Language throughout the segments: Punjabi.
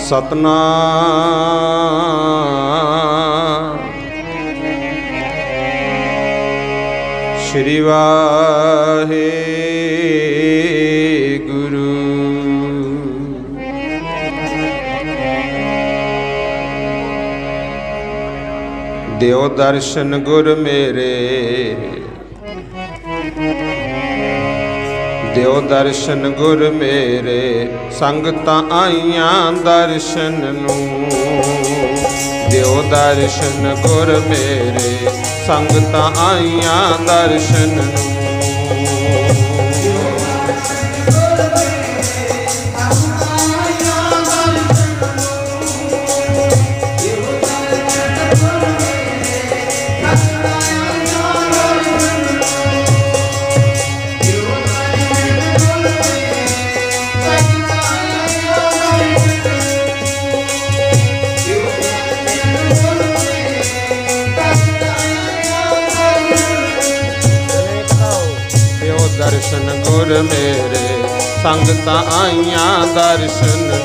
सतनाम श्री वाहेगुरु। देव दर्शन गुर मेरे, देव दर्शन गुर मेरे, संगतां आईयां दर्शन नूं। देव दर्शन गुर मेरे, संगतां आईयां दर्शन नूं। दर्शन गुर मेरे, संगतां आईयां दर्शन नूं।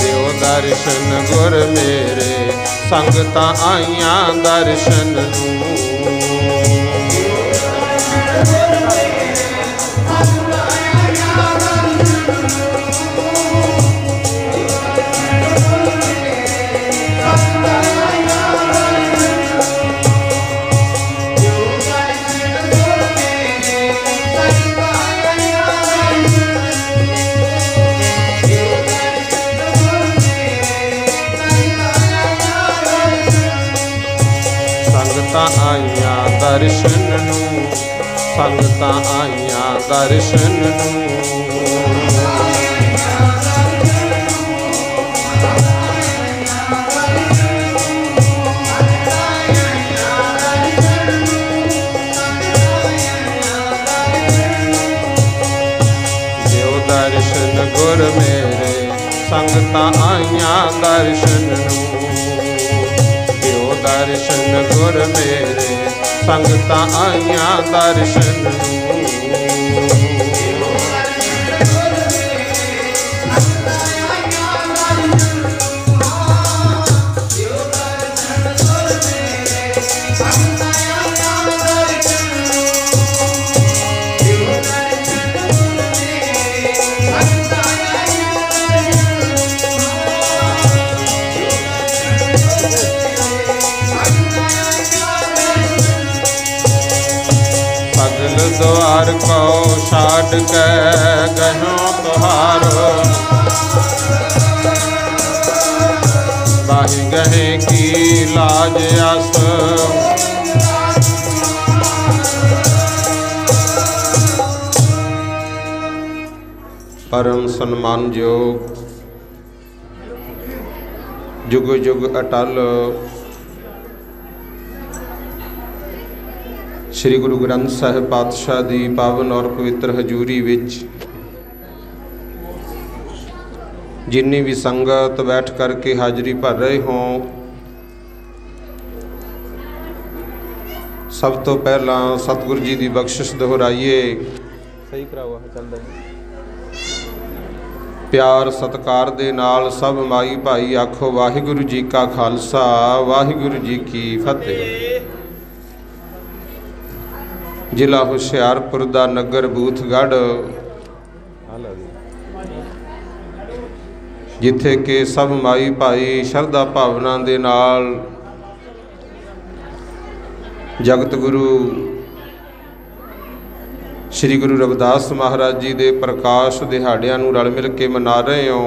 देव दर्शन गुर मेरे, संगतां आईयां दर्शन नूं। संगतां आईयां दर्शन नूं, संगतां आईयां दर्शन नूं। देव दर्शन गुर मेरे, संगतां आईयां दर्शन नूं। दर्शन गुर मेरे, संगतां आईयां दर्शन नूं। द्वार को छाड़ के गयो तुहारो, बाही गहे की लाज आस। परम सम्मान योग, जुग जुग अटल श्री गुरु ग्रंथ साहिब पातशाह दी पावन और पवित्र हजूरी विच जिन्नी भी संगत बैठ करके हाजरी भर रहे हों, सब तो पहला सतगुरु जी की बख्शिश दोहराइए। सही कराओ चलदा प्यार सत्कार दे नाल सब माई भाई आखो वाहिगुरु जी का खालसा वाहिगुरु जी की फतेह। जिला हुशियारपुर दा नगर बूथगढ़, जिथे के सब माई भाई शरधा भावना दे नाल जगत गुरु श्री गुरु रविदास महाराज जी दे प्रकाश दिहाड़ियां नूं रल मिल के मना रहे हो।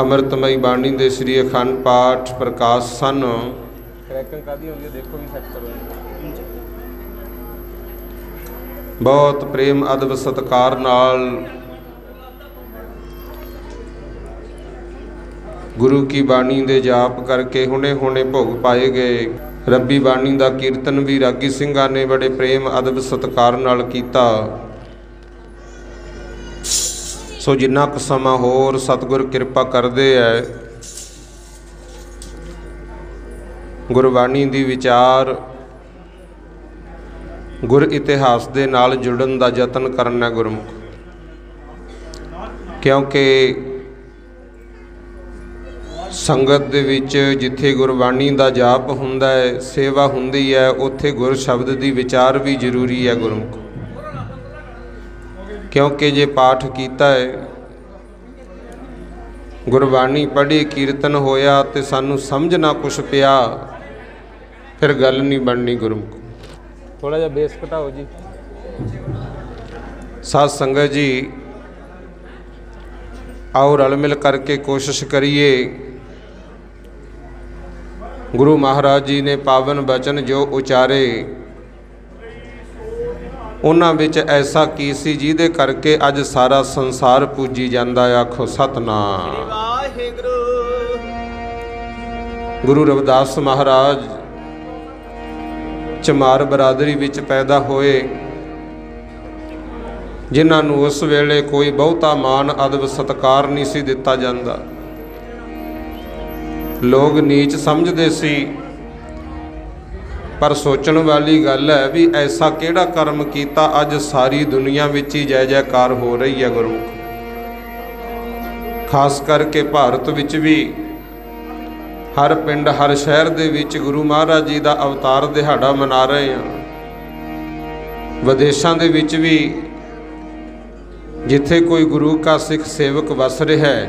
अमृतमई बाणी दे श्री अखंड पाठ प्रकाश सन। बहुत प्रेम अदब सत्कार नाल गुरु की बाणी दे जाप करके हुणे हुणे भोग पाए गए। रब्बी बाणी का कीर्तन भी रागी सिंघां ने बड़े प्रेम अदब सत्कार नाल कीता। सो जिन्ना क समा होर सतगुर किरपा करदे है, गुरबाणी दी विचार गुर इतिहास दे नाल जुड़न दा यतन करना गुरमुख। क्योंकि संगत दे विच जिथे गुरबाणी दा जाप हुंदा है, सेवा हुंदी है, उत्थे गुर शब्द दी विचार भी जरूरी है गुरमुख। क्योंकि जे पाठ कीता है, गुरबाणी पढ़ी, कीर्तन होया ते सानू समझ ना कुछ पिया, फिर गल नहीं बननी गुरमुख। थोड़ा जा बेस घटाओ जी। साध संगत जी, आओ रल मिल करके कोशिश करिए। गुरु महाराज जी ने पावन बचन जो उचारे, उन्हां विच ऐसा की सी जिहदे करके अज सारा संसार पूजी जांदा। आखो सतनाम। गुरु रविदास महाराज चमार बरादरी विच पैदा होए, जिन्हां नूं उस वेले कोई बहुता मान अदब सत्कार नहीं सी दिता जांदा। लोग नीच समझदे सी, पर सोचण वाली गल है भी ऐसा किहड़ा कर्म कीता अज सारी दुनिया विच ही जय जयकार हो रही है गुरमुख। खास करके भारत विच भी हर पिंड हर शहर दे विच गुरु महाराज जी का अवतार दिहाड़ा मना रहे हैं। विदेशों दे विच भी जिथे कोई गुरु का सिख सेवक वस रहा है,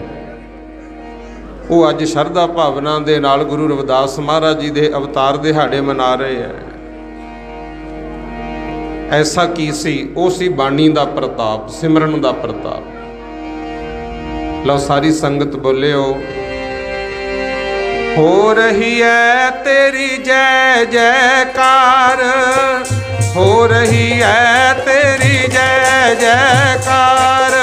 वो अज शरधा भावना दे नाल गुरु रविदास महाराज जी के अवतार दिहाड़े मना रहे हैं। ऐसा की सी, वो सी बाणी का प्रताप, सिमरन का प्रताप। लो सारी संगत बोलियो। हो रही है तेरी जय जयकार, हो रही है तेरी जय जयकार।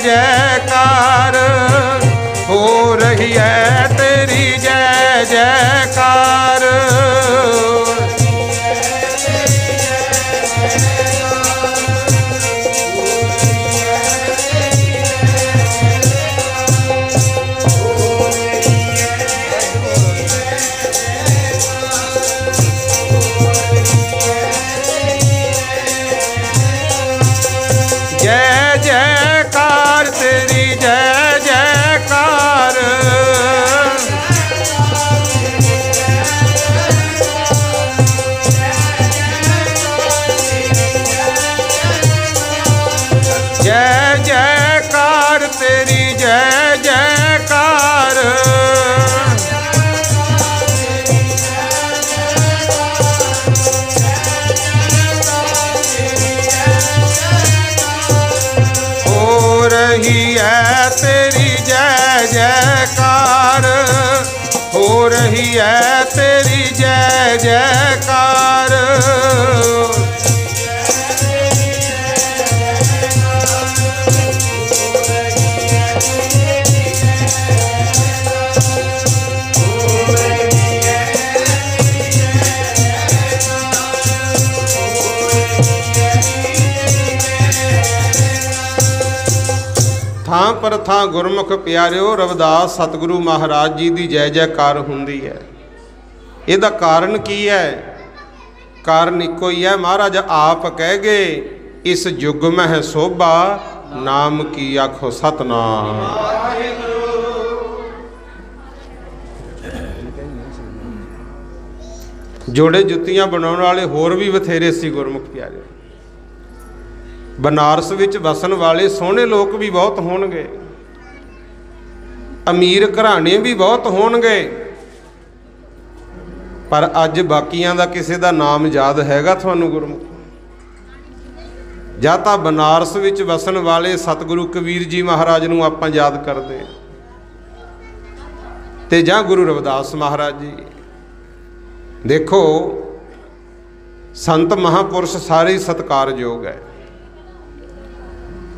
जयकार हो रही है तेरी जय जयकार। जय जयकार तेरी जय जयकार। जय जयकार तेरी जय जयकार। हो रही है तेरी जय जयकार, हो रही है तेरी जय जयकार। थां पर थां गुरमुख प्यारिओ रविदास सतगुरु महाराज जी की जय जयकार हुंदी है। इहदा कारण की है? कारण इको ही है, महाराज आप कह गए इस युग में है शोभा नाम की। आखो सतनाम। जोड़े जुत्तियां बनाने वाले होर भी बथेरे सी गुरमुख प्यारे। बनारस विच वसन वाले सोहने लोग भी बहुत होणगे, अमीर घराने भी बहुत होणगे, पर अज बाकियां दा किसे दा नाम याद हैगा तुहानू गुरमुख? ਜਾਂ ਤਾਂ बनारस विच वसन वाले सतगुरु कबीर जी महाराज नूं आपां याद करदे ते जां गुरु रविदास महाराज जी। देखो संत महापुरुष सारे ही सत्कारयोग है,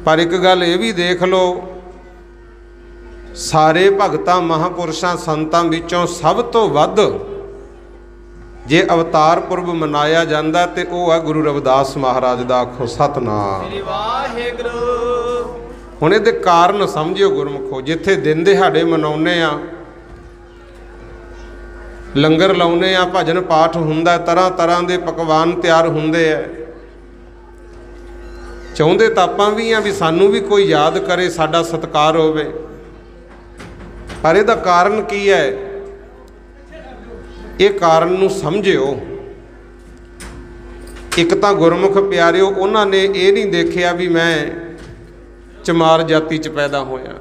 पर एक गल ये भी देख लो सारे भगतां महापुरुषां संतां विचों सब तो वध जे अवतार पुरब मनाया जाता तो वह है गुरु रविदास महाराज का। आखो सतनाम। हुण इहदे कारण समझियो गुरमुखो, जिथे दिन दिहाड़े मनाउने आ, लंगर लाउने आ, भजन पाठ हुंदा, तरह तरह के पकवान तैयार हुंदे है, चाहुंदे तां आपां भी आ भी सानू भी कोई याद करे, साडा सत्कार होवे, पर इहदा कारण की है? ये कारण नूं समझियो। एक तां गुरमुख प्यारिओ उन्होंने ये नहीं देखिया भी मैं चमार जाति च पैदा होया,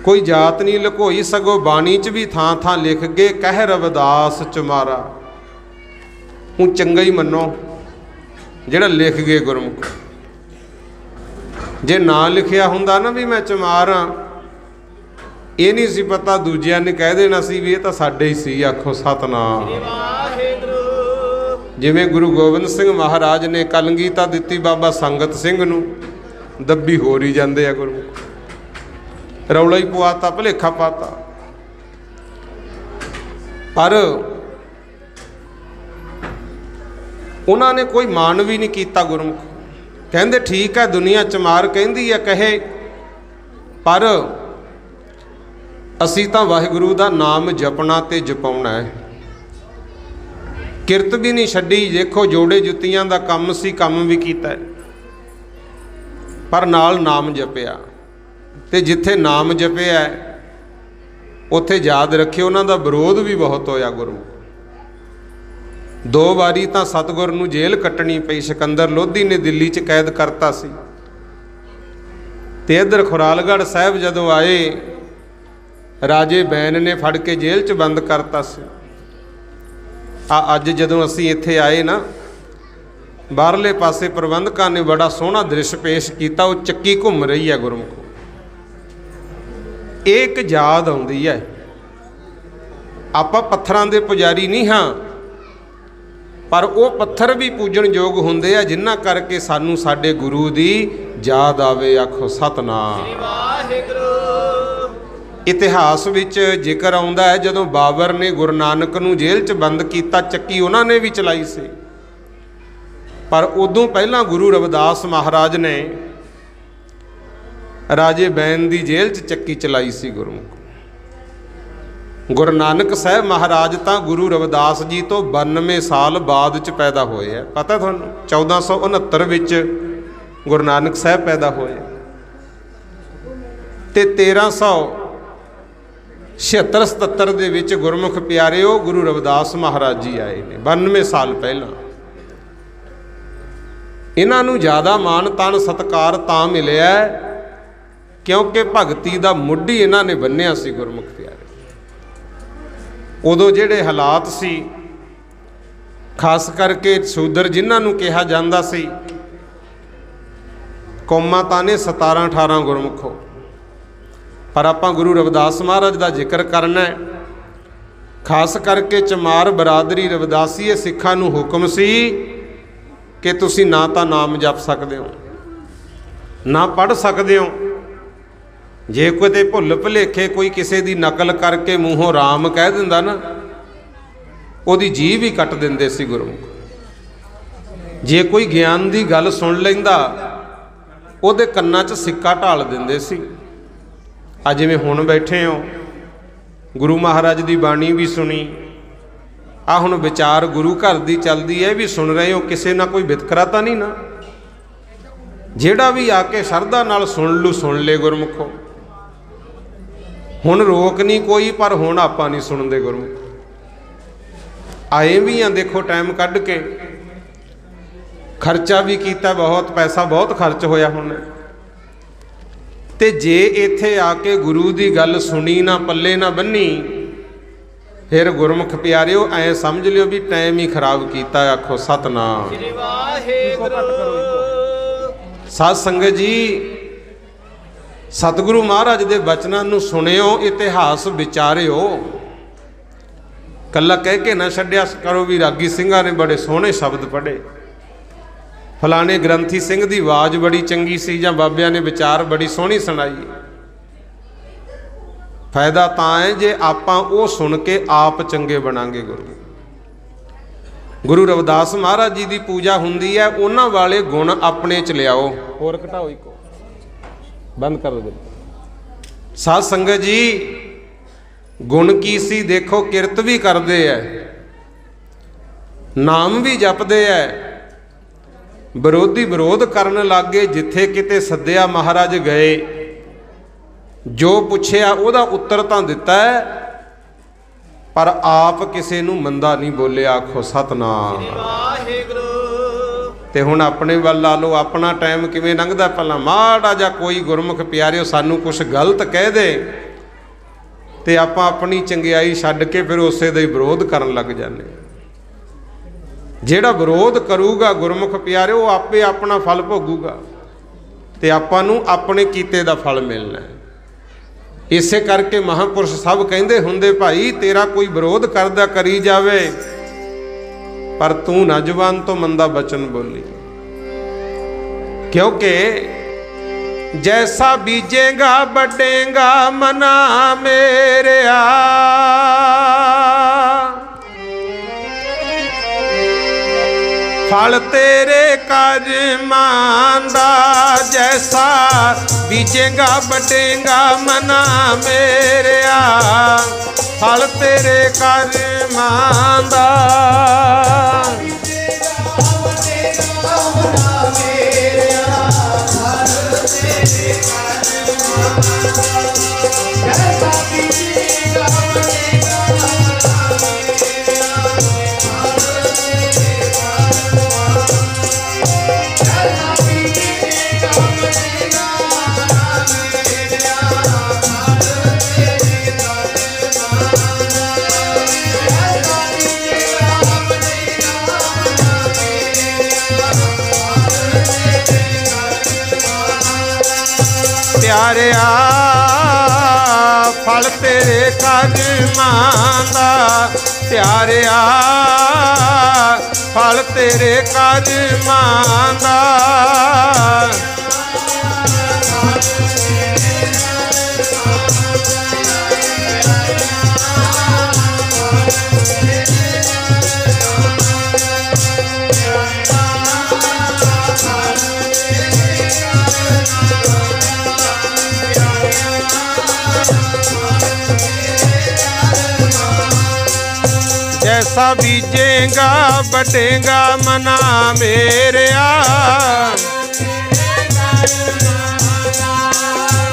कोई जात नहीं लुकोई, सगों बाणी च भी थां थां लिख के कह रविदास चमारा। हूँ चंगा ही मनो जिहड़ा लिख गए गुरमुख, जे ना लिखिया हुंदा ना भी मैं चमार हाँ, ये नहीं सी पता, दूजिया ने कह देना सी भी ये तो साडे ही सी। आखो सतनाम। जिवें गुरु गोबिंद सिंह महाराज ने कलंगीता दिती बाबा संगत सिंह नूं, दब्बी हो ही जाते हैं गुरमुख, रौला ही पवाता, भुलेखा पाता। पर उन्होंने कोई मान भी नहीं किया गुरमुख, कहते ठीक है दुनिया चमार कहती है कहे, पर असी तो वाहिगुरू का नाम जपना ते जपाउणा है, किरत भी नहीं छड्डी। देखो जोड़े जुत्तियां दा काम सी, काम भी कीता है, पर नाल नाम जपिया, ते जिथे नाम जपिया उत्थे याद रखे उन्हां दा विरोध भी बहुत होया गुरु। 2 वारी तो सतगुर नूं जेल कट्टनी पई, सिकंदर लोधी ने दिल्ली च कैद करता सी, ते इधर खुरालगढ़ साहब जदों आए राजे बैन ने फड़ के जेल च बंद करता सी। अज जदों असीं इत्थे आए ना, बाहरले पासे प्रबंधकां ने बड़ा सोहना दृश्य पेश किया, वो चक्की घूम रही है गुरमुखो। एक याद आउंदी है, आपां पत्थरां दे पुजारी नहीं हाँ, पर वो पत्थर भी पूजन योग हुंदे आ जिन्हां करके सानू साडे गुरु दी याद आवे। आखो सतनाम। इतिहास विच जिक्र आउंदा है जदों बाबर ने गुरु नानक नूं जेल च बंद किया, चक्की उन्होंने भी चलाई सी, पर उदों पहला गुरु रविदास महाराज ने राजे बैन दी जेल च चक्की चलाई सी गुरमुख। गुरु नानक साहब महाराज तो गुरु रविदास जी तो 92 साल बाद च पैदा होए है, पता तुहानूं 1469 विच गुरु नानक साहब पैदा होए, ते 1376-77 दे विच गुरमुख प्यारिओ गुरु रविदास महाराज जी आए ने, 92 साल पहला। इन्हां नूं ज़्यादा मान तान सत्कार तां मिलिया क्योंकि भगती दा मुड्ढी इन्हां ने बन्निया सी गुरमुख प्यारे। उदों जिहड़े हालात सी, खास करके शूदर जिन्हां नूं कहा जांदा सी, कौमां तां ने 17-18 गुरमुखो, पर आपां गुरु रविदास महाराज का जिक्र करना है। खास करके चमार बरादरी रविदासीए सिखां नूं हुक्म सी कि तुसीं ना तां नाम जप सकदे हो, ना पढ़ सकदे हो। जे कोई भुल भुलेखे कोई किसी की नकल करके मूहों राम कह दिंदा ना, उहदी जीभ ही कट दिंदे सी गुरमुख। जे कोई ज्ञान की गल सुन लैंदा, उहदे कन्नां 'च सिक्का ढाल दिंदे सी। आ जिवें हुण बैठे हो, गुरु महाराज की बाणी भी सुनी, आ हुण विचार गुरु घर की चलती है भी सुन रहे हो, किसी ना कोई वितकरा तो नहीं ना, जिहड़ा भी आके शरधा नाल सुन लू सुन ले गुरमुखो। हुण रोक नहीं कोई, पर हुण आपां नहीं सुनते गुरमुख। आए भी हैं देखो टाइम कढ़ के, खर्चा भी किया, बहुत पैसा बहुत खर्च होया हुण, ते जे इत्थे आके गुरु की गल सुनी ना, पल्ले ना बन्नी, फिर गुरमुख प्यारिओ ऐ समझ लियो भी टाइम ही खराब किया। आखो सतनाम। साध संगत जी, सतगुरु महाराज के बचनों नूं सुनियो, इतिहास विचारियो, कला कह के ना छड्डिया करो भी रागी सिंघां ने बड़े सोहने शब्द पढ़े, फलाने ग्रंथी सिंह की आवाज़ बड़ी चंगी सी, जां बाबिया ने विचार बड़ी सोहनी सुनाई। फायदा तां है जे आपां वो सुन के आप चंगे बनांगे। गुरु रविदास महाराज जी की पूजा हुंदी है, उन्हां वाले गुण अपने च लियाओ। और घटाओ इको बंद कर दो बिल्कुल। साध संगत जी गुण की सी देखो, किरत भी करते है, नाम भी जपते है, विरोधी विरोध करन लग गए। जिथे किते सद्या महाराज गए, जो पुछया उहदा उत्तर तां दिता है, पर आप किसी नूं मंदा नहीं बोले। आखो सतनाम। ते हुण अपने वल ला लो, अपना टाइम किवें लंघदा। पहलां माड़ा जा कोई गुरमुख प्यारिओ सानूं कुछ गलत कह दे ते आपां अपनी चंगियाई छड्ड के फिर उसे दा ही विरोध करन लग जांदे। जिहड़ा विरोध करूगा गुरमुख प्यारिओ आपे अपना फल भोगूगा ते आपां नूं अपने कीते दा फल मिलना है। इसे करके महापुरुष सब कहते हुंदे, भाई तेरा कोई विरोध करदा करी जावे, पर तू ना जुबान तो मंदा बचन बोली, क्योंकि जैसा बीजेगा बढ़ेगा मना मेरेया। फल तेरे कर्मां दा जैसा बीजेगा बढ़ेगा मना मेरेया। फल तेरे कर्मां दा प्यारिया। फल तेरे कर्मां दा प्यारिया, फल तेरे कर्मां दा। जैसा बीजेगा बढ़ेगा मना मेरेया।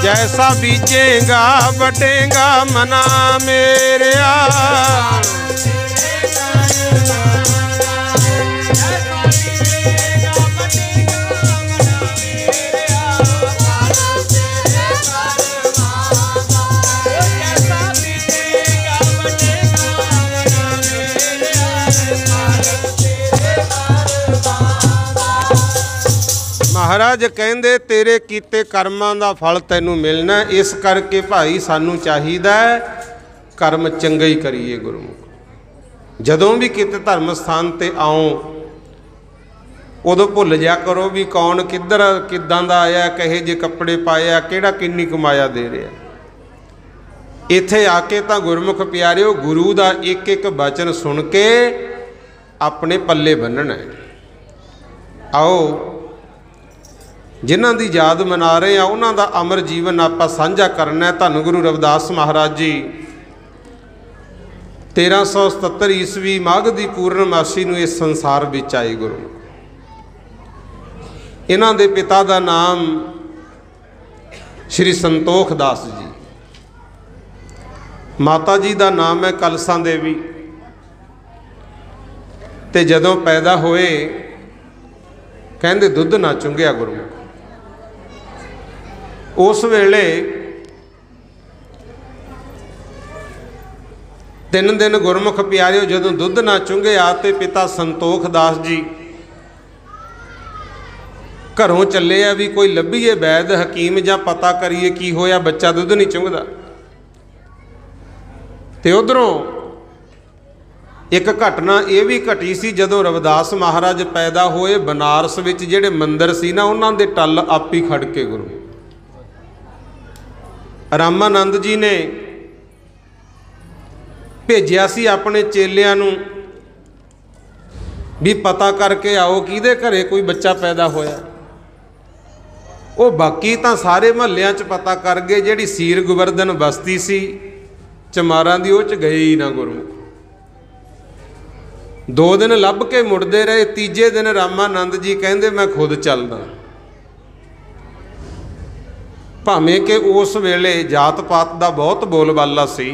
जैसा बीजेगा बढ़ेगा मना मेरेया। महाराज कहते तेरे कीते कर्मां दा फल तैनूं मिलना। इस करके भाई सानूं चाहिदा कर्म चंगे ही करिए। गुरमुख जदों भी किते धर्म स्थान ते आओ उदों भुल जा करो भी कौन किधर किदां दा आया, कहे जे कपड़े पाया, किहड़ा किन्नी कमाया दे रहा। इत्थे आके तां गुरमुख प्यारिओ गुरु दा एक एक वचन सुन के अपने पल्ले बन्नना है। आओ जिन्हां दी याद मना रहे हैं उन्हां दा अमर जीवन आपां साझा करना है। धन गुरु रविदास महाराज जी 1377 ईस्वी माघ दी पूर्णमासी नूं इस संसार विच आए। गुरु इन्हां दे पिता दा नाम श्री संतोख दास जी, माता जी दा नाम है कलसा देवी। ते जदों पैदा होए कहंदे दुध ना चुंगिया गुरु। उस वेले 3 दिन गुरमुख प्यारिओ जदों दुध ना चुंगिया ते पिता संतोख दास जी घरों चले आ भी कोई लभीए वैद हकीम जां पता करिए की होया, बच्चा दुध नहीं चुंगदा। ते उधरों एक घटना ये भी घटी सी जदों रविदास महाराज पैदा होए बनारस विच जिहड़े मंदिर सी ना उन्हां दे टल आप ही खड़ के गुरु रामानंद जी ने भेजिया सी अपने चेलियां नूं भी पता करके आओ किहदे घरे कोई बच्चा पैदा होया। वो बाकी तो सारे महल्लियां च पता कर गए, जिहड़ी सीर गोवर्धन बस्ती सी चमारां दी, उह च गए ही ना गुरमुख। 2 दिन लभ के मुड़दे रहे। तीजे दिन रामानंद जी कहंदे मैं खुद चलदा। भावें कि उस वेले जात पात का बहुत बोलबाला सी,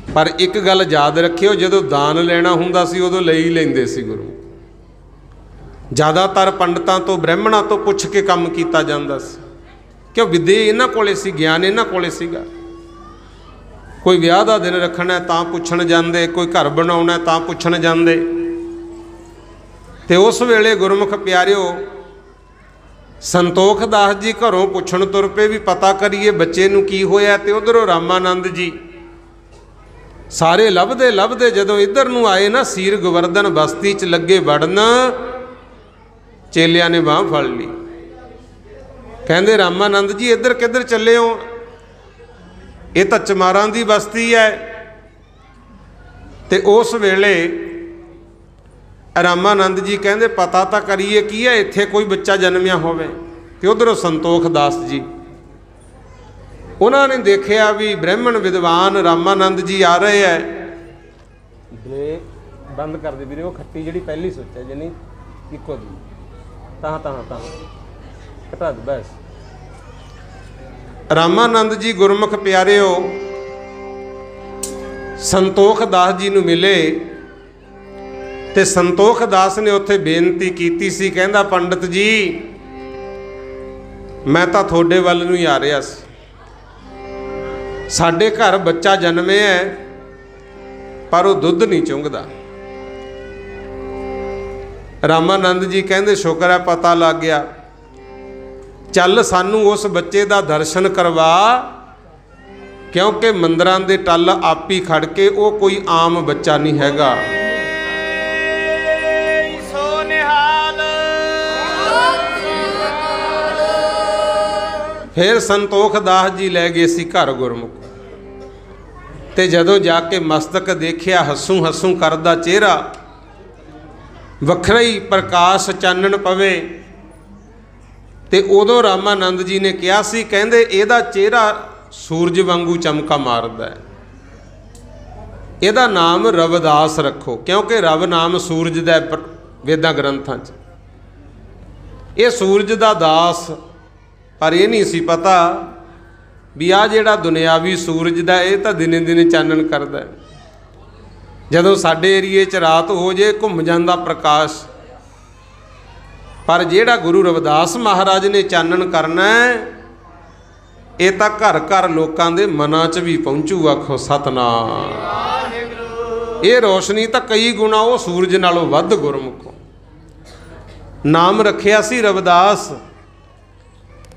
पर एक गल याद रखियो, जदों दान लेना हुंदा सी उदों ले ही लैंदे सी गुरु। ज़्यादातर पंडितां तो ब्राह्मणां तो पुछ के काम कीता जांदा सी, क्यों विद्या इन्हां कोले सी, ज्ञान इन्हां कोले सीगा। कोई विआह दा दिन रखना है तां पुछण जांदे, कोई घर बनाउणा है तां पुछण जांदे। ते उस वेले गुरमुख प्यारिओ संतोख दास जी घरों पुछण तुर पे भी पता करिए बच्चे नूं की होया। ते उधरों रामानंद जी सारे लभदे लभदे जदों इधर नूं आए ना, सीर गोवर्धन बस्ती च लगे वड़न, चेलियां ने बांह फड़ ली। कहंदे रामानंद जी इधर किधर चले हो? ये तो चमारां दी बस्ती है। ते उस वेले रामानंद जी कहंदे पता तो करिए की है, इत्थे कोई बच्चा जन्मिया होवे। ते उधरों संतोख दास जी उन्होंने देखिया भी ब्राह्मण विद्वान रामानंद जी आ रहे हैं। बंद कर दे वीरे, वो खट्टी जी पहली सोचा जी नहीं इको जी तां कटा दे बस। रामानंद जी गुरमुख प्यारिओ संतोख दास जी नूं मिले ते संतोख दास ने उत्थे बेनती कीती सी, कहंदा पंडित जी मैं तां थोड़े वल नूं ही आ रहा सी, साडे घर बच्चा जन्मे है पर वो दुध नहीं चुंगदा। रामानंद जी कहंदे शुक्र है पता लग गया, चल सानू उस बच्चे का दर्शन करवा, क्योंकि मंदिरां दे टल आप ही खड़ के वो कोई आम बच्चा नहीं हैगा। फिर संतोख दास जी लै गए सी घर गुरमुख। ते जदों जाके मस्तक देखिया, हसूं हसूं करदा चेहरा, वखरा ही प्रकाश चानण पवे। ते उदों रामानंद जी ने कहा सी, कहंदे इहदा चेहरा सूरज वांगू चमका मारदा है, इहदा नाम रविदास रखो, क्योंकि रव नाम सूरज दा वेदां ग्रंथां च। ये सूरज दा दास, पर यह नहीं सी पता भी आ जिहड़ा दुनियावी सूरज दा ये तां दिने दिने चानण करदा है। जदों साडे एरिए च रात हो जे घुम जांदा प्रकाश, पर जिहड़ा गुरु रविदास महाराज ने चानण करना है ये तां घर घर लोकां दे मनां च भी पहुंचू। आखो सतनाम। ये रोशनी तां कई गुणा वो सूरज नालों वध गुरमुखों। नाम रखिया सी रविदास।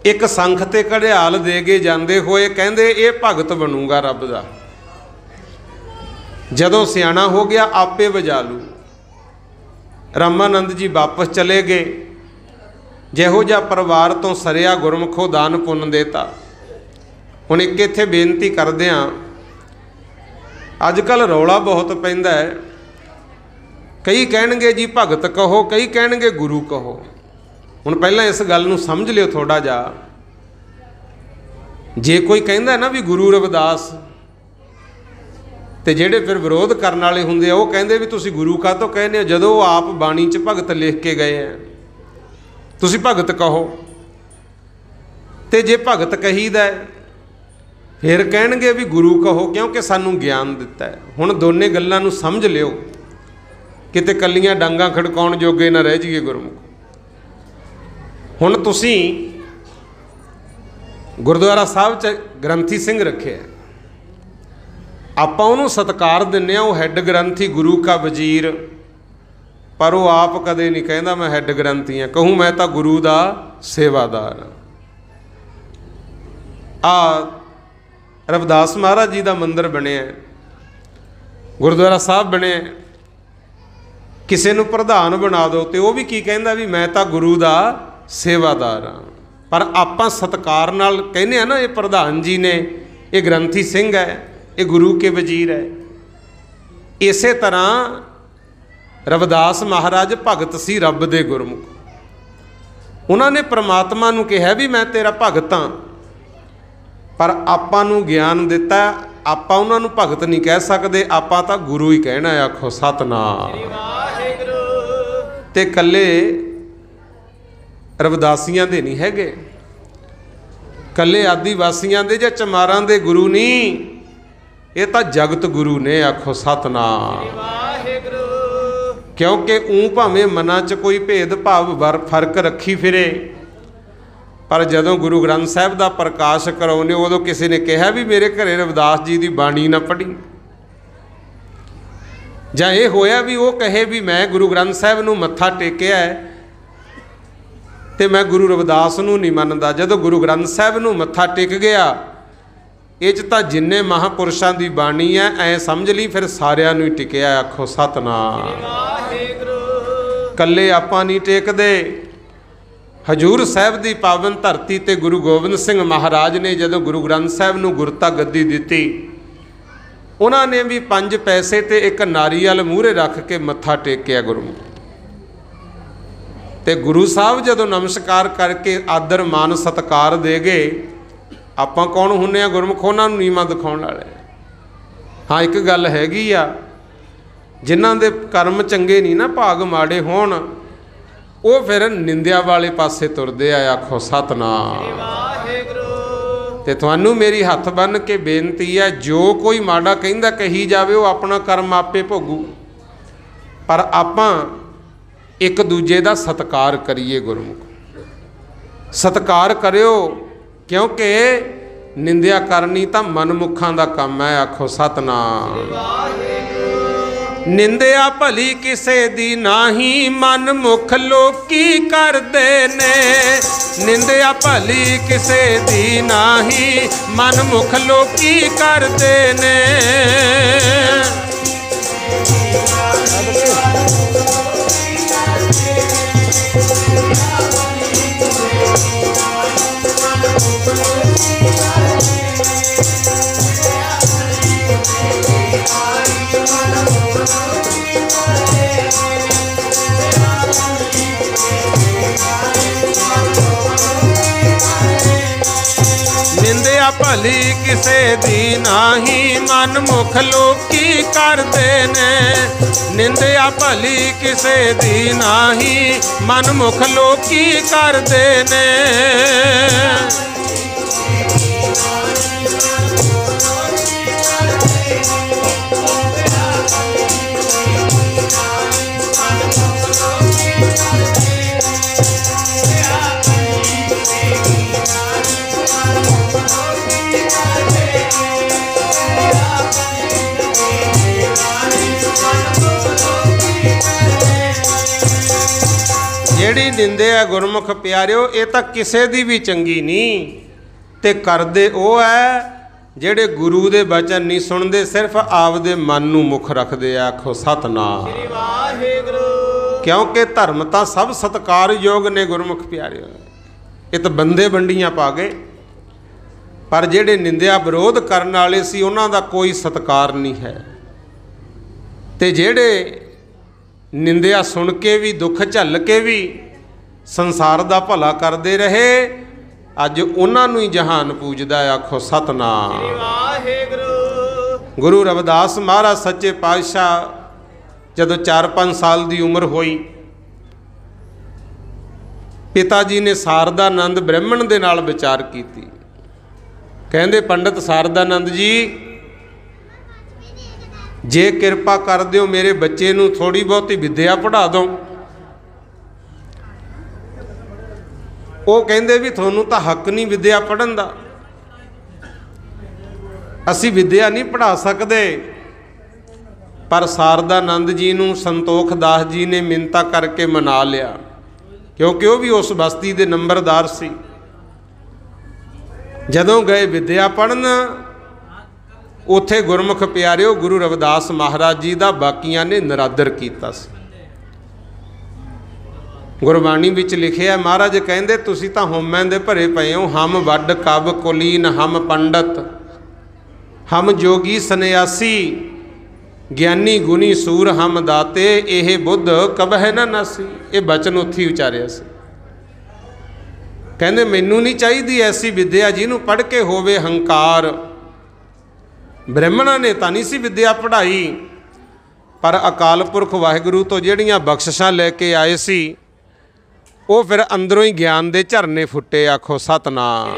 एक संख ते घड़ियाल दे के जांदे होए कहंदे ये भगत बनूंगा रब दा, जदों सियाणा हो गया आपे वजा लू। रामानंद जी वापस चले गए। जिहो जिहा परिवार तो सरिया गुरमुखो दान पुन देता। हुण एक इत्थे बेनती करदे हां, अजकल रौला बहुत पैंदा है। कई कहणगे जी भगत कहो, कई कहणगे गुरु कहो। हुण पहलां इस गल नूं समझ लिओ थोड़ा जा। जे कोई कहंदा ना भी गुरु रविदास, ते जिहड़े फिर विरोध करन वाले हुंदे आ, वो कहंदे भी तुसीं गुरु काहतों कहने हो, जदों आप बाणी च भगत लिख के गए हैं, तुसीं भगत कहो। ते जे भगत कहीदा फिर कहणगे भी गुरु कहो, क्योंकि सानूं ज्ञान दिता है। हुण दोने गल्लां नूं समझ लिओ, किते कल्लियां डांगां खड़काउण जोगे ना रह जाइए गुरमुख। हुण तुसीं गुरुद्वारा साहब च ग्रंथी सिंह रखे, आपां उहनूं सत्कार दिंदे आ, वो हैड ग्रंथी गुरु का वजीर, पर वो आप कदे नहीं कहंदा मैं हैड ग्रंथी हाँ, कहूँ मैं तो गुरु का सेवादार हाँ। रविदास महाराज जी का मंदिर बनिया, गुरुद्वारा साहब बने, किसी नूं प्रधान बना दो तो वह भी की कहंदा भी मैं तो गुरु का सेवादार हाँ। पर आपां सत्कार नाल कहने ना ये प्रधान जी ने, ये ग्रंथी सिंह है, ये गुरु के वजीर है। इसे तरह रविदास महाराज भगत सी रब दे गुरमुख, उन्होंने परमात्मा नूं कहा भी मैं तेरा भगत हाँ, पर आपां नूं ज्ञान दिता, आपां उन्हां नूं भगत नहीं कह सकते, आपां तां गुरु ही कहना है। आखो सतनाम। ते कल्ले रविदासियां दे नहीं हैगे, कल्ले आदिवासियां दे जां चमारां दे गुरु नहीं, ये तां जगत गुरु ने। आखो सतनाम। क्योंकि ऊँ भावें मनां च कोई भेदभाव फर्क रखी फिरे, पर जदों गुरु ग्रंथ साहिब का प्रकाश कराउने उदों किसी ने कहा भी मेरे घरे रविदास जी की बाणी ना पढ़ी, जां ये होया भी वो कहे भी मैं गुरु ग्रंथ साहिब नूं मत्था टेकिया है ते मैं गुरु रविदास नूं नहीं मनदा। जदों गुरु ग्रंथ साहिब नूं मत्था टेक गया, ये च तां जिन्ने महापुरुषां की बाणी है ऐ समझ ली फिर सारियां नूं ही टिकिया। आखो सतनाम। कल्ले आपां नहीं टेकदे। हजूर साहिब की पावन धरती ते गुरु गोबिंद सिंह महाराज ने जदों गुरु ग्रंथ साहिब नूं गुरता गद्दी दिती, उन्होंने भी 5 पैसे ते एक नारियल मूहरे रख के मत्था टेकिया गुरु ते गुरु साहब जदों नमस्कार करके आदर मान सत्कार दे गए, आपां कौन हुन्ने आ गुरमुख, उन्हां नूं नीवां दिखाउण वाले। हाँ एक गल हैगी आ, जिन्हां दे कर्म चंगे नहीं ना भाग माड़े होण, वो फिर निंदिया वाले पासे तुरदे आ। आखो सतनाम। ते तुहानू मेरी हथ बन के बेनती है, जो कोई माड़ा कहिंदा कही जावे वो अपना कर्म आपे भोगू, पर आपां एक दूजे का सत्कार करिए। गुरमुख सत्कार करियो, क्योंकि निंदिया करनी तो मनमुखां दा काम है। आखो सतनाम। निंदिया भली किसे दी नाही, मन मुख लोकी करदे ने। निंदिया भली किसे दी नाही, मन मुख लोकी करदे ने। निंदिया भली किसे दी नाही, मन मुख लोकी करदे ने। निंदिया भली किसे दी नाही, मन मुख लोकी करदे ने। ਜਿਹੜੀ ਨਿੰਦਿਆ ਗੁਰਮੁਖ ਪਿਆਰਿਓ, ਇਹ ਤਾਂ ਕਿਸੇ ਦੀ ਵੀ ਚੰਗੀ ਨਹੀਂ, ਤੇ ਕਰਦੇ ਉਹ ਹੈ ਜਿਹੜੇ ਗੁਰੂ ਦੇ ਬਚਨ ਨਹੀਂ ਸੁਣਦੇ, ਸਿਰਫ ਆਪਦੇ ਮਨ ਨੂੰ ਮੁੱਖ ਰੱਖਦੇ ਆ। ਆਖੋ ਸਤਨਾਮ। ਸ੍ਰੀ ਵਾਹਿਗੁਰੂ। ਕਿਉਂਕਿ ਧਰਮ ਤਾਂ ਸਭ ਸਤਿਕਾਰਯੋਗ ਨੇ ਗੁਰਮੁਖ ਪਿਆਰਿਓ, ਇਹ ਤਾਂ ਬੰਦੇ ਵੰਡੀਆਂ ਪਾ ਗਏ, ਪਰ ਜਿਹੜੇ ਨਿੰਦਿਆ ਵਿਰੋਧ ਕਰਨ ਵਾਲੇ ਸੀ ਉਹਨਾਂ ਦਾ ਕੋਈ ਸਤਿਕਾਰ ਨਹੀਂ ਹੈ। ਤੇ ਜਿਹੜੇ निंदिया सुन के भी दुख झल के भी संसार का भला करते रहे, अज उन्होंने ही जहान पूजदा। आखो सतनाम। गुरु रविदास महाराज सच्चे पातशाह जदों 4-5 साल की उम्र हुई, पिता जी ने शारदानंद ब्राह्मण दे नाल विचार की। कहंदे पंडित शारदानंद जी, जे किरपा कर दिओ मेरे बच्चे नूं थोड़ी बहुती विद्या पढ़ा दो। वो कहंदे भी थानू तो हक नहीं विद्या पढ़न दा, असी विद्या नहीं पढ़ा सकते। पर शारदानंद जी नूं संतोख दास जी ने मिन्नतां करके मना लिया, क्योंकि वो भी उस बस्ती दे नंबरदार सी। जदों गए विद्या पढ़न, उत्थे गुरमुख प्यारिओ गुरु रविदास महाराज जी का बाकियां ने निरादर किया। गुरबाणी विच लिखिया, महाराज कहंदे तुसीं तां होमां दे भरे पए हो। हम वड कब कुलीन हम पंडित, हम जोगी सन्यासी ਗਿਆਨੀ ਗੁਣੀ ਸੂਰ ਹਮ ਦਾਤੇ ਇਹ ਬੁੱਧ ਕਬਹਿ ਨਾ ਨਾਸੀ। ਇਹ ਬਚਨ ਉੱਥੇ ਹੀ ਉਚਾਰਿਆ ਸੀ। ਕਹਿੰਦੇ ਮੈਨੂੰ ਨਹੀਂ ਚਾਹੀਦੀ ਐਸੀ ਵਿਦਿਆ ਜਿਹਨੂੰ ਪੜ੍ਹ ਕੇ ਹੋਵੇ ਹੰਕਾਰ। ਬ੍ਰਾਹਮਣਾਂ ਨੇ ਤਾਂ ਨਹੀਂ ਸੀ ਵਿਦਿਆ ਪੜ੍ਹਾਈ, ਪਰ ਅਕਾਲ ਪੁਰਖ ਵਾਹਿਗੁਰੂ ਤੋਂ ਜਿਹੜੀਆਂ ਬਖਸ਼ਿਸ਼ਾਂ ਲੈ ਕੇ ਆਏ ਸੀ ਉਹ ਫਿਰ ਅੰਦਰੋਂ ਹੀ ਗਿਆਨ ਦੇ ਝਰਨੇ ਫੁੱਟੇ। ਆਖੋ ਸਤਨਾਮ।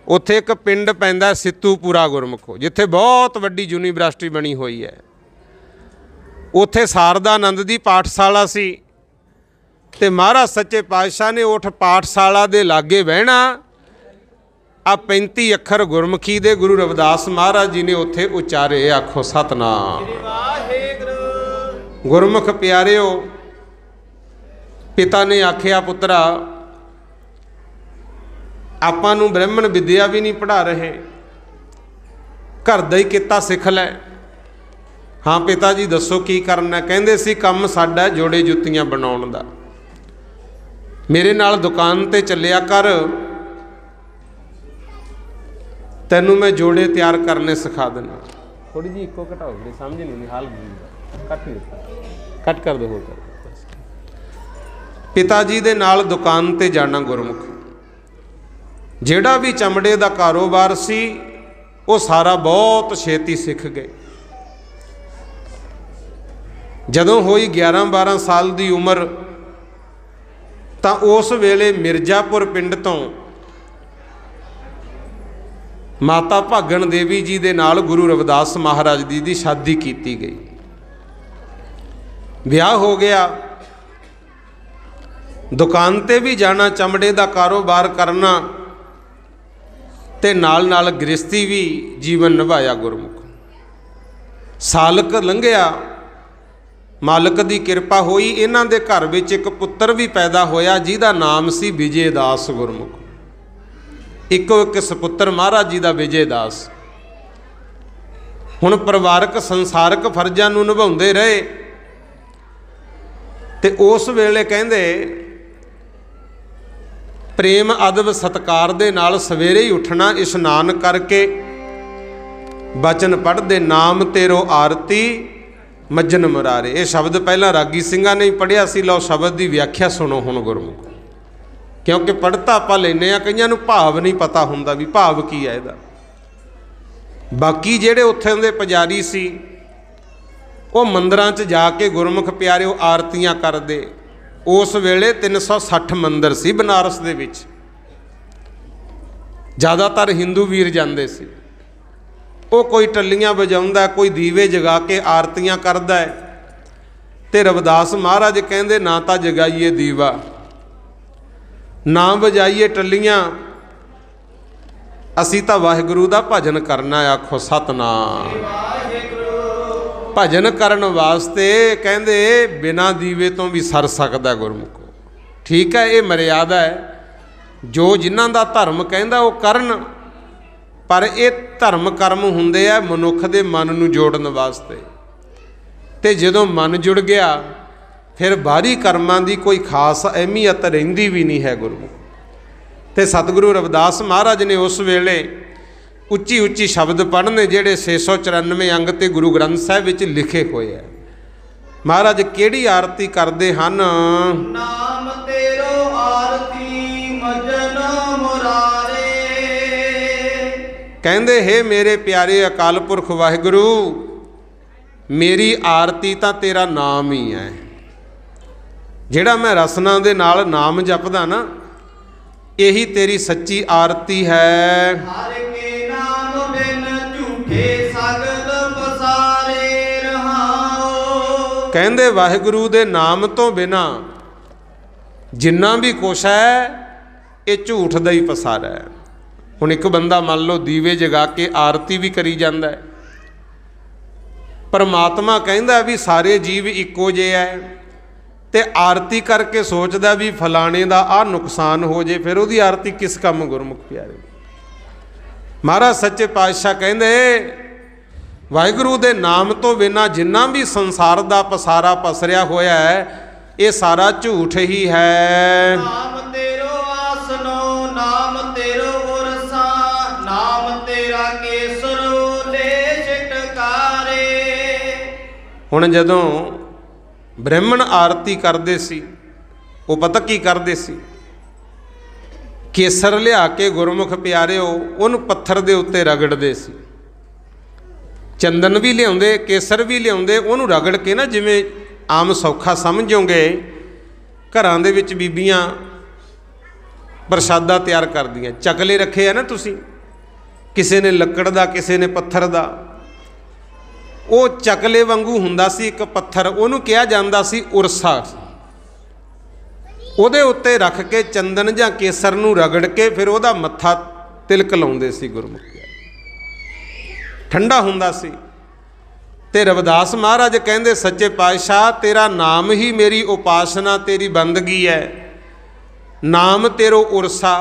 ਉੱਥੇ ਇੱਕ ਪਿੰਡ ਪੈਂਦਾ ਸਿੱਤੂਪੁਰਾ ਗੁਰਮੁਖੋ, ਜਿੱਥੇ ਬਹੁਤ ਵੱਡੀ ਯੂਨੀਵਰਸਿਟੀ ਬਣੀ ਹੋਈ ਹੈ। ਉੱਥੇ ਸਾਰਦਾ ਆਨੰਦ ਦੀ ਪਾਠਸ਼ਾਲਾ ਸੀ ਤੇ ਮਹਾਰਾਜ ਸੱਚੇ ਪਾਤਸ਼ਾਹ ਨੇ ਉਠ ਪਾਠਸ਼ਾਲਾ ਦੇ ਲਾਗੇ ਬਹਿਣਾ। ਆ 35 ਅੱਖਰ ਗੁਰਮੁਖੀ ਦੇ ਗੁਰੂ ਰਵਿਦਾਸ ਮਹਾਰਾਜ ਜੀ ਨੇ ਉੱਥੇ ਉਚਾਰੇ। ਆਖੋ ਸਤਨਾਮ। ਗੁਰਮੁਖ ਪਿਆਰਿਓ, ਪਿਤਾ ਨੇ ਆਖਿਆ ਪੁੱਤਰਾ ਆਪਾਂ ਨੂੰ ਬ੍ਰਾਹਮਣ ਵਿਦਿਆ ਵੀ ਨਹੀਂ ਪੜ੍ਹਾ ਰਹੇ, ਘਰ ਦਾ ਹੀ ਕਿੱਤਾ ਸਿੱਖ ਲੈ। ਹਾਂ ਪਿਤਾ ਜੀ ਦੱਸੋ ਕੀ ਕਰਨਾ। ਕਹਿੰਦੇ ਸੀ ਕੰਮ ਸਾਡਾ ਜੋੜੇ ਜੁੱਤੀਆਂ ਬਣਾਉਣ ਦਾ, ਮੇਰੇ ਨਾਲ ਦੁਕਾਨ ਤੇ ਚੱਲਿਆ ਕਰ, ਤੈਨੂੰ ਮੈਂ ਜੋੜੇ ਤਿਆਰ ਕਰਨੇ ਸਿਖਾ ਦੇਣਾ। ਥੋੜੀ ਜੀ ਇੱਕੋ ਘਟਾਓ ਵੀਰੇ, ਸਮਝ ਨਹੀਂ ਹਾਲ ਕੱਟ ਨਹੀਂ ਦਿੱਤਾ, ਕੱਟ ਕਰ ਦਿਓ ਹੋਰ ਕਰ। ਪਿਤਾ ਜੀ ਦੇ ਨਾਲ ਦੁਕਾਨ ਤੇ ਜਾਣਾ ਗੁਰਮੁਖ। ਜਿਹੜਾ ਵੀ ਚਮੜੇ ਦਾ ਕਾਰੋਬਾਰ ਸੀ ਉਹ ਸਾਰਾ ਬਹੁਤ ਛੇਤੀ ਸਿੱਖ ਗਏ। ਜਦੋਂ ਹੋਈ 11-12 ਸਾਲ ਦੀ ਉਮਰ ਤਾਂ ਉਸ ਵੇਲੇ ਮਿਰਜ਼ਾਪੁਰ ਪਿੰਡ ਤੋਂ ਮਾਤਾ ਭਾਗਣ ਦੇਵੀ ਜੀ ਦੇ ਨਾਲ ਗੁਰੂ ਰਵਿਦਾਸ ਮਹਾਰਾਜ ਜੀ ਦੀ ਸ਼ਾਦੀ ਕੀਤੀ ਗਈ। ਵਿਆਹ ਹੋ ਗਿਆ। ਦੁਕਾਨ ਤੇ ਵੀ ਜਾਣਾ, ਚਮੜੇ ਦਾ ਕਾਰੋਬਾਰ ਕਰਨਾ ਤੇ ਨਾਲ ਨਾਲ ਗ੍ਰਸਤੀ ਵੀ ਜੀਵਨ ਨਿਭਾਇਆ ਗੁਰਮੁਖ। ਸਾਲਕ ਲੰਘਿਆ, ਮਾਲਕ ਦੀ ਕਿਰਪਾ ਹੋਈ, ਇਹਨਾਂ ਦੇ ਘਰ ਵਿੱਚ ਇੱਕ ਪੁੱਤਰ ਵੀ ਪੈਦਾ ਹੋਇਆ ਜਿਹਦਾ ਨਾਮ ਸੀ ਵਿਜੇ ਦਾਸ ਗੁਰਮੁਖ। ਇੱਕੋ ਇੱਕ ਸਪੁੱਤਰ ਮਹਾਰਾਜ ਜੀ ਦਾ ਵਿਜੇ ਦਾਸ। ਹੁਣ ਪਰਿਵਾਰਕ ਸੰਸਾਰਕ ਫਰਜ਼ਾਂ ਨੂੰ ਨਿਭਾਉਂਦੇ ਰਹੇ ਤੇ ਉਸ ਵੇਲੇ ਕਹਿੰਦੇ ਪ੍ਰੇਮ ਅਦਬ ਸਤਕਾਰ ਦੇ ਨਾਲ ਸਵੇਰੇ ਹੀ ਉੱਠਣਾ, ਇਸ਼ਨਾਨ ਕਰਕੇ ਬਚਨ ਪੜ੍ਹਦੇ, ਨਾਮ ਤੇਰੋ ਆਰਤੀ ਮੱਜਨ ਮੁਰਾਰੇ। ਇਹ ਸ਼ਬਦ ਪਹਿਲਾਂ ਰਾਗੀ ਸਿੰਘਾਂ ਨੇ ਹੀ ਪੜ੍ਹਿਆ ਸੀ। ਲਓ ਸ਼ਬਦ ਦੀ ਵਿਆਖਿਆ ਸੁਣੋ ਹੁਣ ਗੁਰਮੁਖ, ਕਿਉਂਕਿ ਪੜ੍ਹਤਾ ਆਪਾਂ ਲੈਂਦੇ ਹਾਂ, ਕਈਆਂ ਨੂੰ ਭਾਵ ਨਹੀਂ ਪਤਾ ਹੁੰਦਾ ਵੀ ਭਾਵ ਕੀ ਹੈ ਇਹਦਾ। ਬਾਕੀ ਜਿਹੜੇ ਉੱਥੇ ਦੇ ਪੁਜਾਰੀ ਸੀ ਉਹ ਮੰਦਰਾਂ 'ਚ ਜਾ ਕੇ ਗੁਰਮੁਖ ਪਿਆਰਿਓ ਆਰਤੀਆਂ ਕਰਦੇ। ਉਸ ਵੇਲੇ 360 ਮੰਦਰ ਸੀ ਬਨਾਰਸ ਦੇ ਵਿੱਚ, ਜ਼ਿਆਦਾਤਰ ਹਿੰਦੂ ਵੀਰ ਜਾਂਦੇ ਸੀ। ਉਹ ਕੋਈ ਟੱਲੀਆਂ ਵਜਾਉਂਦਾ, ਕੋਈ ਦੀਵੇ ਜਗਾ ਕੇ ਆਰਤੀਆਂ ਕਰਦਾ ਹੈ। ਤੇ ਰਵਿਦਾਸ ਮਹਾਰਾਜ ਕਹਿੰਦੇ ਨਾ ਤਾਂ ਜਗਾਈਏ ਦੀਵਾ, ਨਾ ਵਜਾਈਏ ਟੱਲੀਆਂ, ਅਸੀਂ ਤਾਂ ਵਾਹਿਗੁਰੂ ਦਾ ਭਜਨ ਕਰਨਾ। ਆਖੋ ਸਤਨਾਮ। ਭਜਨ ਕਰਨ ਵਾਸਤੇ ਕਹਿੰਦੇ ਬਿਨਾਂ ਦੀਵੇ ਤੋਂ ਵੀ ਸਰ ਸਕਦਾ ਗੁਰਮੁਖੋ। ਠੀਕ ਹੈ, ਇਹ ਮਰਿਆਦਾ ਹੈ, ਜੋ ਜਿਨ੍ਹਾਂ ਦਾ ਧਰਮ ਕਹਿੰਦਾ ਉਹ ਕਰਨ, ਪਰ ਇਹ ਧਰਮ ਕਰਮ ਹੁੰਦੇ ਆ ਮਨੁੱਖ ਦੇ ਮਨ ਨੂੰ ਜੋੜਨ ਵਾਸਤੇ। ਤੇ ਜਦੋਂ ਮਨ ਜੁੜ ਗਿਆ ਫਿਰ ਬਾਹਰੀ ਕਰਮਾਂ ਦੀ ਕੋਈ ਖਾਸ ਅਹਿਮੀਅਤ ਰਹਿੰਦੀ ਵੀ ਨਹੀਂ ਹੈ ਗੁਰਮੁਖ। ਤੇ ਸਤਿਗੁਰੂ ਰਵਿਦਾਸ ਮਹਾਰਾਜ ਨੇ ਉਸ ਵੇਲੇ ਉੱਚੀ ਉੱਚੀ ਸ਼ਬਦ ਪੜ੍ਹਨੇ ਜਿਹੜੇ 694 ਅੰਗ ਤੇ ਗੁਰੂ ਗ੍ਰੰਥ ਸਾਹਿਬ ਵਿੱਚ ਲਿਖੇ ਹੋਏ ਹੈ। ਮਹਾਰਾਜ ਕਿਹੜੀ ਆਰਤੀ ਕਰਦੇ ਹਨ? ਨਾਮ ਤੇਰੋ ਆਰਤੀ ਮਜਨ ਮੁਰਾਰੇ। ਕਹਿੰਦੇ ਹੈ ਮੇਰੇ ਪਿਆਰੇ ਅਕਾਲ ਪੁਰਖ ਵਾਹਿਗੁਰੂ, ਮੇਰੀ ਆਰਤੀ ਤਾਂ ਤੇਰਾ ਨਾਮ ਹੀ ਹੈ। ਜਿਹੜਾ ਮੈਂ ਰਸਨਾ ਦੇ ਨਾਲ ਨਾਮ ਜਪਦਾ ਨਾ, ਇਹੀ ਤੇਰੀ ਸੱਚੀ ਆਰਤੀ ਹੈ। ਹਰ ਕੇ ਨਾਮ ਬਿਨ ਝੂਠੇ ਸਗਲ ਪਸਾਰੇ ਰਹਾਓ। ਕਹਿੰਦੇ ਵਾਹਿਗੁਰੂ ਦੇ ਨਾਮ ਤੋਂ ਬਿਨਾ ਜਿੰਨਾ ਵੀ ਕੁਛ ਹੈ ਇਹ ਝੂਠ ਦਾ ਹੀ ਪਸਾਰਾ ਹੈ। ਹੁਣ ਇੱਕ ਬੰਦਾ ਮੰਨ ਲਓ ਦੀਵੇ ਜਗਾ ਕੇ ਆਰਤੀ ਵੀ ਕਰੀ ਜਾਂਦਾ ਹੈ। ਪਰਮਾਤਮਾ ਕਹਿੰਦਾ ਵੀ ਸਾਰੇ ਜੀਵ ਇੱਕੋ ਜਿਹੇ ਹੈ, ਤੇ ਆਰਤੀ ਕਰਕੇ ਸੋਚਦਾ ਵੀ ਫਲਾਣੇ ਦਾ ਆਹ ਨੁਕਸਾਨ ਹੋ ਜੇ, ਫਿਰ ਉਹਦੀ ਆਰਤੀ ਕਿਸ ਕੰਮ? ਗੁਰਮੁਖ ਪਿਆਰੇ, ਮਹਾਰਾਜ ਸੱਚੇ ਪਾਤਸ਼ਾਹ ਕਹਿੰਦੇ ਵਾਹਿਗੁਰੂ ਦੇ ਨਾਮ ਤੋਂ ਬਿਨਾਂ ਜਿੰਨਾ ਵੀ ਸੰਸਾਰ ਦਾ ਪਸਾਰਾ ਪਸਰਿਆ ਹੋਇਆ ਹੈ ਇਹ ਸਾਰਾ ਝੂਠ ਹੀ ਹੈ। ਨਾਮ ਤੇਰੋ ਆਸਨੋ ਨਾਮ ਤੇਰੋ ਉਰਸਾ ਨਾਮ ਤੇਰਾ ਹੁਣ ਜਦੋਂ ਬ੍ਰਾਹਮਣ ਆਰਤੀ ਕਰਦੇ ਸੀ, ਉਹ ਪਤਾ ਕੀ ਕਰਦੇ ਸੀ? ਕੇਸਰ ਲਿਆ ਕੇ ਗੁਰਮੁਖ ਪਿਆਰਿਓ ਉਹਨੂੰ ਪੱਥਰ ਦੇ ਉੱਤੇ ਰਗੜਦੇ ਸੀ। ਚੰਦਨ ਵੀ ਲਿਆਉਂਦੇ, ਕੇਸਰ ਵੀ ਲਿਆਉਂਦੇ, ਉਹਨੂੰ ਰਗੜ ਕੇ ਨਾ, ਜਿਵੇਂ ਆਮ ਸੌਖਾ ਸਮਝੋਗੇ ਘਰਾਂ ਦੇ ਵਿੱਚ ਬੀਬੀਆਂ ਪ੍ਰਸ਼ਾਦਾ ਤਿਆਰ ਕਰਦੀਆਂ, ਚਕਲੇ ਰੱਖੇ ਆ ਨਾ ਤੁਸੀਂ, ਕਿਸੇ ਨੇ ਲੱਕੜ ਦਾ, ਕਿਸੇ ਨੇ ਪੱਥਰ ਦਾ, ਉਹ ਚਕਲੇ ਵਾਂਗੂ ਹੁੰਦਾ ਸੀ ਇੱਕ ਪੱਥਰ, ਉਹਨੂੰ ਕਿਹਾ ਜਾਂਦਾ ਸੀ ਉਰਸਾ। ਉਹਦੇ ਉੱਤੇ ਰੱਖ ਕੇ ਚੰਦਨ ਜਾਂ ਕੇਸਰ ਨੂੰ ਰਗੜ ਕੇ ਫਿਰ ਉਹਦਾ ਮੱਥਾ ਤਿਲਕ ਲਾਉਂਦੇ ਸੀ ਗੁਰਮੁਖੀ, ਠੰਡਾ ਹੁੰਦਾ ਸੀ। ਤੇ ਰਵਿਦਾਸ ਮਹਾਰਾਜ ਕਹਿੰਦੇ ਸੱਚੇ ਪਾਤਸ਼ਾਹ ਤੇਰਾ ਨਾਮ ਹੀ ਮੇਰੀ ਉਪਾਸਨਾ, ਤੇਰੀ ਬੰਦਗੀ ਹੈ, ਨਾਮ ਤੇਰੋ ਉਰਸਾ।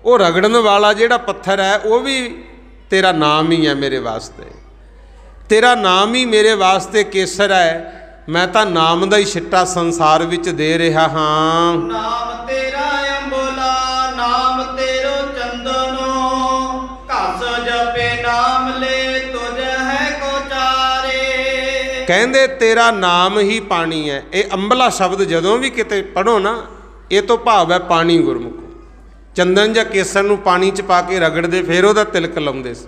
ਉਹ ਰਗੜਨ ਵਾਲਾ ਜਿਹੜਾ ਪੱਥਰ ਹੈ ਉਹ ਵੀ ਤੇਰਾ ਨਾਮ ਹੀ ਹੈ ਮੇਰੇ ਵਾਸਤੇ, ਤੇਰਾ ਨਾਮ ਹੀ ਮੇਰੇ ਵਾਸਤੇ ਕੇਸਰ ਹੈ। ਮੈਂ ਤਾਂ ਨਾਮ ਦਾ ਹੀ ਛਿੱਟਾ ਸੰਸਾਰ ਵਿੱਚ ਦੇ ਰਿਹਾ ਹਾਂ। ਨਾਮ ਤੇਰਾ ਅੰਬੋਲਾ, ਨਾਮ ਤੇਰੋ ਚੰਦਨੋ, ਘਸ ਜਪੇ ਨਾਮ ਲੈ ਤੁਝ ਹੈ ਕੋ ਚਾਰੇ। ਕਹਿੰਦੇ ਤੇਰਾ ਨਾਮ ਹੀ ਪਾਣੀ ਹੈ। ਇਹ ਅੰਬਲਾ ਸ਼ਬਦ ਜਦੋਂ ਵੀ ਕਿਤੇ ਪੜ੍ਹੋ ਨਾ, ਇਹ ਤੋਂ ਭਾਵ ਹੈ ਪਾਣੀ। ਗੁਰਮੁਖ ਚੰਦਨ ਜਾਂ ਕੇਸਰ ਨੂੰ ਪਾਣੀ 'ਚ ਪਾ ਕੇ ਰਗੜਦੇ, ਫਿਰ ਉਹਦਾ ਤਿਲਕ ਲਾਉਂਦੇ ਸੀ।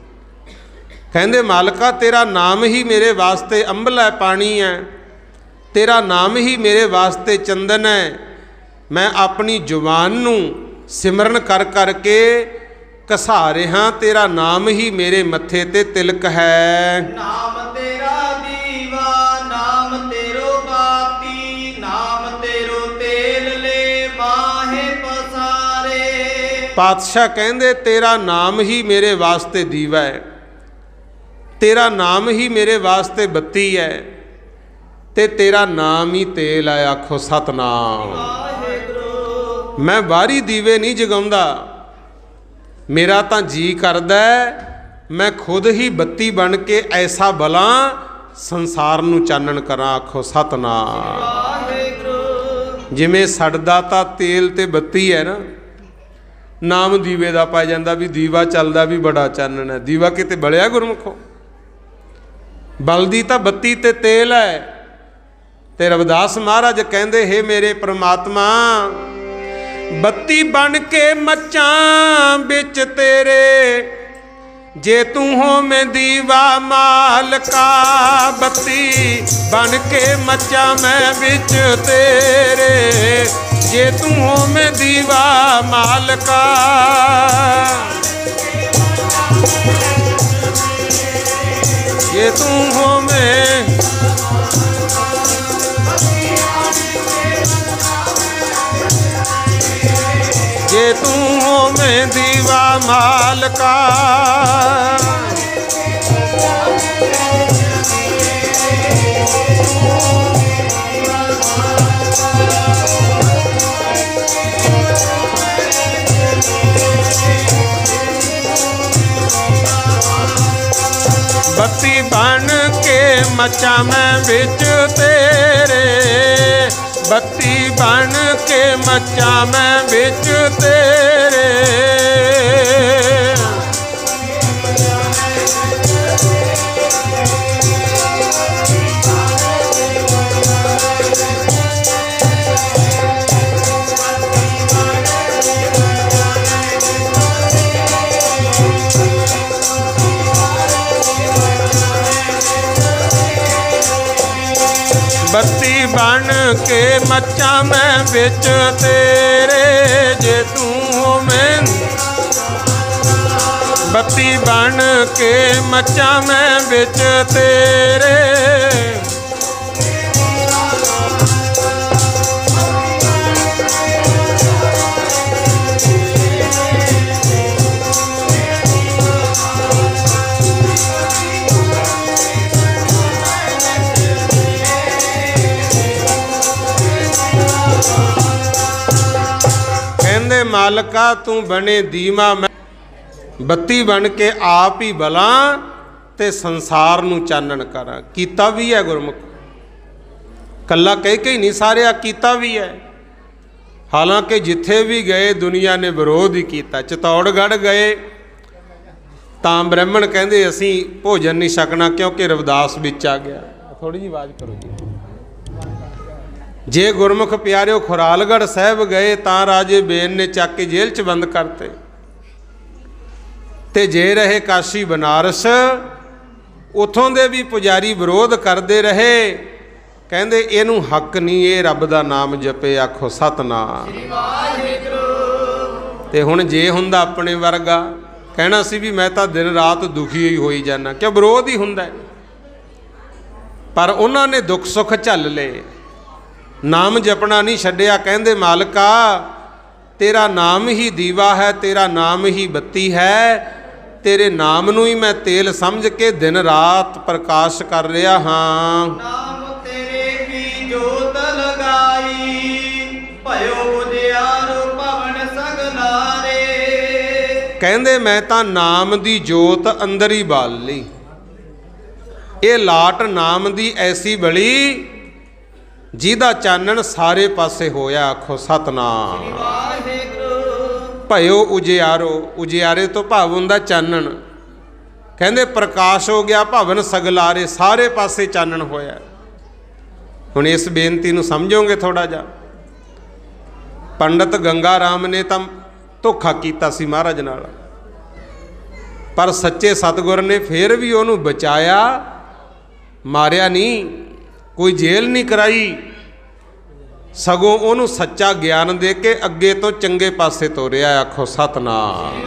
ਕਹਿੰਦੇ ਮਾਲਕਾ ਤੇਰਾ ਨਾਮ ਹੀ ਮੇਰੇ ਵਾਸਤੇ ਅੰਬਲਾ ਪਾਣੀ ਹੈ, ਤੇਰਾ ਨਾਮ ਹੀ ਮੇਰੇ ਵਾਸਤੇ ਚੰਦਨ ਹੈ। ਮੈਂ ਆਪਣੀ ਜ਼ੁਬਾਨ ਨੂੰ ਸਿਮਰਨ ਕਰ ਕਰਕੇ ਘਸਾ ਰਿਹਾ, ਤੇਰਾ ਨਾਮ ਹੀ ਮੇਰੇ ਮੱਥੇ ਤੇ ਤਿਲਕ ਹੈ। ਨਾਮ ਤੇਰਾ ਦੀਵਾ, ਨਾਮ ਤੇਰੋ ਬਾਤੀ, ਨਾਮ ਤੇਰੋ ਤੇਲ ਲੈ ਮਾਹੇ ਪਸਾਰੇ। ਪਾਤਸ਼ਾਹ ਕਹਿੰਦੇ ਤੇਰਾ ਨਾਮ ਹੀ ਮੇਰੇ ਵਾਸਤੇ ਦੀਵਾ ਹੈ, ਤੇਰਾ ਨਾਮ ਹੀ ਮੇਰੇ ਵਾਸਤੇ ਬੱਤੀ ਹੈ, ਤੇ ਤੇਰਾ ਨਾਮ ਹੀ ਤੇਲ ਹੈ। ਆਖੋ ਸਤਨਾਮ। ਮੈਂ ਬਾਹਰੀ ਦੀਵੇ ਨਹੀਂ ਜਗਾਉਂਦਾ, ਮੇਰਾ ਤਾਂ ਜੀ ਕਰਦਾ ਮੈਂ ਖੁਦ ਹੀ ਬੱਤੀ ਬਣ ਕੇ ਐਸਾ ਬਲਾਂ ਸੰਸਾਰ ਨੂੰ ਚਾਨਣ ਕਰਾਂ। ਆਖੋ ਸਤਨਾਮ। ਜਿਵੇਂ ਸੜਦਾ ਤਾਂ ਤੇਲ ਤੇ ਬੱਤੀ ਹੈ ਨਾ, ਨਾਮ ਦੀਵੇ ਦਾ ਪੈ ਜਾਂਦਾ ਵੀ ਦੀਵਾ ਚੱਲਦਾ ਵੀ ਬੜਾ ਚਾਨਣ ਹੈ। ਦੀਵਾ ਕਿਤੇ ਬਲਿਆ ਗੁਰਮੁਖੋ? ਬਲਦੀ ਤਾਂ ਬੱਤੀ ਤੇ ਤੇਲ ਹੈ। ਤੇ ਰਵਿਦਾਸ ਮਹਾਰਾਜ ਕਹਿੰਦੇ ਹੇ ਮੇਰੇ ਪ੍ਰਮਾਤਮਾ, ਬੱਤੀ ਬਣ ਕੇ ਮੱਚਾਂ ਵਿੱਚ ਤੇਰੇ, ਜੇ ਤੂੰ ਹੋਵੇਂ ਦੀਵਾ ਮਾਲਕਾ। ਬੱਤੀ ਬਣ ਕੇ ਮੱਚਾਂ ਮੈਂ ਵਿੱਚ ਤੇਰੇ, ਜੇ ਤੂੰ ਹੋਵੇਂ ਦੀਵਾ ਮਾਲਕਾ। ਜੇ ਤੂੰ ਹੋਵੇਂ, ਜੇ ਤੂੰ ਹੋਵੇਂ ਦੀਵਾ ਮਾਲਕਾ। ਬੱਤੀ ਬਣ ਕੇ ਮੱਚਾਂ ਮੈਂ ਵਿੱਚ ਤੇਰੇ, ਬੱਤੀ ਬਣ ਕੇ ਮੱਚਾਂ ਮੈਂ ਵਿੱਚ ਤੇਰੇ। ਬੱਤੀ ਬਣ ਕੇ ਮੱਚਾਂ ਮੈਂ ਵਿੱਚ ਤੇਰੇ, ਜੇ ਤੂੰ ਹੋਵੇਂ। ਬੱਤੀ ਬਣ ਕੇ ਮੱਚਾਂ ਮੈਂ ਵਿੱਚ ਤੇਰੇ। ਕਹਿੰਦੇ ਮਾਲਕਾ ਤੂੰ ਬਣੇ ਦੀਵਾ, ਮੈਂ ਬੱਤੀ ਬਣ ਕੇ ਆਪ ਹੀ ਬਲਾਂ ਤੇ ਸੰਸਾਰ ਨੂੰ ਚਾਨਣ ਕਰਾਂ। ਕੀਤਾ ਵੀ ਹੈ ਗੁਰਮੁਖ, ਕੱਲਾ ਕਹਿ ਕੇ ਹੀ ਨਹੀਂ ਸਾਰਿਆ, ਕੀਤਾ ਵੀ ਹੈ। ਹਾਲਾਂਕਿ ਜਿੱਥੇ ਵੀ ਗਏ ਦੁਨੀਆ ਨੇ ਵਿਰੋਧ ਹੀ ਕੀਤਾ। ਚਿਤੌੜਗੜ੍ਹ ਗਏ ਤਾਂ ਬ੍ਰਾਹਮਣ ਕਹਿੰਦੇ ਅਸੀਂ ਭੋਜਨ ਨਹੀਂ ਛਕਣਾ, ਕਿਉਂਕਿ ਰਵਿਦਾਸ ਵਿੱਚ ਆ ਗਿਆ। थोड़ी जी आवाज़ करो जी। जे गुरमुख प्यारिओ खुरालगढ़ साहब गए तां राजे बेन ने चक के जेल च बंद करते, ते जे रहे काशी बनारस उथों दे भी पुजारी विरोध करते रहे, कहंदे इहनूं हक नहीं ये रब दा नाम जपे, आखो सतनाम। ते हुण जे हुंदा अपने वर्गा कहना सी भी मैं तां दिन रात दुखी ही होई जाना, क्यों विरोध ही हुंदा है। पर उन्हां ने दुख सुख झल ले, नाम जपना नहीं छड्डिया। कहंदे मालिका तेरा नाम ही दीवा है, तेरा नाम ही बत्ती है, तेरे नाम नूं ही मैं तेल समझ के दिन रात प्रकाश कर रहा हाँ। नाम तेरे की जोत लगाई, भयो उजियारो पवन सगलारे। कहंदे मैं तां नाम दी जोत अंदर ही बाल ली, ये लाट नाम दी ऐसी बली जिहदा चानण सारे पासे होया, आखो सतनाम। भयो उजियारो, उजियारे तो भाव हुंदा चानण, कहंदे प्रकाश हो गया भवन सगलारे, सारे पासे चानण होया। हुण इस बेनती नूं समझोगे थोड़ा जा। पंडित गंगा राम ने तां धोखा कीता सी महाराज नाल, पर सच्चे सतगुर ने फिर भी उहनूं बचाया, मारिया नहीं, कोई जेल नहीं कराई, सगों उहनूं सच्चा ज्ञान दे के अगे तो चंगे पासे तोरिया, आखो सतनाम।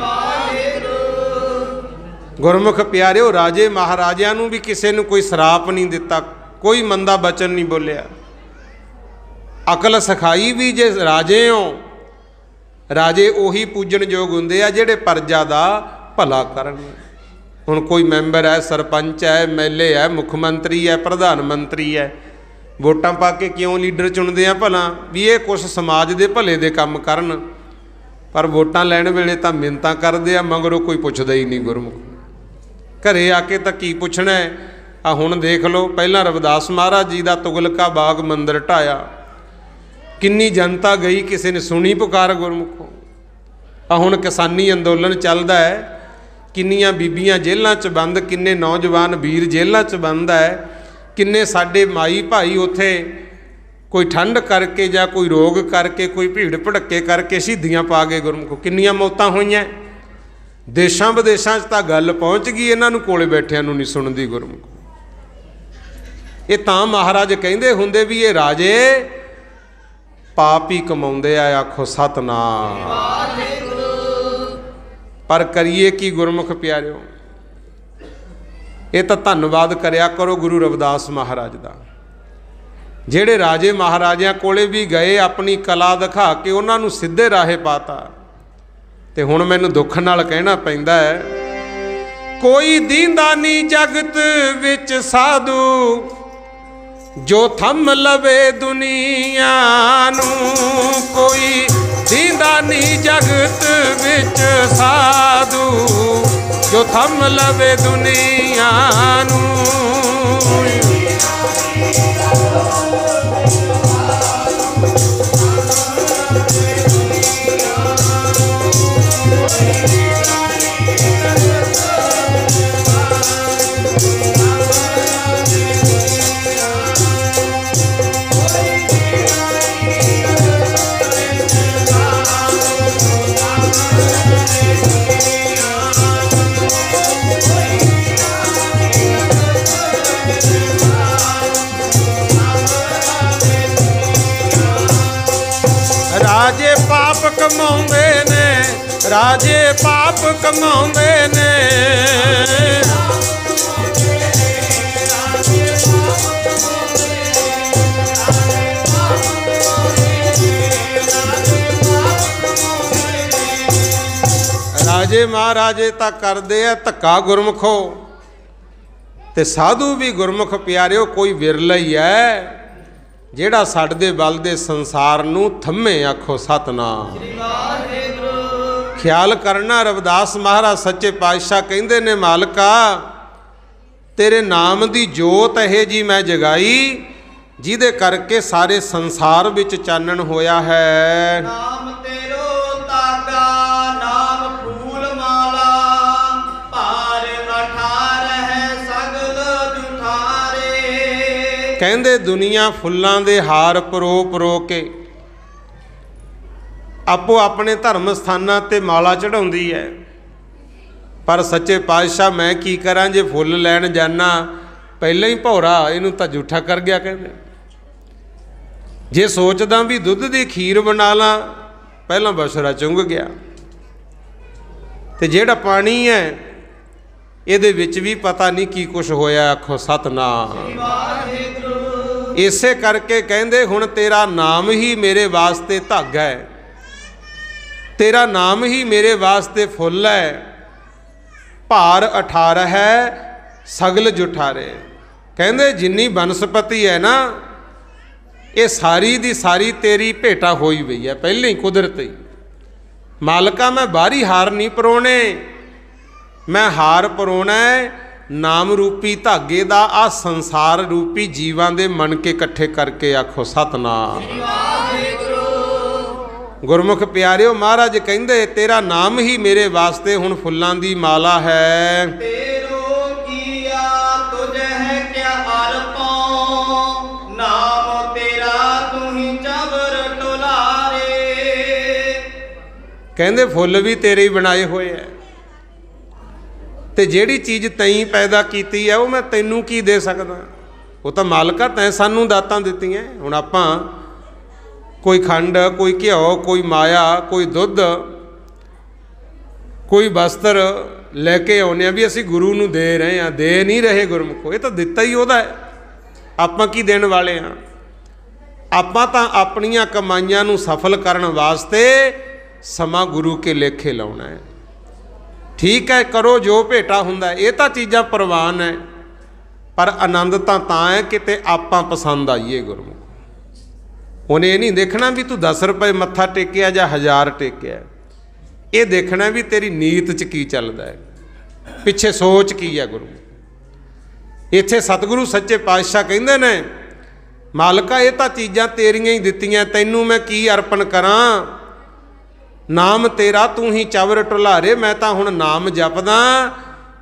गुरमुख प्यारिओ राजे महाराजिਆਂ ਨੂੰ भी किसी ਨੂੰ कोई सराप नहीं दिता, कोई मंदा बचन नहीं बोलिया। अकल सिखाई भी जे राजे हो, राजे उही पूजन योग हुंदे आ जिहड़े प्रजा दा भला करन। हुण कोई मैंबर है, सरपंच है, एमएलए है, मुख मंत्री है, प्रधानमंत्री है, वोटां पा के क्यों लीडर चुनते हैं भला भी ये कुछ समाज के भले दे काम करन, पर वोटां लैण वेले तां मिन्नतां करदे आ, मगरों कोई पुछदा ही नहीं। गुरमुख घरे आके तां की पुछना है। आ हुण देख लो, पहलां रविदास महाराज जी का तुगलका बाग मंदिर ढाया, किन्नी जनता गई, किसी ने सुनी पुकार गुरमुखों। आ हुण किसानी अंदोलन चलदा है, किन्नियां बीबियां जेलां च बंद, किन्ने नौजवान वीर जेलां च बंद है, किन्ने साडे माई भाई उत्थे कोई ठंड करके या कोई रोग करके, कोई भीड़ भड़के करके शहीदियां पा गए गुरमुखो, किन्नियां मौतां होईयां। देशां विदेशां च तां गल पहुँच गई, इन्हां नूं कोले बैठियां नूं नहीं सुणदी गुरमुखो। ये तां महाराज कहिंदे हुंदे भी ये राजे पाप ही कमाउंदे आ, आखो सतनाम। पर करिए की गुरमुख प्यारिओ, ये तो धन्नवाद करया करो गुरु रविदास महाराज का, जेड़े राजे महाराजिਆਂ कोले भी गए, अपनी कला दिखा के उन्होंने सीधे राहे पाता। ते हुण मैनूं दुख नाल कहना पैंदा है, कोई दींदा नी जगत विच साधु, जो थम लवे दुनिया नूं। कोई दींदा नी जगत विच साधु, जो थम लवे दुनिया नूं। राजे पाप कमाउंदे ने, राजे पाप कमाउंदे ने। राजे महाराजे तां करदे आ धक्का गुरमुखो, ते साधु भी गुरमुख प्यारिओ कोई विरला ही है जेड़ा साडे बल दे संसार नूं थम्मे, आखो सतनाम। ख्याल करना, रविदास महाराज सच्चे पातशाह कहंदे ने, मालका तेरे नाम दी जोत है जी मैं जगाई, जिहदे करके सारे संसार विच चानण होया है। नाम तेरो तागा, नाम फूल माला, पार अठार है सगल जुठारे। ਕਹਿੰਦੇ ਦੁਨੀਆ ਫੁੱਲਾਂ ਦੇ ਹਾਰ ਪਰੋ ਪਰੋ ਕੇ ਆਪੋ ਆਪਣੇ ਧਰਮ ਸਥਾਨਾਂ ਤੇ ਮਾਲਾ ਚੜਾਉਂਦੀ ਹੈ, ਪਰ ਸੱਚੇ ਪਾਤਸ਼ਾਹ ਮੈਂ ਕੀ ਕਰਾਂ, ਜੇ ਫੁੱਲ ਲੈਣ ਜਾਣਾ ਪਹਿਲਾਂ ਹੀ ਭੌਰਾ ਇਹਨੂੰ ਤਾਂ ਝੂਠਾ ਕਰ ਗਿਆ। ਕਹਿੰਦੇ ਜੇ ਸੋਚਦਾ ਵੀ ਦੁੱਧ ਦੀ ਖੀਰ ਬਣਾ ਲਾਂ, ਪਹਿਲਾਂ ਬਸ਼ਰਾ ਚੁੰਘ ਗਿਆ। ਤੇ ਜਿਹੜਾ ਪਾਣੀ ਹੈ ਇਹਦੇ ਵਿੱਚ ਵੀ ਪਤਾ ਨਹੀਂ ਕੀ ਕੁਛ ਹੋਇਆ। ਆਖੋ ਸਤਨਾਮ। ਇਸੇ ਕਰਕੇ ਕਹਿੰਦੇ ਹੁਣ ਤੇਰਾ ਨਾਮ ਹੀ ਮੇਰੇ ਵਾਸਤੇ ਧਾਗਾ ਹੈ, ਤੇਰਾ ਨਾਮ ਹੀ ਮੇਰੇ ਵਾਸਤੇ ਫੁੱਲ ਹੈ। ਭਾਰ 18 ਹੈ ਸਗਲ ਜੁਠਾਰੇ। ਕਹਿੰਦੇ ਜਿੰਨੀ ਬਨਸਪਤੀ ਹੈ ਨਾ, ਇਹ ਸਾਰੀ ਦੀ ਸਾਰੀ ਤੇਰੀ ਭੇਟਾ ਹੋਈ ਪਈ ਹੈ ਪਹਿਲਾਂ ਹੀ ਕੁਦਰਤੀ। ਮਾਲਕਾ ਮੈਂ ਬਾਹਰੀ ਹਾਰ ਨਹੀਂ ਪਰੋਣੇ, ਮੈਂ ਹਾਰ ਪਰੋਣਾ ਨਾਮ ਰੂਪੀ ਧਾਗੇ ਦਾ, ਆ ਸੰਸਾਰ ਰੂਪੀ ਜੀਵਾਂ ਦੇ ਮਨ ਕੇ ਇਕੱਠੇ ਕਰਕੇ। ਆਖੋ ਸਤਨਾਮ। ਗੁਰਮੁਖ ਪਿਆਰਿਓ, ਮਹਾਰਾਜ ਕਹਿੰਦੇ ਤੇਰਾ ਨਾਮ ਹੀ ਮੇਰੇ ਵਾਸਤੇ ਹੁਣ ਫੁੱਲਾਂ ਦੀ ਮਾਲਾ ਹੈ। ਤੇਰੋ ਕੀਆ ਤੁਝ ਹੈ ਕਿਆ ਅਰਪਾਂ, ਨਾਮ ਤੇਰਾ ਤੂੰ ਹੀ ਚਵਰ ਟੁਲਾਰੇ। ਕਹਿੰਦੇ ਫੁੱਲ ਵੀ ਤੇਰੇ ਹੀ ਬਣਾਏ ਹੋਏ ਐ, ਤੇ ਜਿਹੜੀ ਚੀਜ਼ ਤੈਂ ਪੈਦਾ ਕੀਤੀ ਹੈ ਉਹ ਮੈਂ ਤੈਨੂੰ ਕੀ ਦੇ ਸਕਦਾ। ਉਹ ਤਾਂ ਮਾਲਕਾ ਤੈਂ ਸਾਨੂੰ ਦਾਤਾਂ ਦਿੱਤੀਆਂ। ਹੁਣ ਆਪਾਂ ਕੋਈ ਖੰਡ, ਕੋਈ ਘਿਓ, ਕੋਈ ਮਾਇਆ, ਕੋਈ ਦੁੱਧ, ਕੋਈ ਵਸਤਰ ਲੈ ਕੇ ਆਉਂਦੇ ਆ ਵੀ ਅਸੀਂ ਗੁਰੂ ਨੂੰ ਦੇ ਰਹੇ ਹਾਂ। ਦੇ ਨਹੀਂ ਰਹੇ ਗੁਰਮੁਖੋ, ਇਹ ਤਾਂ ਦਿੱਤਾ ਹੀ ਉਹਦਾ ਹੈ। ਆਪਾਂ ਕੀ ਦੇਣ ਵਾਲੇ ਹਾਂ? ਆਪਾਂ ਤਾਂ ਆਪਣੀਆਂ ਕਮਾਈਆਂ ਨੂੰ ਸਫਲ ਕਰਨ ਵਾਸਤੇ ਸਮਾਂ ਗੁਰੂ ਕੇ ਲੇਖੇ ਲਾਉਣਾ ਹੈ। ਠੀਕ ਹੈ, ਕਰੋ ਜੋ ਭੇਟਾ ਹੁੰਦਾ। ਇਹ ਤਾਂ ਚੀਜ਼ਾਂ ਪ੍ਰਵਾਨ ਹੈ, ਪਰ ਆਨੰਦ ਤਾਂ ਹੈ ਕਿਤੇ ਆਪਾਂ ਪਸੰਦ ਆਈਏ ਗੁਰਮੁਖ। ਉਹਨੇ ਇਹ ਨਹੀਂ ਦੇਖਣਾ ਵੀ ਤੂੰ 10 ਰੁਪਏ ਮੱਥਾ ਟੇਕਿਆ ਜਾਂ 1000 ਟੇਕਿਆ। ਇਹ ਦੇਖਣਾ ਵੀ ਤੇਰੀ ਨੀਤ 'ਚ ਕੀ ਚੱਲਦਾ ਹੈ, ਪਿੱਛੇ ਸੋਚ ਕੀ ਹੈ ਗੁਰੂ। ਇੱਥੇ ਸਤਿਗੁਰੂ ਸੱਚੇ ਪਾਤਸ਼ਾਹ ਕਹਿੰਦੇ ਨੇ ਮਾਲਕਾ ਇਹ ਤਾਂ ਚੀਜ਼ਾਂ ਤੇਰੀਆਂ ਹੀ ਦਿੱਤੀਆਂ, ਤੈਨੂੰ ਮੈਂ ਕੀ ਅਰਪਣ ਕਰਾਂ। ਨਾਮ ਤੇਰਾ ਤੂੰ ਹੀ ਚਵਰ ਟੁਲਾਰੇ। ਮੈਂ ਤਾਂ ਹੁਣ ਨਾਮ ਜਪਦਾ,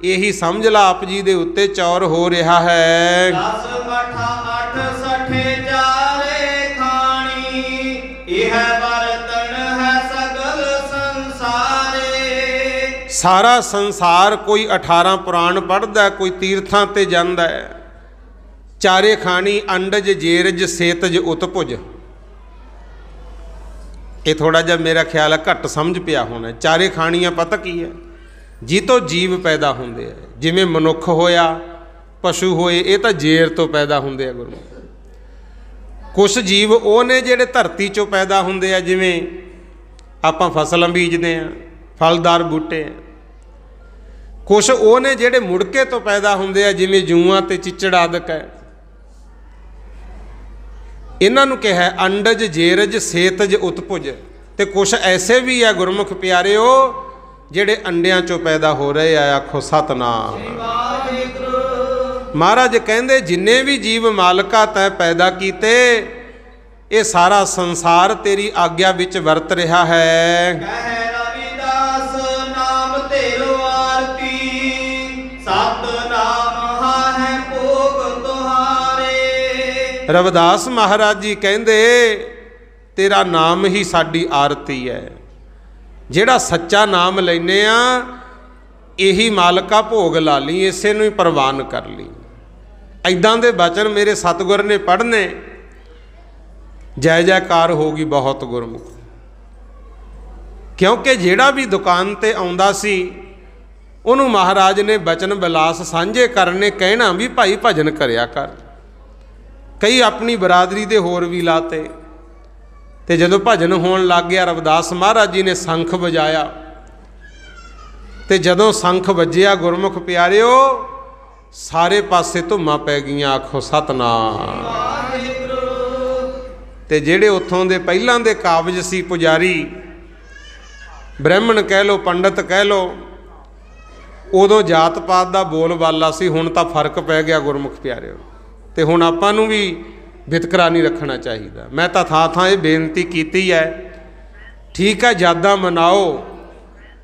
ਇਹੀ ਸਮਝ ਲਾ ਆਪ ਜੀ ਦੇ ਉੱਤੇ ਚੌਰ ਹੋ ਰਿਹਾ ਹੈ। 10 ਮਠਾ 8 ਸਠੇ ਚਾਰੇ ਖਾਣੀ, ਇਹ ਵਰਤਨ ਹੈ ਸਗਲ ਸੰਸਾਰੇ। ਸਾਰਾ ਸੰਸਾਰ ਕੋਈ 18 ਪੁਰਾਣ ਪੜ੍ਹਦਾ, ਕੋਈ ਤੀਰਥਾਂ ਤੇ ਜਾਂਦਾ ਹੈ। ਚਾਰੇ ਖਾਣੀ ਅੰਡਜ ਜੇਰਜ ਸੇਤਜ ਉਤਪੁਜ। ਇਹ ਥੋੜਾ ਜਿਹਾ ਮੇਰਾ ਖਿਆਲ ਹੈ ਘੱਟ ਸਮਝ ਪਿਆ ਹੋਣਾ। ਚਾਰੇ ਖਾਣੀਆਂ ਪਤਾ ਕੀ ਹੈ? ਜੀ ਤੋਂ ਜੀਵ ਪੈਦਾ ਹੁੰਦੇ ਆ, ਜਿਵੇਂ ਮਨੁੱਖ ਹੋਇਆ, ਪਸ਼ੂ ਹੋਏ, ਇਹ ਤਾਂ ਜੇਰ ਤੋਂ ਪੈਦਾ ਹੁੰਦੇ ਆ ਗੁਰੂ। ਕੁਛ ਜੀਵ ਉਹ ਨੇ ਜਿਹੜੇ ਧਰਤੀ ਚੋਂ ਪੈਦਾ ਹੁੰਦੇ ਆ, ਜਿਵੇਂ ਆਪਾਂ ਫਸਲਾਂ ਬੀਜਦੇ ਆ, ਫਲਦਾਰ ਬੂਟੇ ਆ। ਕੁਛ ਉਹ ਨੇ ਜਿਹੜੇ ਮੁੜਕੇ ਤੋਂ ਪੈਦਾ ਹੁੰਦੇ ਆ, ਜਿਵੇਂ ਜੂਆਂ ਤੇ ਚਿੱਚੜ ਆਦਿਕ ਹੈ। ਇਹਨਾਂ ਨੂੰ ਕਿਹਾ ਅੰਡਜ ਜੇਰਜ ਸੇਤਜ ਉਤਪੁਜ। ਤੇ ਕੁਛ ਐਸੇ ਵੀ ਆ ਗੁਰਮੁਖ ਪਿਆਰਿਓ ਜਿਹੜੇ ਅੰਡਿਆਂ ਚੋਂ ਪੈਦਾ ਹੋ ਰਹੇ ਆ। ਆਖੋ ਸਤਨਾਮ। ਮਹਾਰਾਜ ਕਹਿੰਦੇ ਜਿੰਨੇ ਵੀ ਜੀਵ ਮਾਲਕਾ ਤੈਂ ਪੈਦਾ ਕੀਤੇ, ਇਹ ਸਾਰਾ ਸੰਸਾਰ ਤੇਰੀ ਆਗਿਆ ਵਿੱਚ ਵਰਤ ਰਿਹਾ ਹੈ। ਕਹਿ ਰਵਿਦਾਸ ਨਾਮ ਤੇਰੋ ਆਰਤੀ, ਸਤਨਾਮ ਹੈ ਭੋਗ ਤੁਹਾਰੇ। ਰਵਿਦਾਸ ਮਹਾਰਾਜ ਜੀ ਕਹਿੰਦੇ ਤੇਰਾ ਨਾਮ ਹੀ ਸਾਡੀ ਆਰਤੀ ਹੈ। ਜਿਹੜਾ ਸੱਚਾ ਨਾਮ ਲੈਨੇ ਆ, ਇਹੀ ਮਾਲਕਾ ਭੋਗ ਲਾ ਲਈ, ਇਸੇ ਨੂੰ ਹੀ ਪ੍ਰਵਾਨ ਕਰ ਲਈ। ਇੱਦਾਂ ਦੇ ਬਚਨ ਮੇਰੇ ਸਤਿਗੁਰ ਨੇ ਪੜ੍ਹਨੇ, ਜੈ ਜੈਕਾਰ ਹੋਗੀ ਬਹੁਤ ਗੁਰਮੁਖ। ਕਿਉਂਕਿ ਜਿਹੜਾ ਵੀ ਦੁਕਾਨ ਤੇ ਆਉਂਦਾ ਸੀ, ਉਹਨੂੰ ਮਹਾਰਾਜ ਨੇ ਬਚਨ ਬਿਲਾਸ ਸਾਂਝੇ ਕਰਨੇ, ਕਹਿਣਾ ਵੀ ਭਾਈ ਭਜਨ ਕਰਿਆ ਕਰ। ਕਈ ਆਪਣੀ ਬਰਾਦਰੀ ਦੇ ਹੋਰ ਵੀ ਲਾਤੇ। ਤੇ ਜਦੋਂ ਭਜਨ ਹੋਣ ਲੱਗ ਗਿਆ, ਰਵਿਦਾਸ ਮਹਾਰਾਜ ਜੀ ਨੇ ਸ਼ੰਖ ਵਜਾਇਆ। ਤੇ ਜਦੋਂ ਸ਼ੰਖ ਵੱਜਿਆ ਗੁਰਮੁਖ ਪਿਆਰਿਓ, ਸਾਰੇ ਪਾਸੇ ਧੁੰਮਾਂ ਪੈ ਗਈਆਂ। ਆਖੋ ਸਤਨਾਮ। ਤੇ ਜਿਹੜੇ ਉੱਥੋਂ ਦੇ ਪਹਿਲਾਂ ਦੇ ਕਾਬਜ ਸੀ, ਪੁਜਾਰੀ, ਬ੍ਰਾਹਮਣ ਕਹਿ ਲੋ, ਪੰਡਤ ਕਹਿ ਲੋ, ਉਦੋਂ ਜਾਤ ਪਾਤ ਦਾ ਬੋਲਬਾਲਾ ਸੀ। ਹੁਣ ਤਾਂ ਫਰਕ ਪੈ ਗਿਆ ਗੁਰਮੁਖ ਪਿਆਰਿਓ। ਤੇ ਹੁਣ ਆਪਾਂ ਨੂੰ ਵੀ ਵਿਤਕਰਾ ਨਹੀਂ ਰੱਖਣਾ ਚਾਹੀਦਾ। ਮੈਂ ਤਾਂ ਥਾਂ ਥਾਂ ਇਹ ਬੇਨਤੀ ਕੀਤੀ ਹੈ, ਠੀਕ ਹੈ, ਯਾਦਾਂ ਮਨਾਓ।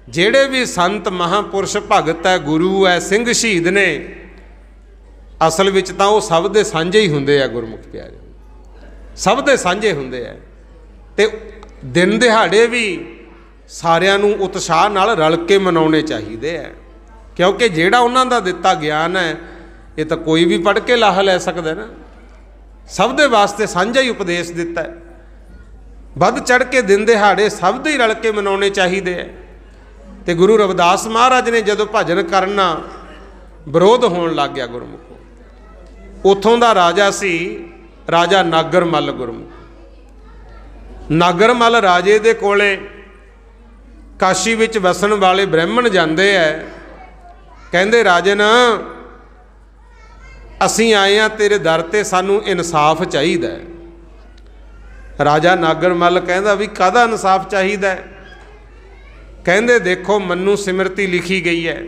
ਜਿਹੜੇ ਵੀ ਸੰਤ ਮਹਾਂਪੁਰਸ਼ ਭਗਤ ਹੈ, ਗੁਰੂ ਹੈ, ਸਿੰਘ ਸ਼ਹੀਦ ਨੇ, ਅਸਲ ਵਿੱਚ ਤਾਂ ਉਹ ਸਭ ਦੇ ਸਾਂਝੇ ਹੀ ਹੁੰਦੇ ਆ ਗੁਰਮੁਖ ਪਿਆਰੇ, ਸਭ ਦੇ ਸਾਂਝੇ ਹੁੰਦੇ ਆ। ਤੇ ਦਿਨ ਦਿਹਾੜੇ ਵੀ ਸਾਰਿਆਂ ਨੂੰ ਉਤਸ਼ਾਹ ਨਾਲ ਰਲ ਕੇ ਮਨਾਉਣੇ ਚਾਹੀਦੇ ਆ, ਕਿਉਂਕਿ ਜਿਹੜਾ ਉਹਨਾਂ ਦਾ ਦਿੱਤਾ ਗਿਆਨ ਹੈ ਇਹ ਤਾਂ ਕੋਈ ਵੀ ਪੜ੍ਹ ਕੇ ਲਾਹਾ ਲੈ ਸਕਦਾ ਨਾ। ਸਭ ਦੇ ਵਾਸਤੇ ਸਾਂਝਾ ਹੀ ਉਪਦੇਸ਼ ਦਿੱਤਾ ਹੈ। ਵੱਧ ਚੜ੍ਹ ਕੇ ਦਿਨ ਦਿਹਾੜੇ ਸਭ ਦੇ ਹੀ ਰਲ ਕੇ ਮਨਾਉਣੇ ਚਾਹੀਦੇ ਹੈ। ਤੇ ਗੁਰੂ ਰਵਿਦਾਸ ਮਹਾਰਾਜ ਨੇ ਜਦੋਂ ਭਜਨ ਕਰਨਾ ਵਿਰੋਧ ਹੋਣ ਲੱਗ ਗਿਆ ਗੁਰਮੁਖੋ, ਉੱਥੋਂ ਦਾ ਰਾਜਾ ਸੀ ਰਾਜਾ ਨਾਗਰ ਮੱਲ ਗੁਰਮੁਖ। ਨਾਗਰ ਮੱਲ ਰਾਜੇ ਦੇ ਕੋਲੇ ਕਾਸ਼ੀ ਵਿੱਚ ਵਸਣ ਵਾਲੇ ਬ੍ਰਾਹਮਣ ਜਾਂਦੇ ਹੈ, ਕਹਿੰਦੇ ਰਾਜਨ ਅਸੀਂ ਆਏ ਹਾਂ ਤੇਰੇ ਦਰ ਤੇ, ਸਾਨੂੰ ਇਨਸਾਫ ਚਾਹੀਦਾ ਹੈ। ਰਾਜਾ ਨਾਗਰ ਮੱਲ ਕਹਿੰਦਾ ਵੀ ਕਾਹਦਾ ਇਨਸਾਫ ਚਾਹੀਦਾ ਹੈ? ਕਹਿੰਦੇ ਦੇਖੋ ਮਨੂੰ ਸਿਮਰਤੀ ਲਿਖੀ ਗਈ ਹੈ,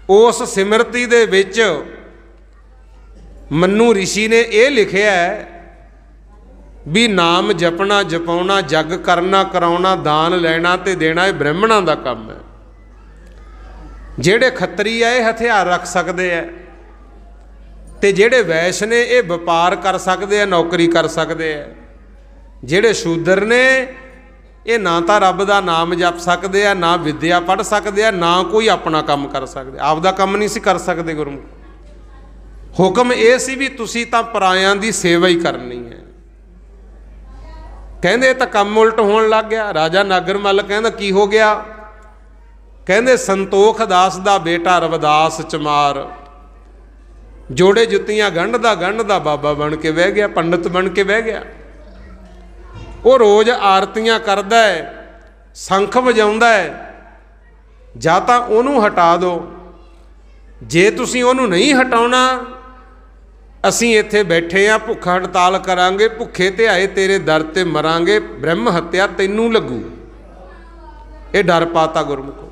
ਉਸ ਸਿਮਰਤੀ ਦੇ ਵਿੱਚ ਮਨੂੰ ਰਿਸ਼ੀ ਨੇ ਇਹ ਲਿਖਿਆ ਹੈ ਵੀ ਨਾਮ ਜਪਣਾ ਜਪਾਉਣਾ ਜਗ ਕਰਨਾ ਕਰਾਉਣਾ ਦਾਨ ਲੈਣਾ ਤੇ ਦੇਣਾ ਇਹ ਬ੍ਰਾਹਮਣਾਂ ਦਾ ਕੰਮ ਹੈ। ਜਿਹੜੇ ਖੱਤਰੀ ਆ ਇਹ ਹਥਿਆਰ ਰੱਖ ਸਕਦੇ ਆ, ਤੇ ਜਿਹੜੇ ਵੈਸ਼ ਨੇ ਇਹ ਵਪਾਰ ਕਰ ਸਕਦੇ ਆ, ਨੌਕਰੀ ਕਰ ਸਕਦੇ ਆ। ਜਿਹੜੇ ਸ਼ੂਦਰ ਨੇ ਇਹ ਨਾ ਤਾਂ ਰੱਬ ਦਾ ਨਾਮ ਜਪ ਸਕਦੇ ਆ, ਨਾ ਵਿਦਿਆ ਪੜ੍ਹ ਸਕਦੇ ਆ, ਨਾ ਕੋਈ ਆਪਣਾ ਕੰਮ ਕਰ ਸਕਦੇ, ਆਪਦਾ ਕੰਮ ਨਹੀਂ ਸੀ ਕਰ ਸਕਦੇ। ਗੁਰਮੁਖ ਹੁਕਮ ਇਹ ਸੀ ਵੀ ਤੁਸੀਂ ਤਾਂ ਪਰਾਇਆਂ ਦੀ ਸੇਵਾ ਹੀ ਕਰਨੀ ਹੈ। ਕਹਿੰਦੇ ਤਾਂ ਕੰਮ ਉਲਟ ਹੋਣ ਲੱਗ ਗਿਆ। ਰਾਜਾ ਨਾਗਰ ਮੱਲ ਕਹਿੰਦਾ ਕੀ ਹੋ ਗਿਆ? ਕਹਿੰਦੇ ਸੰਤੋਖ ਦਾਸ ਦਾ ਬੇਟਾ ਰਵਿਦਾਸ ਚਮਾਰ ਜੋੜੇ ਜੁੱਤੀਆਂ ਗੰਢਦਾ ਬਾਬਾ ਬਣ ਕੇ ਬਹਿ ਗਿਆ, ਪੰਡਤ ਬਣ ਕੇ ਬਹਿ ਗਿਆ। ਉਹ ਰੋਜ਼ ਆਰਤੀਆਂ ਕਰਦਾ ਹੈ, ਸ਼ੰਖ ਵਜਾਉਂਦਾ ਹੈ। ਜਾਂ ਤਾਂ ਉਹਨੂੰ ਹਟਾ ਦਿਓ, ਜੇ ਤੁਸੀਂ ਉਹਨੂੰ ਨਹੀਂ ਹਟਾਉਣਾ ਅਸੀਂ ਇੱਥੇ ਬੈਠੇ ਆ, ਭੁੱਖ ਹੜਤਾਲ ਕਰਾਂਗੇ, ਭੁੱਖੇ ਧਿਆਏ ਤੇਰੇ ਦਰ ਤੇ ਮਰਾਂਗੇ, ਬ੍ਰਹਮ ਹੱਤਿਆ ਤੈਨੂੰ ਲੱਗੂ। ਇਹ ਡਰ ਪਾਤਾ ਗੁਰਮੁਖੋ।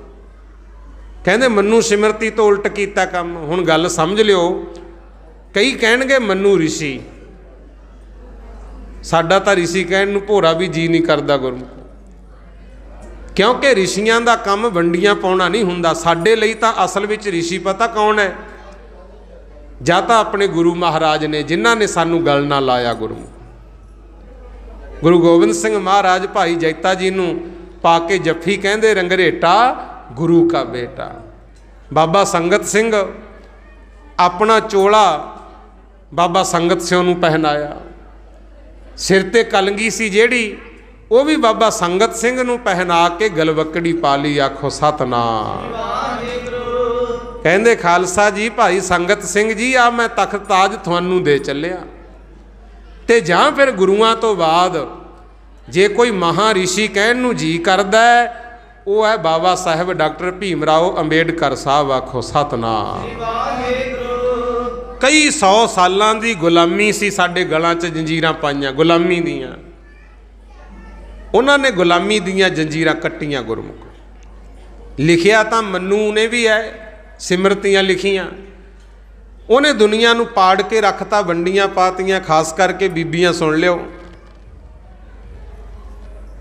ਕਹਿੰਦੇ ਮਨੂੰ ਸਿਮਰਤੀ ਤੋਂ ਉਲਟ ਕੀਤਾ ਕੰਮ। ਹੁਣ ਗੱਲ ਸਮਝ ਲਿਓ, ਕਈ ਕਹਿਣਗੇ ਮਨੂੰ ਰਿਸ਼ੀ, ਸਾਡਾ ਤਾਂ ਰਿਸ਼ੀ ਕਹਿਣ ਨੂੰ ਭੋਰਾ ਵੀ ਜੀ ਨਹੀਂ ਕਰਦਾ ਗੁਰਮੁਖੋ, ਕਿਉਂਕਿ ਰਿਸ਼ੀਆਂ ਦਾ ਕੰਮ ਵੰਡੀਆਂ ਪਾਉਣਾ ਨਹੀਂ ਹੁੰਦਾ। ਸਾਡੇ ਲਈ ਤਾਂ ਅਸਲ ਵਿੱਚ ਰਿਸ਼ੀ ਪਤਾ ਕੌਣ ਹੈ? ਜਾਂ ਤਾਂ ਆਪਣੇ ਗੁਰੂ ਮਹਾਰਾਜ ਨੇ, ਜਿਨ੍ਹਾਂ ਨੇ ਸਾਨੂੰ ਗਲ ਨਾ ਲਾਇਆ। ਗੁਰੂ ਗੋਬਿੰਦ ਸਿੰਘ ਮਹਾਰਾਜ ਭਾਈ ਜੈਤਾ ਜੀ ਨੂੰ ਪਾ ਕੇ ਜੱਫੀ ਕਹਿੰਦੇ ਰੰਗਰੇਟਾ ਗੁਰੂ ਕਾ ਬੇਟਾ। ਬਾਬਾ ਸੰਗਤ ਸਿੰਘ ਆਪਣਾ ਚੋਲਾ ਬਾਬਾ ਸੰਗਤ ਸਿੰਘ ਨੂੰ ਪਹਿਨਾਇਆ। ਸਿਰ ਤੇ ਕਲੰਗੀ ਸੀ ਜਿਹੜੀ, ਉਹ ਵੀ ਬਾਬਾ ਸੰਗਤ ਸਿੰਘ ਨੂੰ ਪਹਿਨਾ ਕੇ ਗਲਵੱਕੜੀ ਪਾ ਲਈ। ਆਖੋ ਸਤਨਾਮ। ਕਹਿੰਦੇ ਖਾਲਸਾ ਜੀ ਭਾਈ ਸੰਗਤ ਸਿੰਘ ਜੀ ਆ ਮੈਂ ਤਖਤ ਤਾਜ ਤੁਹਾਨੂੰ ਦੇ ਚੱਲਿਆ। ਤੇ ਜਾਂ ਫਿਰ ਗੁਰੂਆਂ ਤੋਂ ਬਾਅਦ ਜੇ ਕੋਈ ਮਹਾ ਰਿਸ਼ੀ ਕਹਿਣ ਨੂੰ ਜੀ ਕਰਦਾ ਉਹ ਹੈ ਬਾਬਾ ਸਾਹਿਬ ਡਾਕਟਰ ਭੀਮ ਰਾਓ ਅੰਬੇਡਕਰ ਸਾਹਿਬ। ਆਖੋ ਸਤਨਾਮ। ਕਈ 100 ਸਾਲਾਂ ਦੀ ਗੁਲਾਮੀ ਸੀ, ਸਾਡੇ ਗਲਾਂ 'ਚ ਜੰਜੀਰਾਂ ਪਾਈਆਂ ਗੁਲਾਮੀ ਦੀਆਂ। ਉਹਨਾਂ ਨੇ ਗੁਲਾਮੀ ਦੀਆਂ ਜੰਜੀਰਾਂ ਕੱਟੀਆਂ ਗੁਰਮੁਖ। ਲਿਖਿਆ ਤਾਂ ਮਨੂੰ ਨੇ ਵੀ ਹੈ, ਸਿਮਰਤੀਆਂ ਲਿਖੀਆਂ। ਉਹਨੇ ਦੁਨੀਆ ਨੂੰ ਪਾੜ ਕੇ ਰੱਖਤਾ, ਵੰਡੀਆਂ ਪਾਤੀਆਂ। ਖਾਸ ਕਰਕੇ ਬੀਬੀਆਂ ਸੁਣ ਲਿਓ,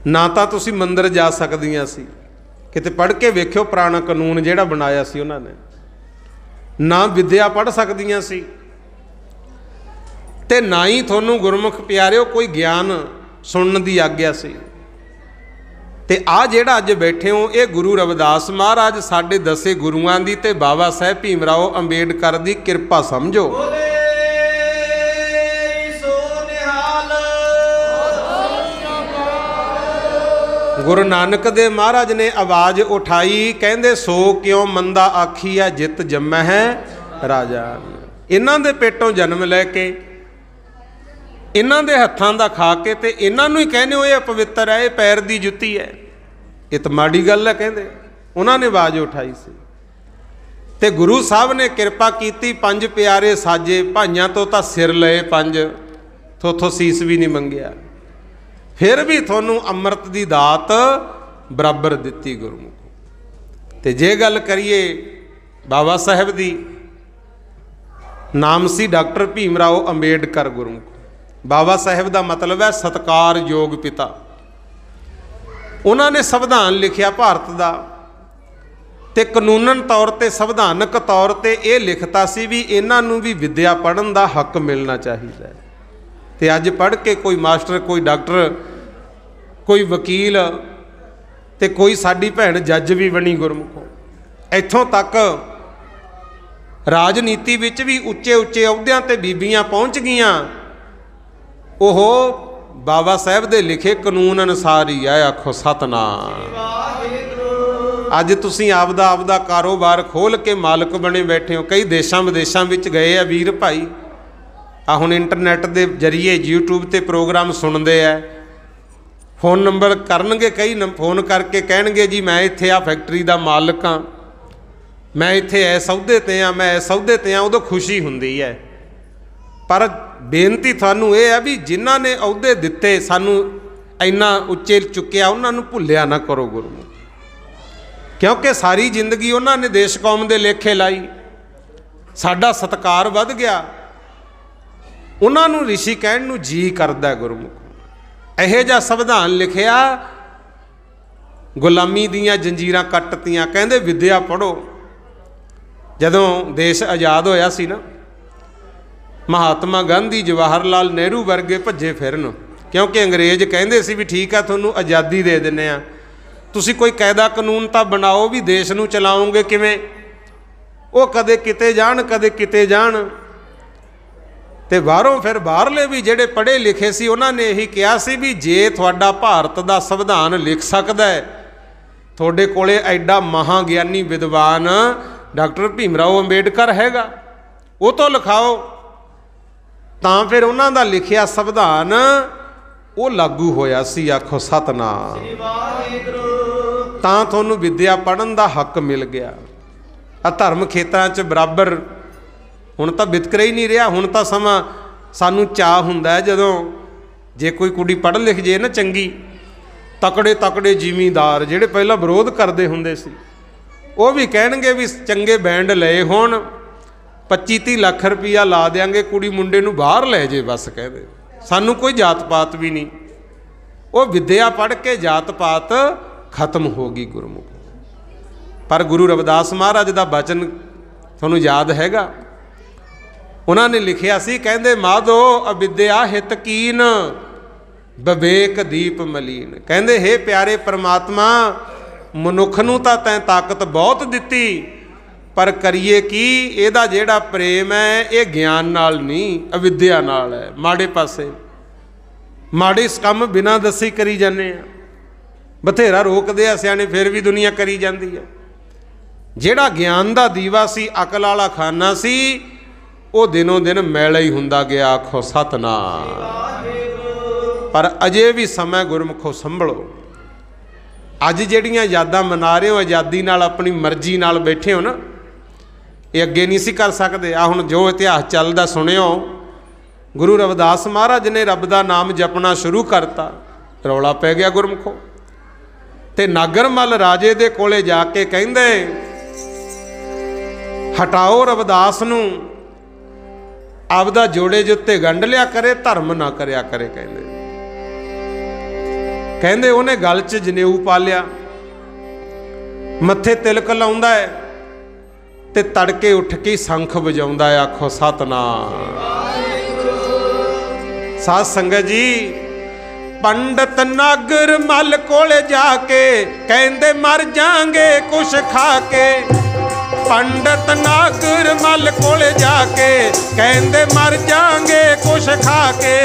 ਨਾ ਤਾਂ ਤੁਸੀਂ ਮੰਦਿਰ ਜਾ ਸਕਦੀਆਂ ਸੀ, ਕਿਤੇ ਪੜ੍ਹ ਕੇ ਵੇਖਿਓ ਪੁਰਾਣਾ ਕਾਨੂੰਨ ਜਿਹੜਾ ਬਣਾਇਆ ਸੀ ਉਹਨਾਂ ਨੇ, ਨਾ ਵਿਦਿਆ ਪੜ੍ਹ ਸਕਦੀਆਂ ਸੀ, ਤੇ ਨਾ ਹੀ ਤੁਹਾਨੂੰ ਗੁਰਮੁਖ ਪਿਆਰਿਓ ਕੋਈ ਗਿਆਨ ਸੁਣਨ ਦੀ ਆਗਿਆ ਸੀ। ਤੇ ਆ ਜਿਹੜਾ ਅੱਜ ਬੈਠੇ ਹੋ ਇਹ ਗੁਰੂ ਰਵਿਦਾਸ ਮਹਾਰਾਜ ਸਾਡੇ ਦਸੇ ਗੁਰੂਆਂ ਦੀ ਤੇ ਬਾਬਾ ਸਾਹਿਬ ਭੀਮ ਰਾਓ ਅੰਬੇਡਕਰ ਦੀ ਕਿਰਪਾ ਸਮਝੋ। ਗੁਰੂ ਨਾਨਕ ਦੇਵ ਮਹਾਰਾਜ ਨੇ ਆਵਾਜ਼ ਉਠਾਈ, ਕਹਿੰਦੇ ਸੋ ਕਿਉਂ ਮੰਦਾ ਆਖੀਆ ਜਿਤ ਜੰਮੈ ਹੈ ਰਾਜਾ। ਇਹਨਾਂ ਦੇ ਪੇਟੋਂ ਜਨਮ ਲੈ ਕੇ, ਇਹਨਾਂ ਦੇ ਹੱਥਾਂ ਦਾ ਖਾ ਕੇ, ਤੇ ਇਹਨਾਂ ਨੂੰ ਹੀ ਕਹਿੰਦੇ ਹੋ ਇਹ ਅਪਵਿੱਤਰ ਹੈ, ਇਹ ਪੈਰ ਦੀ ਜੁੱਤੀ ਹੈ, ਇਹ ਤਾਂ ਮਾੜੀ ਗੱਲ ਹੈ। ਕਹਿੰਦੇ ਉਹਨਾਂ ਨੇ ਆਵਾਜ਼ ਉਠਾਈ ਸੀ ਤੇ ਗੁਰੂ ਸਾਹਿਬ ਨੇ ਕਿਰਪਾ ਕੀਤੀ। 5 ਪਿਆਰੇ ਸਾਜੇ, ਭਾਈਆਂ ਤੋਂ ਤਾਂ ਸਿਰ ਲਏ 5, ਥੋਥੋਂ ਸੀਸ ਵੀ ਨਹੀਂ ਮੰਗਿਆ, ਫਿਰ ਵੀ ਤੁਹਾਨੂੰ ਅੰਮ੍ਰਿਤ ਦੀ ਦਾਤ ਬਰਾਬਰ ਦਿੱਤੀ ਗੁਰਮੁਖ। ਤੇ ਜੇ ਗੱਲ ਕਰੀਏ ਬਾਬਾ ਸਾਹਿਬ ਦੀ, ਨਾਮ ਸੀ ਡਾਕਟਰ ਭੀਮ ਰਾਓ ਅੰਬੇਡਕਰ ਗੁਰਮੁਖ। ਬਾਬਾ ਸਾਹਿਬ ਦਾ ਮਤਲਬ ਹੈ ਸਤਿਕਾਰਯੋਗ ਪਿਤਾ। ਉਹਨਾਂ ਨੇ ਸੰਵਿਧਾਨ ਲਿਖਿਆ ਭਾਰਤ ਦਾ, ਤੇ ਕਾਨੂੰਨਨ ਤੌਰ ਤੇ ਸੰਵਿਧਾਨਕ ਤੌਰ ਤੇ ਇਹ ਲਿਖਤਾ ਸੀ ਵੀ ਇਹਨਾਂ ਨੂੰ ਵੀ ਵਿੱਦਿਆ ਪੜ੍ਹਨ ਦਾ ਹੱਕ ਮਿਲਣਾ ਚਾਹੀਦਾ ਹੈ। ਤੇ ਅੱਜ ਪੜ੍ਹ ਕੇ ਕੋਈ ਮਾਸਟਰ, ਕੋਈ ਡਾਕਟਰ, ਕੋਈ ਵਕੀਲ ਤੇ ਕੋਈ ਸਾਡੀ ਭੈਣ ਜੱਜ ਵੀ ਬਣੀ ਗੁਰਮੁਖੋ। ਇੱਥੋਂ ਤੱਕ ਰਾਜਨੀਤੀ ਵਿੱਚ ਵੀ ਉੱਚੇ ਉੱਚੇ ਅਹੁਦਿਆਂ ਤੇ ਬੀਬੀਆਂ ਪਹੁੰਚ ਗਈਆਂ। ਉਹ ਬਾਬਾ ਸਾਹਿਬ ਦੇ ਲਿਖੇ ਕਾਨੂੰਨ ਅਨੁਸਾਰ ਹੀ ਹੈ। ਆਖੋ ਸਤਨਾਮ। ਅੱਜ ਤੁਸੀਂ ਆਪਦਾ ਕਾਰੋਬਾਰ ਖੋਲ੍ਹ ਕੇ ਮਾਲਕ ਬਣੇ ਬੈਠੇ ਹੋ। ਕਈ ਦੇਸ਼ਾਂ ਵਿਦੇਸ਼ਾਂ ਵਿੱਚ ਗਏ ਆ ਵੀਰ ਭਾਈ, ਆ ਹੁਣ ਇੰਟਰਨੈਟ ਦੇ ਜ਼ਰੀਏ YouTube ਤੇ ਪ੍ਰੋਗਰਾਮ ਸੁਣਦੇ ਆ। ਫੋਨ ਨੰਬਰ ਕਰਨਗੇ, ਕਈ ਫੋਨ ਕਰਕੇ ਕਹਿਣਗੇ ਜੀ ਮੈਂ ਇੱਥੇ ਆ ਫੈਕਟਰੀ ਦਾ ਮਾਲਕ ਹਾਂ, ਮੈਂ ਇੱਥੇ ਐਸ ਅਹੁਦੇ 'ਤੇ ਹਾਂ, ਮੈਂ ਇਸ ਅਹੁਦੇ 'ਤੇ ਹਾਂ। ਉਦੋਂ ਖੁਸ਼ੀ ਹੁੰਦੀ ਹੈ। ਪਰ ਬੇਨਤੀ ਤੁਹਾਨੂੰ ਇਹ ਹੈ ਵੀ ਜਿਨ੍ਹਾਂ ਨੇ ਅਹੁਦੇ ਦਿੱਤੇ, ਸਾਨੂੰ ਇੰਨਾ ਉੱਚੇ ਚੁੱਕਿਆ, ਉਹਨਾਂ ਨੂੰ ਭੁੱਲਿਆ ਨਾ ਕਰੋ ਗੁਰੂ, ਕਿਉਂਕਿ ਸਾਰੀ ਜ਼ਿੰਦਗੀ ਉਹਨਾਂ ਨੇ ਦੇਸ਼ ਕੌਮ ਦੇ ਲੇਖੇ ਲਾਈ। ਸਾਡਾ ਸਤਿਕਾਰ ਵੱਧ ਗਿਆ। ਉਹਨਾਂ ਨੂੰ ਰਿਸ਼ੀ ਕਹਿਣ ਨੂੰ ਜੀ ਕਰਦਾ ਗੁਰਮੁਖ। ਇਹੋ ਜਿਹਾ ਸੰਵਿਧਾਨ ਲਿਖਿਆ, ਗੁਲਾਮੀ ਦੀਆਂ ਜੰਜੀਰਾਂ ਕੱਟਤੀਆਂ। ਕਹਿੰਦੇ ਵਿੱਦਿਆ ਪੜ੍ਹੋ। ਜਦੋਂ ਦੇਸ਼ ਆਜ਼ਾਦ ਹੋਇਆ ਸੀ ਨਾ, ਮਹਾਤਮਾ ਗਾਂਧੀ, ਜਵਾਹਰ ਲਾਲ ਨਹਿਰੂ ਵਰਗੇ ਭੱਜੇ ਫਿਰਨ, ਕਿਉਂਕਿ ਅੰਗਰੇਜ਼ ਕਹਿੰਦੇ ਸੀ ਵੀ ਠੀਕ ਆ ਤੁਹਾਨੂੰ ਆਜ਼ਾਦੀ ਦੇ ਦਿੰਦੇ ਆ, ਤੁਸੀਂ ਕੋਈ ਕਾਇਦਾ ਕਾਨੂੰਨ ਤਾਂ ਬਣਾਓ ਵੀ ਦੇਸ਼ ਨੂੰ ਚਲਾਓਗੇ ਕਿਵੇਂ। ਉਹ ਕਦੇ ਕਿਤੇ ਜਾਣ, ਕਦੇ ਕਿਤੇ ਜਾਣ। ਤੇ ਬਾਹਰੋਂ ਫਿਰ ਬਾਹਰਲੇ ਵੀ ਜਿਹੜੇ ਪੜ੍ਹੇ ਲਿਖੇ ਸੀ, ਉਹਨਾਂ ਨੇ ਇਹੀ ਕਿਹਾ ਸੀ ਵੀ ਜੇ ਤੁਹਾਡਾ ਭਾਰਤ ਦਾ ਸੰਵਿਧਾਨ ਲਿਖ ਸਕਦਾ ਹੈ, ਤੁਹਾਡੇ ਕੋਲੇ ਐਡਾ ਮਹਾਂਗਿਆਨੀ ਵਿਦਵਾਨ ਡਾਕਟਰ ਭੀਮ ਰਾਓ ਅੰਬੇਡਕਰ ਹੈਗਾ, ਉਹ ਤੋਂ ਲਿਖਾਓ। ਤਾਂ ਫਿਰ ਉਹਨਾਂ ਦਾ ਲਿਖਿਆ ਸੰਵਿਧਾਨ ਉਹ ਲਾਗੂ ਹੋਇਆ ਸੀ। ਆਖੋ ਸਤਨਾਮ। ਤਾਂ ਤੁਹਾਨੂੰ ਵਿੱਦਿਆ ਪੜ੍ਹਨ ਦਾ ਹੱਕ ਮਿਲ ਗਿਆ। ਆ ਧਰਮ ਖੇਤਰਾਂ 'ਚ ਬਰਾਬਰ ਹੁਣ ਤਾਂ ਵਿਤਕਰਾ ਹੀ ਨਹੀਂ ਰਿਹਾ। ਹੁਣ ਤਾਂ ਸਮਾਂ ਸਾਨੂੰ ਚਾਅ ਹੁੰਦਾ ਜਦੋਂ ਜੇ ਕੋਈ ਕੁੜੀ ਪੜ੍ਹ ਲਿਖ ਜੇ ਨਾ ਚੰਗੀ, ਤਕੜੇ ਜ਼ਿਮੀਂਦਾਰ ਜਿਹੜੇ ਪਹਿਲਾਂ ਵਿਰੋਧ ਕਰਦੇ ਹੁੰਦੇ ਸੀ, ਉਹ ਵੀ ਕਹਿਣਗੇ ਵੀ ਚੰਗੇ ਬੈਂਡ ਲਏ ਹੋਣ, 25-30 ਲੱਖ ਰੁਪਈਆ ਲਾ ਦਿਆਂਗੇ, ਕੁੜੀ ਮੁੰਡੇ ਨੂੰ ਬਾਹਰ ਲੈ ਜੇ ਬਸ। ਕਹਿੰਦੇ ਸਾਨੂੰ ਕੋਈ ਜਾਤ ਪਾਤ ਵੀ ਨਹੀਂ। ਉਹ ਵਿੱਦਿਆ ਪੜ੍ਹ ਕੇ ਜਾਤ ਪਾਤ ਖਤਮ ਹੋ ਗਈ ਗੁਰਮੁਖ। ਪਰ ਗੁਰੂ ਰਵਿਦਾਸ ਮਹਾਰਾਜ ਦਾ ਬਚਨ ਤੁਹਾਨੂੰ ਯਾਦ ਹੈਗਾ, ਉਹਨਾਂ ਨੇ ਲਿਖਿਆ ਸੀ, ਕਹਿੰਦੇ ਮਾਧੋ ਅਵਿਦਿਆ ਹਿਤ ਕੀਨ ਵਿਵੇਕ ਦੀਪ ਮਲੀਨ। ਕਹਿੰਦੇ ਹੇ ਪਿਆਰੇ ਪ੍ਰਮਾਤਮਾ, ਮਨੁੱਖ ਨੂੰ ਤਾਂ ਤੈਂ ਤਾਕਤ ਬਹੁਤ ਦਿੱਤੀ, ਪਰ ਕਰੀਏ ਕੀ? ਇਹਦਾ ਜਿਹੜਾ ਪ੍ਰੇਮ ਹੈ ਇਹ ਗਿਆਨ ਨਾਲ ਨਹੀਂ, ਅਵਿਦਿਆ ਨਾਲ ਹੈ। ਮਾੜੇ ਪਾਸੇ ਮਾੜੇ ਕੰਮ ਬਿਨਾਂ ਦੱਸੀ ਕਰੀ ਜਾਂਦੇ ਆ। ਬਥੇਰਾ ਰੋਕਦੇ ਆ ਸਿਆਣੇ, ਫਿਰ ਵੀ ਦੁਨੀਆ ਕਰੀ ਜਾਂਦੀ ਹੈ। ਜਿਹੜਾ ਗਿਆਨ ਦਾ ਦੀਵਾ ਸੀ, ਅਕਲ ਵਾਲਾ ਖਾਨਾ ਸੀ, ਉਹ ਦਿਨੋਂ ਦਿਨ ਮੈਲਾ ਹੀ ਹੁੰਦਾ ਗਿਆ। ਆਖੋ ਸਤਨਾਮ। ਪਰ ਅਜੇ ਵੀ ਸਮਾਂ ਗੁਰਮੁਖੋ ਸੰਭਲੋ। ਅੱਜ ਜਿਹੜੀਆਂ ਯਾਦਾਂ ਮਨਾ ਰਹੇ ਹੋ, ਆਜ਼ਾਦੀ ਨਾਲ ਆਪਣੀ ਮਰਜ਼ੀ ਨਾਲ ਬੈਠੇ ਹੋ ਨਾ, ਇਹ ਅੱਗੇ ਨਹੀਂ ਸੀ ਕਰ ਸਕਦੇ। ਆ ਹੁਣ ਜੋ ਇਤਿਹਾਸ ਚੱਲਦਾ ਸੁਣਿਓ, ਗੁਰੂ ਰਵਿਦਾਸ ਮਹਾਰਾਜ ਨੇ ਰੱਬ ਦਾ ਨਾਮ ਜਪਣਾ ਸ਼ੁਰੂ ਕਰਤਾ, ਰੌਲਾ ਪੈ ਗਿਆ ਗੁਰਮੁਖੋ। ਤੇ ਨਾਗਰਮਲ ਰਾਜੇ ਦੇ ਕੋਲੇ ਜਾ ਕੇ ਕਹਿੰਦੇ ਹਟਾਓ ਰਵਿਦਾਸ ਨੂੰ, ਆਪਦਾ ਜੋੜੇ ਜੁੱਤੇ ਗੰਢ ਲਿਆ ਕਰੇ, ਧਰਮ ਨਾ ਕਰਿਆ ਕਰੇ। ਕਹਿੰਦੇ ਉਹਨੇ ਗਲ 'ਚ ਜਨੇਊ ਪਾ ਲਿਆ, ਮੱਥੇ ਤਿਲਕ ਲਾਉਂਦਾ ਹੈ ਤੇ ਤੜਕੇ ਉੱਠ ਕੇ ਸ਼ੰਖ ਵਜਾਉਂਦਾ ਹੈ। ਆਖੋ ਸਤਨਾਮ। ਸਾਧ ਸੰਗਤ ਜੀ, ਪੰਡਤ ਨਾਗਰ ਮਲ ਕੋਲ ਜਾ ਕੇ ਕਹਿੰਦੇ ਮਰ ਜਾਾਂਗੇ ਕੁਛ ਖਾ ਕੇ। ਪੰਡਤ ਨਾਗਰ ਮਲ ਕੋਲ ਜਾ ਕੇ ਕਹਿੰਦੇ ਮਰ ਜਾਾਂਗੇ ਕੁਛ ਖਾ ਕੇ।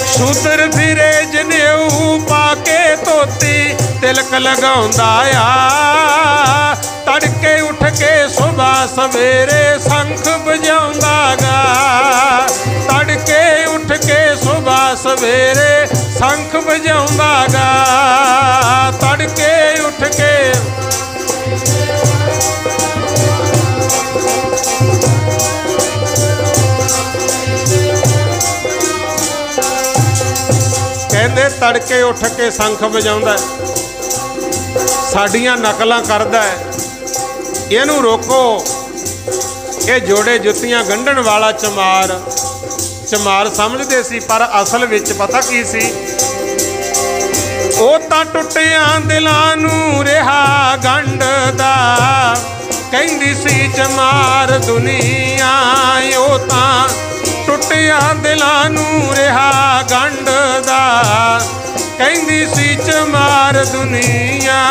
ਸ਼ੂਦਰ ਫਿਰੇ ਜਨੇਊ ਪਾ ਕੇ ਧੋਤੀ ਤਿਲਕ ਲਗਾਉਂਦਾ ਆ, ਤੜਕੇ ਉੱਠ ਕੇ ਸੁਬਾਹ ਸਵੇਰੇ ਸ਼ੰਖ ਵਜਾਉਂਦਾ ਗਾ। ਤੜਕੇ ਉੱਠ ਕੇ ਸੁਬਾਹ ਸਵੇਰੇ ਸ਼ੰਖ ਵਜਾਉਂਦਾ ਗਾ। ਤੜਕੇ ਉੱਠ ਕੇ ਕਹਿੰਦੇ ਤੜਕੇ ਉੱਠ ਕੇ ਸ਼ੰਖ ਵਜਾਉਂਦਾ, ਸਾਡੀਆਂ ਨਕਲਾਂ ਕਰਦਾ। ਇਹਨੂੰ ਰੋਕੋ। ਇਹ ਜੋੜੇ ਜੁੱਤੀਆਂ ਗੰਢਣ ਵਾਲਾ ਚਮਾਰ ਚਮਾਰ ਸਮਝਦੇ ਸੀ, ਪਰ ਅਸਲ ਵਿੱਚ ਪਤਾ ਕੀ ਸੀ, ਉਹ ਤਾਂ ਟੁੱਟਿਆਂ ਦਿਲਾਂ ਨੂੰ ਰਿਹਾ ਗੰਢਦਾ। ਕਹਿੰਦੀ ਸੀ ਚਮਾਰ ਦੁਨੀਆ, ਉਹ ਤਾਂ ਟੁੱਟਿਆਂ ਦਿਲਾਂ ਨੂੰ ਰਿਹਾ ਗੰਢਦਾ। ਕਹਿੰਦੀ ਸੀ ਚਮਾਰ ਦੁਨੀਆ।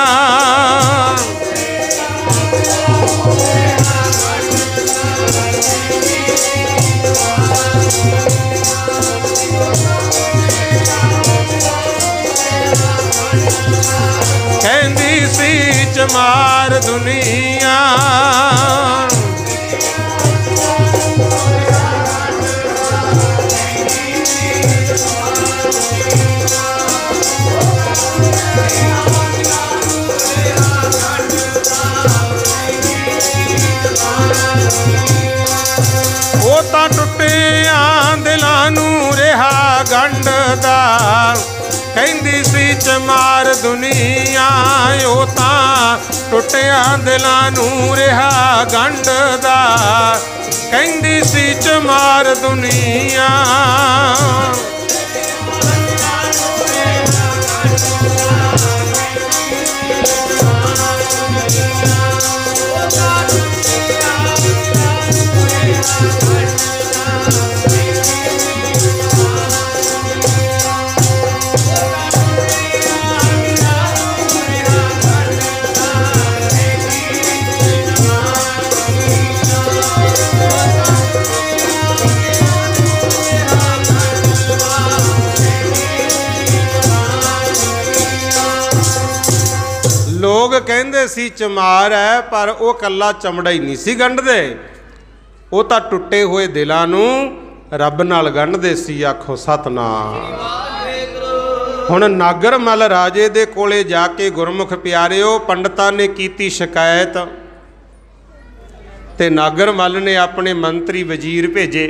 ਕਹਿੰਦੀ ਸੀ ਚਮਾਰ ਦੁਨੀਆ। ਉਹ ਤਾਂ ਟੁੱਟਿਆਂ ਦਿਲਾਂ ਨੂੰ ਰਿਹਾ ਗੰਢਦਾ। ਕਹਿੰਦੀ ਸੀ ਚਮਾਰ ਦੁਨੀਆ, ਉਹ ਤਾਂ ਟੁੱਟਿਆਂ ਦਿਲਾਂ ਨੂੰ ਰਿਹਾ ਗੰਢਦਾ। ਕਹਿੰਦੀ ਸੀ ਚਮਾਰ ਦੁਨੀਆ। ਲੋਕ ਕਹਿੰਦੇ ਸੀ ਚਮਾਰ ਹੈ, ਪਰ ਉਹ ਕੱਲਾ ਚਮੜਾ ਹੀ ਨਹੀਂ ਸੀ ਗੰਢਦੇ, ਉਹ ਤਾਂ ਟੁੱਟੇ ਹੋਏ ਦਿਲਾਂ ਨੂੰ ਰੱਬ ਨਾਲ ਗੰਢਦੇ ਸੀ। ਆਖੋ ਸਤਨਾਮ। ਹੁਣ ਨਾਗਰ ਮੱਲ ਰਾਜੇ ਦੇ ਕੋਲੇ ਜਾ ਕੇ ਗੁਰਮੁਖ ਪਿਆਰਿਓ ਪੰਡਤਾਂ ਨੇ ਕੀਤੀ ਸ਼ਿਕਾਇਤ, ਤੇ ਨਾਗਰ ਮੱਲ ਨੇ ਆਪਣੇ ਮੰਤਰੀ ਵਜ਼ੀਰ ਭੇਜੇ,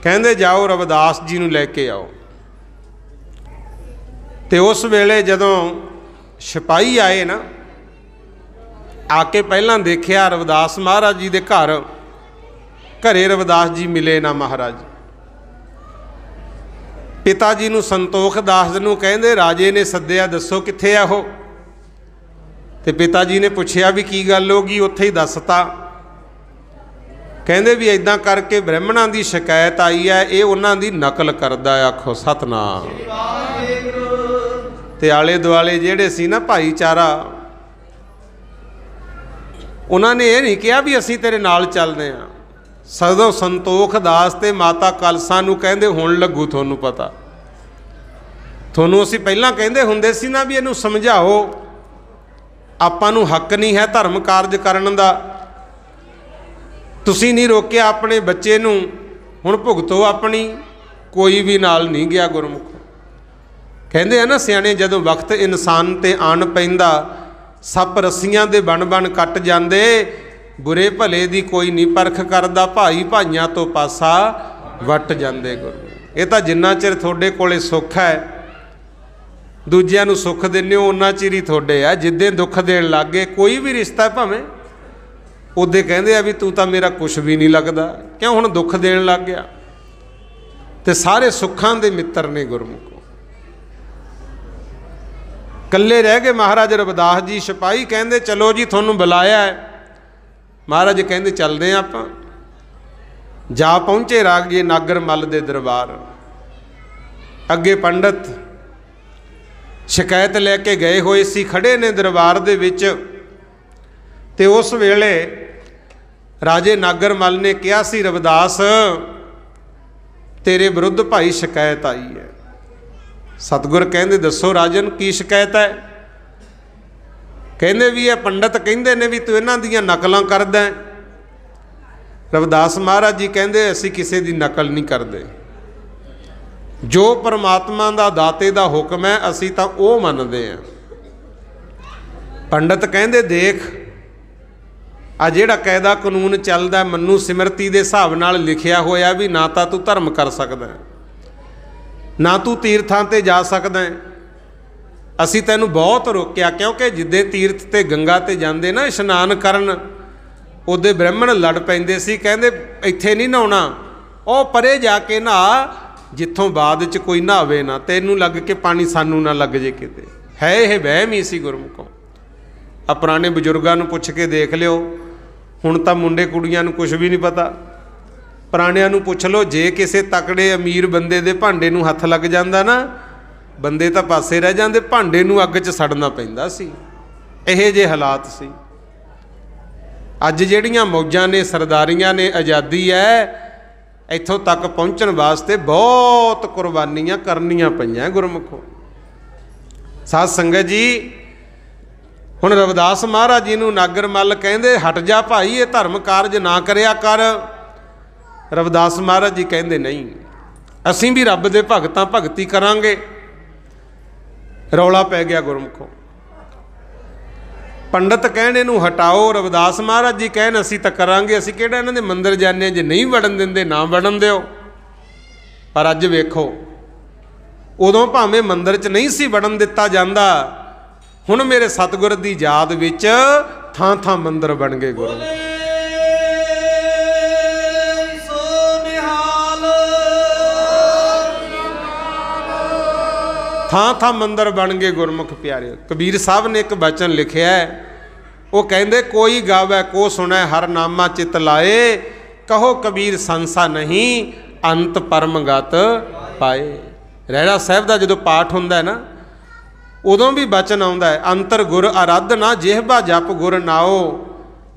ਕਹਿੰਦੇ ਜਾਓ ਰਵਿਦਾਸ ਜੀ ਨੂੰ ਲੈ ਕੇ ਆਓ। ਤੇ ਉਸ ਵੇਲੇ ਜਦੋਂ ਸਿਪਾਹੀ ਆਏ ਨਾ, ਆ ਕੇ ਪਹਿਲਾਂ ਦੇਖਿਆ ਰਵਿਦਾਸ ਮਹਾਰਾਜ ਜੀ ਦੇ ਘਰ, ਘਰੇ ਰਵਿਦਾਸ ਜੀ ਮਿਲੇ ਨਾ ਮਹਾਰਾਜ। ਪਿਤਾ ਜੀ ਨੂੰ ਸੰਤੋਖ ਦਾਸ ਨੂੰ ਕਹਿੰਦੇ ਰਾਜੇ ਨੇ ਸੱਦਿਆ, ਦੱਸੋ ਕਿੱਥੇ ਆ ਉਹ। ਤੇ ਪਿਤਾ ਜੀ ਨੇ ਪੁੱਛਿਆ ਵੀ ਕੀ ਗੱਲ ਹੋ ਗਈ, ਉੱਥੇ ਹੀ ਦੱਸਤਾ। ਕਹਿੰਦੇ ਵੀ ਇਦਾਂ ਕਰਕੇ ਬ੍ਰਾਹਮਣਾਂ ਦੀ ਸ਼ਿਕਾਇਤ ਆਈ ਹੈ, ਇਹ ਉਹਨਾਂ ਦੀ ਨਕਲ ਕਰਦਾ। ਆਖੋ ਸਤਨਾਮ। ਤੇ ਆਲੇ ਦੁਆਲੇ ਜਿਹੜੇ ਸੀ ਨਾ ਭਾਈਚਾਰਾ, ਉਹਨਾਂ ਨੇ ਇਹ ਨਹੀਂ ਕਿਹਾ ਵੀ ਅਸੀਂ ਤੇਰੇ ਨਾਲ ਚੱਲਦੇ ਹਾਂ, ਸਗੋਂ ਸੰਤੋਖ ਦਾਸ ਤੇ ਮਾਤਾ ਕਲਸਾ ਨੂੰ ਕਹਿੰਦੇ ਹੁਣ ਲੱਗੂ ਤੁਹਾਨੂੰ ਪਤਾ, ਤੁਹਾਨੂੰ ਅਸੀਂ ਪਹਿਲਾਂ ਕਹਿੰਦੇ ਹੁੰਦੇ ਸੀ ਨਾ ਵੀ ਇਹਨੂੰ ਸਮਝਾਓ, ਆਪਾਂ ਨੂੰ ਹੱਕ ਨਹੀਂ ਹੈ ਧਰਮ ਕਾਰਜ ਕਰਨ ਦਾ, ਤੁਸੀਂ ਨਹੀਂ ਰੋਕਿਆ ਆਪਣੇ ਬੱਚੇ ਨੂੰ, ਹੁਣ ਭੁਗਤੋ ਆਪਣੀ। ਕੋਈ ਵੀ ਨਾਲ ਨਹੀਂ ਗਿਆ ਗੁਰਮੁਖ। ਕਹਿੰਦੇ ਆ ਨਾ ਸਿਆਣੇ, ਜਦੋਂ ਵਕਤ ਇਨਸਾਨ ਤੇ ਆਣ ਪੈਂਦਾ, ਸੱਪ ਰੱਸੀਆਂ ਦੇ ਬਣ ਬਣ ਕੱਟ ਜਾਂਦੇ, ਬੁਰੇ ਭਲੇ ਦੀ ਕੋਈ ਨਹੀਂ ਪਰਖ ਕਰਦਾ, ਭਾਈ ਭਾਈਆਂ ਤੋਂ ਪਾਸਾ ਵੱਟ ਜਾਂਦੇ ਗੁਰੂ। ਇਹ ਤਾਂ ਜਿੰਨਾ ਚਿਰ ਤੁਹਾਡੇ ਕੋਲੇ ਸੁੱਖ ਹੈ, ਦੂਜਿਆਂ ਨੂੰ ਸੁੱਖ ਦਿੰਦੇ ਹੋ, ਉਹਨਾਂ ਚਿਰ ਹੀ ਤੁਹਾਡੇ ਆ। ਜਿੱਦੇ ਦੁੱਖ ਦੇਣ ਲੱਗ ਗਏ, ਕੋਈ ਵੀ ਰਿਸ਼ਤਾ ਭਾਵੇਂ, ਉਹਦੇ ਕਹਿੰਦੇ ਆ ਵੀ ਤੂੰ ਤਾਂ ਮੇਰਾ ਕੁਛ ਵੀ ਨਹੀਂ ਲੱਗਦਾ, ਕਿਉਂ ਹੁਣ ਦੁੱਖ ਦੇਣ ਲੱਗ ਗਿਆ। ਤੇ ਸਾਰੇ ਸੁੱਖਾਂ ਦੇ ਮਿੱਤਰ ਨੇ ਗੁਰਮੁਖ। ਇਕੱਲੇ ਰਹਿ ਗਏ ਮਹਾਰਾਜ ਰਵਿਦਾਸ ਜੀ। ਸਿਪਾਹੀ ਕਹਿੰਦੇ ਚਲੋ ਜੀ ਤੁਹਾਨੂੰ ਬੁਲਾਇਆ ਹੈ। ਮਹਾਰਾਜ ਕਹਿੰਦੇ ਚੱਲਦੇ ਹਾਂ ਆਪਾਂ। ਜਾ ਪਹੁੰਚੇ ਰਾਗੇ ਨਾਗਰ ਮੱਲ ਦੇ ਦਰਬਾਰ ਅੱਗੇ। ਪੰਡਤ ਸ਼ਿਕਾਇਤ ਲੈ ਕੇ ਗਏ ਹੋਏ ਸੀ, ਖੜੇ ਨੇ ਦਰਬਾਰ ਦੇ ਵਿੱਚ। ਤੇ ਉਸ ਵੇਲੇ ਰਾਜੇ ਨਾਗਰ ਮੱਲ ਨੇ ਕਿਹਾ ਸੀ, ਰਵਿਦਾਸ ਤੇਰੇ ਵਿਰੁੱਧ ਭਾਈ ਸ਼ਿਕਾਇਤ ਆਈ ਹੈ। ਸਤਿਗੁਰ ਕਹਿੰਦੇ ਦੱਸੋ ਰਾਜਨ ਕੀ ਸ਼ਿਕਾਇਤ ਹੈ। ਕਹਿੰਦੇ ਵੀ ਇਹ ਪੰਡਤ ਕਹਿੰਦੇ ਨੇ ਵੀ ਤੂੰ ਇਹਨਾਂ ਦੀਆਂ ਨਕਲਾਂ ਕਰਦਾ। ਰਵਿਦਾਸ ਮਹਾਰਾਜ ਜੀ ਕਹਿੰਦੇ ਅਸੀਂ ਕਿਸੇ ਦੀ ਨਕਲ ਨਹੀਂ ਕਰਦੇ, ਜੋ ਪਰਮਾਤਮਾ ਦਾ ਦਾਤੇ ਦਾ ਹੁਕਮ ਹੈ ਅਸੀਂ ਤਾਂ ਉਹ ਮੰਨਦੇ ਹਾਂ। ਪੰਡਤ ਕਹਿੰਦੇ ਦੇਖ ਆ ਜਿਹੜਾ ਕਾਇਦਾ ਕਾਨੂੰਨ ਚੱਲਦਾ ਮਨੂ ਸਿਮਰਤੀ ਦੇ ਹਿਸਾਬ ਨਾਲ ਲਿਖਿਆ ਹੋਇਆ ਵੀ ਨਾ ਤਾਂ ਤੂੰ ਧਰਮ ਕਰ ਸਕਦਾ, ਨਾ ਤੂੰ ਤੀਰਥਾਂ ਤੇ ਜਾ ਸਕਦਾ। ਅਸੀਂ ਤੈਨੂੰ ਬਹੁਤ ਰੋਕਿਆ, ਕਿਉਂਕਿ ਜਿੱਦੇ ਤੀਰਥ ਤੇ ਗੰਗਾ ਤੇ ਜਾਂਦੇ ਨਾ ਇਸ਼ਨਾਨ ਕਰਨ, ਉਹਦੇ ਬ੍ਰਾਹਮਣ ਲੜ ਪੈਂਦੇ ਸੀ, ਕਹਿੰਦੇ ਇੱਥੇ ਨਹੀਂ ਨਹਾਉਣਾ, ਉਹ ਪਰੇ ਜਾ ਕੇ ਨਹਾ ਜਿੱਥੋਂ ਬਾਅਦ 'ਚ ਕੋਈ ਨਹਾਵੇ ਨਾ, ਤੈਨੂੰ ਲੱਗ ਕੇ ਪਾਣੀ ਸਾਨੂੰ ਨਾ ਲੱਗ ਜੇ ਕਿਤੇ। ਹੈ ਇਹ ਵਹਿਮ ਹੀ ਸੀ ਗੁਰਮੁਖੋਂ। ਆ ਪੁਰਾਣੇ ਬਜ਼ੁਰਗਾਂ ਨੂੰ ਪੁੱਛ ਕੇ ਦੇਖ ਲਿਓ, ਹੁਣ ਤਾਂ ਮੁੰਡੇ ਕੁੜੀਆਂ ਨੂੰ ਕੁਝ ਵੀ ਨਹੀਂ ਪਤਾ। ਪੁਰਾਣਿਆਂ ਨੂੰ ਪੁੱਛ ਲਓ, ਜੇ ਕਿਸੇ ਤਕੜੇ ਅਮੀਰ ਬੰਦੇ ਦੇ ਭਾਂਡੇ ਨੂੰ ਹੱਥ ਲੱਗ ਜਾਂਦਾ ਨਾ, ਬੰਦੇ ਤਾਂ ਪਾਸੇ ਰਹਿ ਜਾਂਦੇ, ਭਾਂਡੇ ਨੂੰ ਅੱਗ 'ਚ ਸੜਨਾ ਪੈਂਦਾ ਸੀ। ਇਹੋ ਜਿਹੇ ਹਾਲਾਤ ਸੀ। ਅੱਜ ਜਿਹੜੀਆਂ ਮੌਜਾਂ ਨੇ, ਸਰਦਾਰੀਆਂ ਨੇ, ਆਜ਼ਾਦੀ ਹੈ, ਇੱਥੋਂ ਤੱਕ ਪਹੁੰਚਣ ਵਾਸਤੇ ਬਹੁਤ ਕੁਰਬਾਨੀਆਂ ਕਰਨੀਆਂ ਪਈਆਂ ਗੁਰਮੁਖੋ। ਸਾਧ ਸੰਗਤ ਜੀ, ਹੁਣ ਰਵਿਦਾਸ ਮਹਾਰਾਜ ਜੀ ਨੂੰ ਨਾਗਰ ਮੱਲ ਕਹਿੰਦੇ, ਹਟ ਜਾ ਭਾਈ, ਇਹ ਧਰਮ ਕਾਰਜ ਨਾ ਕਰਿਆ ਕਰ। ਰਵਿਦਾਸ ਮਹਾਰਾਜ ਜੀ ਕਹਿੰਦੇ ਨਹੀਂ, ਅਸੀਂ ਵੀ ਰੱਬ ਦੇ ਭਗਤਾਂ ਭਗਤੀ ਕਰਾਂਗੇ। ਰੌਲਾ ਪੈ ਗਿਆ ਗੁਰਮੁਖੋ। ਪੰਡਤ ਕਹਿਣ ਇਹਨੂੰ ਹਟਾਓ, ਰਵਿਦਾਸ ਮਹਾਰਾਜ ਜੀ ਕਹਿਣ ਅਸੀਂ ਤਾਂ ਕਰਾਂਗੇ, ਅਸੀਂ ਕਿਹੜਾ ਇਹਨਾਂ ਦੇ ਮੰਦਿਰ ਜਾਂਦੇ, ਜੇ ਨਹੀਂ ਵੜਨ ਦਿੰਦੇ ਨਾ ਵੜਨ ਦਿਓ। ਪਰ ਅੱਜ ਵੇਖੋ, ਉਦੋਂ ਭਾਵੇਂ ਮੰਦਿਰ 'ਚ ਨਹੀਂ ਸੀ ਵੜਨ ਦਿੱਤਾ ਜਾਂਦਾ, ਹੁਣ ਮੇਰੇ ਸਤਿਗੁਰ ਦੀ ਯਾਦ ਵਿੱਚ ਥਾਂ ਥਾਂ ਮੰਦਿਰ ਬਣ ਗਏ ਗੁਰੂ। ਥਾਂ ਥਾਂ ਮੰਦਿਰ ਬਣ ਗਏ ਗੁਰਮੁਖ ਪਿਆਰਿਓ। ਕਬੀਰ ਸਾਹਿਬ ਨੇ ਇੱਕ ਬਚਨ ਲਿਖਿਆ ਹੈ, ਉਹ ਕਹਿੰਦੇ ਕੋਈ ਗਾਵੇ ਕੋ ਸੁਣੈ ਹਰ ਨਾਮਾ ਚਿਤ ਲਾਏ, ਕਹੋ ਕਬੀਰ ਸੰਸਾ ਨਹੀਂ ਅੰਤ ਪਰਮਗਤ ਪਾਏ। ਰਹਿਰਾ ਸਾਹਿਬ ਦਾ ਜਦੋਂ ਪਾਠ ਹੁੰਦਾ ਹੈ ਨਾ, ਉਦੋਂ ਵੀ ਬਚਨ ਆਉਂਦਾ ਹੈ, ਅੰਤਰ ਗੁਰ ਆਰਾਧਨਾ ਜਿਹਬਾ ਜਪ ਗੁਰ ਨਾਓ,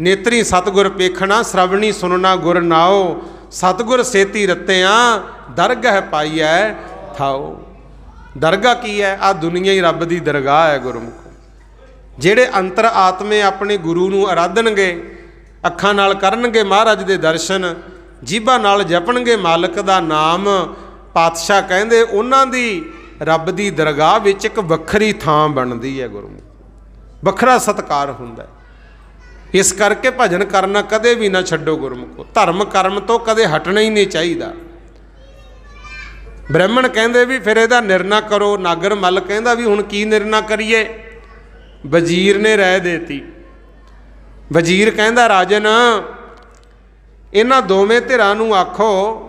ਨੇਤਰੀ ਸਤਗੁਰ ਪੇਖਣਾ ਸ਼ਰਵਣੀ ਸੁਨਣਾ ਗੁਰ ਨਾਓ, ਸਤਗੁਰ ਸੇਤੀ ਰਤਿਆਂ ਦਰਗਾਹ ਪਾਈਐ ਥਾਓ। ਦਰਗਾਹ ਕੀ ਹੈ? ਆ ਦੁਨੀਆ ਹੀ ਰੱਬ ਦੀ ਦਰਗਾਹ ਹੈ ਗੁਰਮੁਖ। ਜਿਹੜੇ ਅੰਤਰ ਆਤਮੇ ਆਪਣੇ ਗੁਰੂ ਨੂੰ ਆਰਾਧਣਗੇ, ਅੱਖਾਂ ਨਾਲ ਕਰਨਗੇ ਮਹਾਰਾਜ ਦੇ ਦਰਸ਼ਨ, ਜੀਭਾਂ ਨਾਲ ਜਪਣਗੇ ਮਾਲਕ ਦਾ ਨਾਮ, ਪਾਤਸ਼ਾਹ ਕਹਿੰਦੇ ਉਹਨਾਂ ਦੀ ਰੱਬ ਦੀ ਦਰਗਾਹ ਵਿੱਚ ਇੱਕ ਵੱਖਰੀ ਥਾਂ ਬਣਦੀ ਹੈ ਗੁਰਮੁਖ, ਵੱਖਰਾ ਸਤਿਕਾਰ ਹੁੰਦਾ। ਇਸ ਕਰਕੇ ਭਜਨ ਕਰਨਾ ਕਦੇ ਵੀ ਨਾ ਛੱਡੋ ਗੁਰਮੁਖੋ। ਧਰਮ ਕਰਮ ਤੋਂ ਕਦੇ ਹਟਣਾ ਹੀ ਨਹੀਂ ਚਾਹੀਦਾ। ਬ੍ਰਾਹਮਣ ਕਹਿੰਦੇ ਵੀ ਫਿਰ ਇਹਦਾ ਨਿਰਣਾ ਕਰੋ, ਨਾਗਰ ਮੱਲ ਕਹਿੰਦਾ ਵੀ ਹੁਣ ਕੀ ਨਿਰਣਾ ਕਰੀਏ। ਵਜ਼ੀਰ ਨੇ ਰਾਏ ਦੇਤੀ। ਵਜ਼ੀਰ ਕਹਿੰਦਾ ਰਾਜਨ, ਇਹਨਾਂ ਦੋਵੇਂ ਧਿਰਾਂ ਨੂੰ ਆਖੋ,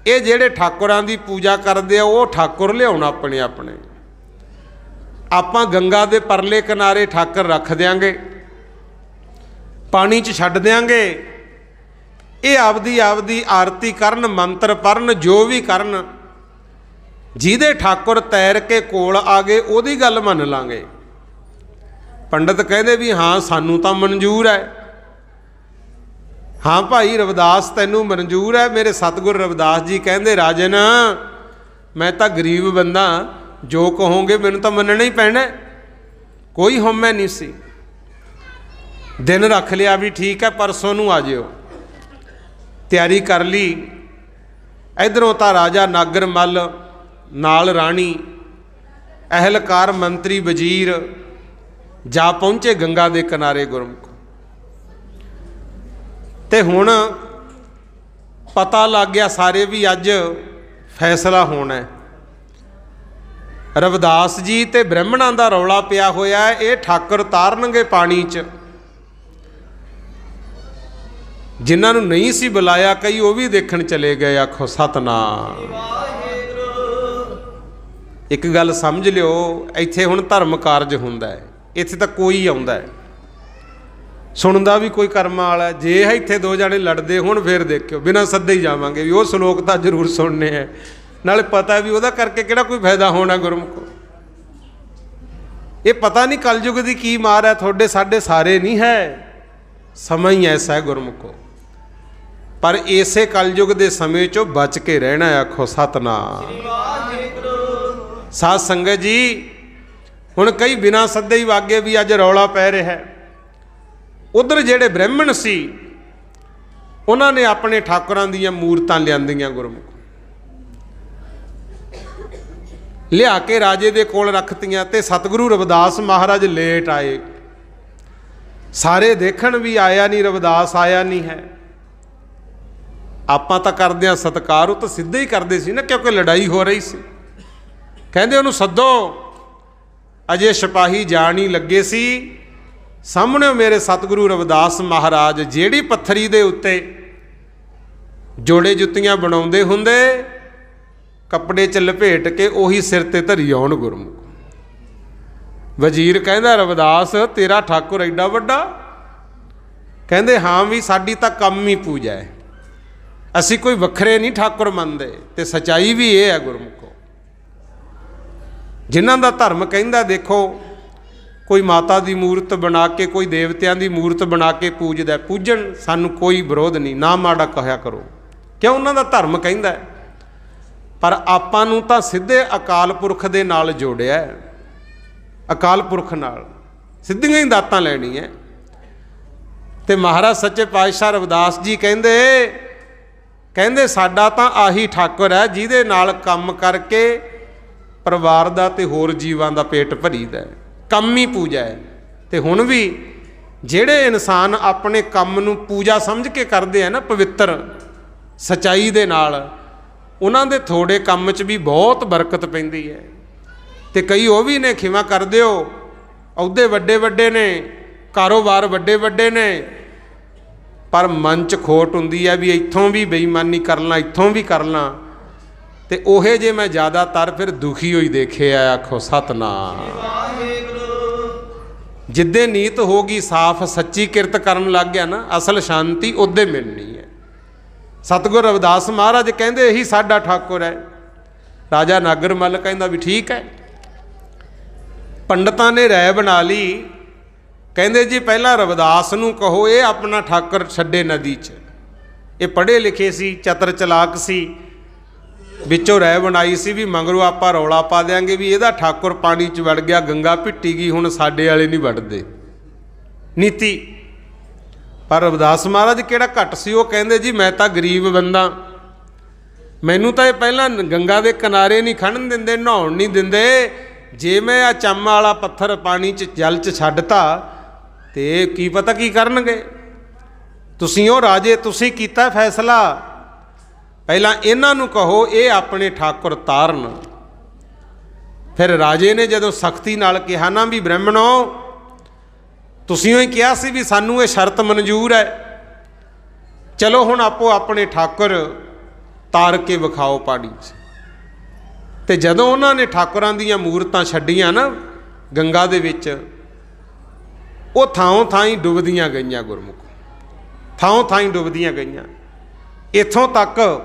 ਇਹ ਜਿਹੜੇ ਠਾਕੁਰਾਂ ਦੀ ਪੂਜਾ ਕਰਦੇ ਆ ਉਹ ਠਾਕੁਰ ਲਿਆਉਣ ਆਪਣੇ ਆਪਣੇ, ਆਪਾਂ ਗੰਗਾ ਦੇ ਪਰਲੇ ਕਿਨਾਰੇ ਠਾਕਰ ਰੱਖ ਦਿਆਂਗੇ, ਪਾਣੀ 'ਚ ਛੱਡ ਦਿਆਂਗੇ, ਇਹ ਆਪਦੀ ਆਪਦੀ ਆਰਤੀ ਕਰਨ, ਮੰਤਰ ਪੜ੍ਹਨ, ਜੋ ਵੀ ਕਰਨ, ਜਿਹਦੇ ਠਾਕੁਰ ਤੈਰ ਕੇ ਕੋਲ ਆ ਗਏ ਉਹਦੀ ਗੱਲ ਮੰਨ ਲਾਂਗੇ। ਪੰਡਤ ਕਹਿੰਦੇ ਵੀ ਹਾਂ ਸਾਨੂੰ ਤਾਂ ਮਨਜ਼ੂਰ ਹੈ। ਹਾਂ ਭਾਈ ਰਵਿਦਾਸ ਤੈਨੂੰ ਮਨਜ਼ੂਰ ਹੈ। ਮੇਰੇ ਸਤਿਗੁਰ ਰਵਿਦਾਸ ਜੀ ਕਹਿੰਦੇ ਰਾਜਨ, ਮੈਂ ਤਾਂ ਗਰੀਬ ਬੰਦਾ, ਜੋ ਕਹੋਗੇ ਮੈਨੂੰ ਤਾਂ ਮੰਨਣਾ ਹੀ ਪੈਣਾ। ਕੋਈ ਹਉਮੈ ਨਹੀਂ ਸੀ। ਦਿਨ ਰੱਖ ਲਿਆ ਵੀ ਠੀਕ ਹੈ, ਪਰਸੋਂ ਨੂੰ ਆ ਜਿਓ। ਤਿਆਰੀ ਕਰ ਲਈ। ਇੱਧਰੋਂ ਤਾਂ ਰਾਜਾ ਨਾਗਰ ਮੱਲ ਨਾਲ ਰਾਣੀ, ਅਹਿਲਕਾਰ, ਮੰਤਰੀ, ਵਜ਼ੀਰ ਜਾ ਪਹੁੰਚੇ ਗੰਗਾ ਦੇ ਕਿਨਾਰੇ ਗੁਰਮੁਖ। ਤੇ ਹੁਣ ਪਤਾ ਲੱਗ ਗਿਆ ਸਾਰੇ ਵੀ ਅੱਜ ਫੈਸਲਾ ਹੋਣਾ। ਰਵਿਦਾਸ ਜੀ ਤੇ ਬ੍ਰਾਹਮਣਾਂ ਦਾ ਰੌਲਾ ਪਿਆ ਹੋਇਆ, ਇਹ ਠਾਕੁਰ ਤਾਰਨਗੇ ਪਾਣੀ 'ਚ। ਜਿਨ੍ਹਾਂ ਨੂੰ ਨਹੀਂ ਸੀ ਬੁਲਾਇਆ ਕਈ ਉਹ ਵੀ ਦੇਖਣ ਚਲੇ ਗਏ। ਆਖੋ ਸਤਨਾਮ। ਇੱਕ ਗੱਲ ਸਮਝ ਲਿਓ, ਇੱਥੇ ਹੁਣ ਧਰਮ ਕਾਰਜ ਹੁੰਦਾ ਹੈ, ਇੱਥੇ ਤਾਂ ਕੋਈ ਆਉਂਦਾ ਹੈ, ਸੁਣਦਾ ਵੀ ਕੋਈ ਕਰਮਾਂ ਵਾਲਾ। ਜੇ ਇੱਥੇ ਦੋ ਜਾਣੇ ਲੜਦੇ ਹੋਣ ਫਿਰ ਦੇਖਿਓ ਬਿਨਾਂ ਸੱਦੇ ਹੀ ਜਾਵਾਂਗੇ ਵੀ ਉਹ ਸ਼ਲੋਕ ਤਾਂ ਜ਼ਰੂਰ ਸੁਣਨੇ ਹੈ, ਨਾਲੇ ਪਤਾ ਵੀ ਉਹਦਾ ਕਰਕੇ ਕਿਹੜਾ ਕੋਈ ਫਾਇਦਾ ਹੋਣਾ ਗੁਰਮੁਖੋ। ਇਹ ਪਤਾ ਨਹੀਂ ਕਲਯੁਗ ਦੀ ਕੀ ਮਾਰ ਹੈ, ਤੁਹਾਡੇ ਸਾਡੇ ਸਾਰੇ ਨਹੀਂ ਹੈ, ਸਮਾਂ ਹੀ ਐਸਾ ਹੈ ਗੁਰਮੁਖੋ। ਪਰ ਇਸੇ ਕਲਯੁਗ ਦੇ ਸਮੇਂ 'ਚੋਂ ਬਚ ਕੇ ਰਹਿਣਾ। ਆਖੋ ਸਤਨਾਮ। ਸਾਧ ਸੰਗਤ ਜੀ, ਹੁਣ ਕਈ ਬਿਨਾਂ ਸੱਦੇ ਹੀ ਵਾਗੇ ਵੀ ਅੱਜ ਰੌਲਾ ਪੈ ਰਿਹਾ। ਉਧਰ ਜਿਹੜੇ ਬ੍ਰਾਹਮਣ ਸੀ ਉਹਨਾਂ ਨੇ ਆਪਣੇ ਠਾਕੁਰਾਂ ਦੀਆਂ ਮੂਰਤਾਂ ਲਿਆਂਦੀਆਂ ਗੁਰਮੁਖ, ਲਿਆ ਕੇ ਰਾਜੇ ਦੇ ਕੋਲ ਰੱਖਤੀਆਂ। ਤੇ ਸਤਿਗੁਰੂ ਰਵਿਦਾਸ ਮਹਾਰਾਜ ਲੇਟ ਆਏ। ਸਾਰੇ ਦੇਖਣ ਵੀ ਆਇਆ ਨਹੀਂ, ਰਵਿਦਾਸ ਆਇਆ ਨਹੀਂ ਹੈ। ਆਪਾਂ ਤਾਂ ਕਰਦੇ ਹਾਂ ਸਤਿਕਾਰ, ਉਹ ਤਾਂ ਸਿੱਧੇ ਹੀ ਕਰਦੇ ਸੀ ਨਾ, ਕਿਉਂਕਿ ਲੜਾਈ ਹੋ ਰਹੀ ਸੀ। ਕਹਿੰਦੇ ਉਹਨੂੰ ਸੱਦੋ। ਅਜੇ ਸਿਪਾਹੀ ਜਾਣ ਹੀ ਲੱਗੇ ਸੀ, ਸਾਹਮਣੇ ਮੇਰੇ ਸਤਿਗੁਰੂ ਰਵਿਦਾਸ ਮਹਾਰਾਜ ਜਿਹੜੀ ਪੱਥਰੀ ਦੇ ਉੱਤੇ ਜੋੜੇ ਜੁੱਤੀਆਂ ਬਣਾਉਂਦੇ ਹੁੰਦੇ, ਕੱਪੜੇ 'ਚ ਲਪੇਟ ਕੇ ਉਹੀ ਸਿਰ ਤੇ ਧਰੀ ਆਉਣ ਗੁਰਮੁਖ। ਵਜ਼ੀਰ ਕਹਿੰਦਾ ਰਵਿਦਾਸ ਤੇਰਾ ਠਾਕੁਰ ਐਡਾ ਵੱਡਾ? ਕਹਿੰਦੇ ਹਾਂ ਵੀ ਸਾਡੀ ਤਾਂ ਕੰਮ ਹੀ ਪੂਜਾ ਹੈ, ਅਸੀਂ ਕੋਈ ਵੱਖਰੇ ਨਹੀਂ ਠਾਕੁਰ ਮੰਨਦੇ। ਤੇ ਸੱਚਾਈ ਵੀ ਇਹ ਹੈ ਗੁਰਮੁਖੋ, ਜਿਨ੍ਹਾਂ ਦਾ ਧਰਮ ਕਹਿੰਦਾ ਦੇਖੋ ਕੋਈ ਮਾਤਾ ਦੀ ਮੂਰਤ ਬਣਾ ਕੇ, ਕੋਈ ਦੇਵਤਿਆਂ ਦੀ ਮੂਰਤ ਬਣਾ ਕੇ ਪੂਜਦਾ, ਪੂਜਣ, ਸਾਨੂੰ ਕੋਈ ਵਿਰੋਧ ਨਹੀਂ, ਨਾ ਮਾੜਾ ਕਹਿਆ ਕਰੋ, ਕਿਉਂ ਉਹਨਾਂ ਦਾ ਧਰਮ ਕਹਿੰਦਾ। ਪਰ ਆਪਾਂ ਨੂੰ ਤਾਂ ਸਿੱਧੇ ਅਕਾਲ ਪੁਰਖ ਦੇ ਨਾਲ ਜੋੜਿਆ, ਅਕਾਲ ਪੁਰਖ ਨਾਲ ਸਿੱਧੀਆਂ ਹੀ ਦਾਤਾਂ ਲੈਣੀਆਂ। ਤੇ ਮਹਾਰਾਜ ਸੱਚੇ ਪਾਤਸ਼ਾਹ ਰਵਿਦਾਸ ਜੀ ਕਹਿੰਦੇ ਸਾਡਾ ਤਾਂ ਆਹੀ ਠਾਕੁਰ ਹੈ ਜਿਹਦੇ ਨਾਲ ਕੰਮ ਕਰਕੇ ਪਰਿਵਾਰ ਦਾ ਤੇ ਹੋਰ ਜੀਵਾਂ ਦਾ ਪੇਟ ਭਰੀਦਾ, ਕੰਮ ਹੀ ਪੂਜਾ ਹੈ। ਤੇ ਹੁਣ ਵੀ ਜਿਹੜੇ ਇਨਸਾਨ ਆਪਣੇ ਕੰਮ ਨੂੰ ਪੂਜਾ ਸਮਝ ਕੇ ਕਰਦੇ ਆ ਨਾ, ਪਵਿੱਤਰ ਸਚਾਈ ਦੇ ਨਾਲ, ਉਹਨਾਂ ਦੇ ਥੋੜੇ ਕੰਮ 'ਚ ਵੀ ਬਹੁਤ ਬਰਕਤ ਪੈਂਦੀ ਹੈ। ਤੇ ਕਈ ਉਹ ਵੀ ਨੇ, ਖਿਮਾ ਕਰ ਦਿਓ, ਅਹੁਦੇ ਵੱਡੇ ਵੱਡੇ ਨੇ, ਕਾਰੋਬਾਰ ਵੱਡੇ ਵੱਡੇ ਨੇ, ਪਰ ਮਨ 'ਚ ਖੋਟ ਹੁੰਦੀ ਹੈ ਵੀ ਇੱਥੋਂ ਵੀ ਬੇਈਮਾਨੀ ਕਰ ਲਾਂ, ਇੱਥੋਂ ਵੀ ਕਰ ਲਾਂ। ਤੇ ਉਹੇ ਜੇ ਮੈਂ ਜ਼ਿਆਦਾਤਰ ਫਿਰ ਦੁਖੀ ਹੋਈ ਦੇਖਿਆ। ਆਖੋ ਸਤਨਾਮ। ਜਿੱਦੇ ਨੀਤ ਹੋ ਗਈ ਸਾਫ਼, ਸੱਚੀ ਕਿਰਤ ਕਰਨ ਲੱਗ ਗਿਆ ਨਾ, ਅਸਲ ਸ਼ਾਂਤੀ ਉਹਦੇ ਮਿਲਣੀ ਹੈ। ਸਤਿਗੁਰ ਰਵਿਦਾਸ ਮਹਾਰਾਜ ਕਹਿੰਦੇ ਇਹੀ ਸਾਡਾ ਠਾਕੁਰ ਹੈ। ਰਾਜਾ ਨਾਗਰ ਮੱਲ ਕਹਿੰਦਾ ਵੀ ਠੀਕ ਹੈ। ਪੰਡਤਾਂ ਨੇ ਰਾਏ ਬਣਾ ਲਈ, ਕਹਿੰਦੇ ਜੀ ਪਹਿਲਾਂ ਰਵਿਦਾਸ ਨੂੰ ਕਹੋ ਇਹ ਆਪਣਾ ਠਾਕੁਰ ਛੱਡੇ ਨਦੀ 'ਚ। ਇਹ ਪੜ੍ਹੇ ਲਿਖੇ ਸੀ, ਚਤਰ ਚਲਾਕ ਸੀ, ਵਿੱਚੋਂ ਰਾਏ ਬਣਾਈ ਸੀ ਵੀ ਮਗਰੋਂ ਆਪਾਂ ਰੌਲਾ ਪਾ ਦਿਆਂਗੇ ਵੀ ਇਹਦਾ ਠਾਕੁਰ ਪਾਣੀ 'ਚ ਵੜ ਗਿਆ, ਗੰਗਾ ਭਿੱਟੀ ਗਈ, ਹੁਣ ਸਾਡੇ ਵਾਲੇ ਨਹੀਂ ਵੜਦੇ, ਨੀਤੀ। ਪਰ ਰਵਿਦਾਸ ਮਹਾਰਾਜ ਕਿਹੜਾ ਘੱਟ ਸੀ, ਉਹ ਕਹਿੰਦੇ ਜੀ ਮੈਂ ਤਾਂ ਗਰੀਬ ਬੰਦਾ, ਮੈਨੂੰ ਤਾਂ ਇਹ ਪਹਿਲਾਂ ਗੰਗਾ ਦੇ ਕਿਨਾਰੇ ਨਹੀਂ ਖੜਨ ਦਿੰਦੇ, ਨਹਾਉਣ ਨਹੀਂ ਦਿੰਦੇ। ਜੇ ਮੈਂ ਆ ਚੰਮ ਵਾਲਾ ਪੱਥਰ ਪਾਣੀ 'ਚ ਜਲ 'ਚ ਛੱਡਤਾ ਤੇ ਕੀ ਪਤਾ ਕੀ ਕਰਨਗੇ। ਤੁਸੀਂ ਉਹ ਰਾਜੇ, ਤੁਸੀਂ ਕੀਤਾ ਫੈਸਲਾ, ਪਹਿਲਾਂ ਇਹਨਾਂ ਨੂੰ ਕਹੋ ਇਹ ਆਪਣੇ ਠਾਕੁਰ ਤਾਰਨ। ਫਿਰ ਰਾਜੇ ਨੇ ਜਦੋਂ ਸਖਤੀ ਨਾਲ ਕਿਹਾ ਨਾ ਵੀ ਬ੍ਰਾਹਮਣੋ ਤੁਸੀਂ ਉਹ ਹੀ ਕਿਹਾ ਸੀ ਵੀ ਸਾਨੂੰ ਇਹ ਸ਼ਰਤ ਮਨਜ਼ੂਰ ਹੈ, ਚਲੋ ਹੁਣ ਆਪੋ ਆਪਣੇ ਠਾਕੁਰ ਤਾਰ ਕੇ ਵਿਖਾਓ ਪਾਣੀ 'ਚ। ਤੇ ਜਦੋਂ ਉਹਨਾਂ ਨੇ ਠਾਕੁਰਾਂ ਦੀਆਂ ਮੂਰਤਾਂ ਛੱਡੀਆਂ ਨਾ ਗੰਗਾ ਦੇ ਵਿੱਚ, ਉਹ ਥਾਂ ਥਾਂ ਹੀ ਡੁੱਬਦੀਆਂ ਗਈਆਂ ਗੁਰਮੁਖ, ਥਾਂ ਥਾਂ ਹੀ ਡੁੱਬਦੀਆਂ ਗਈਆਂ। ਇੱਥੋਂ ਤੱਕ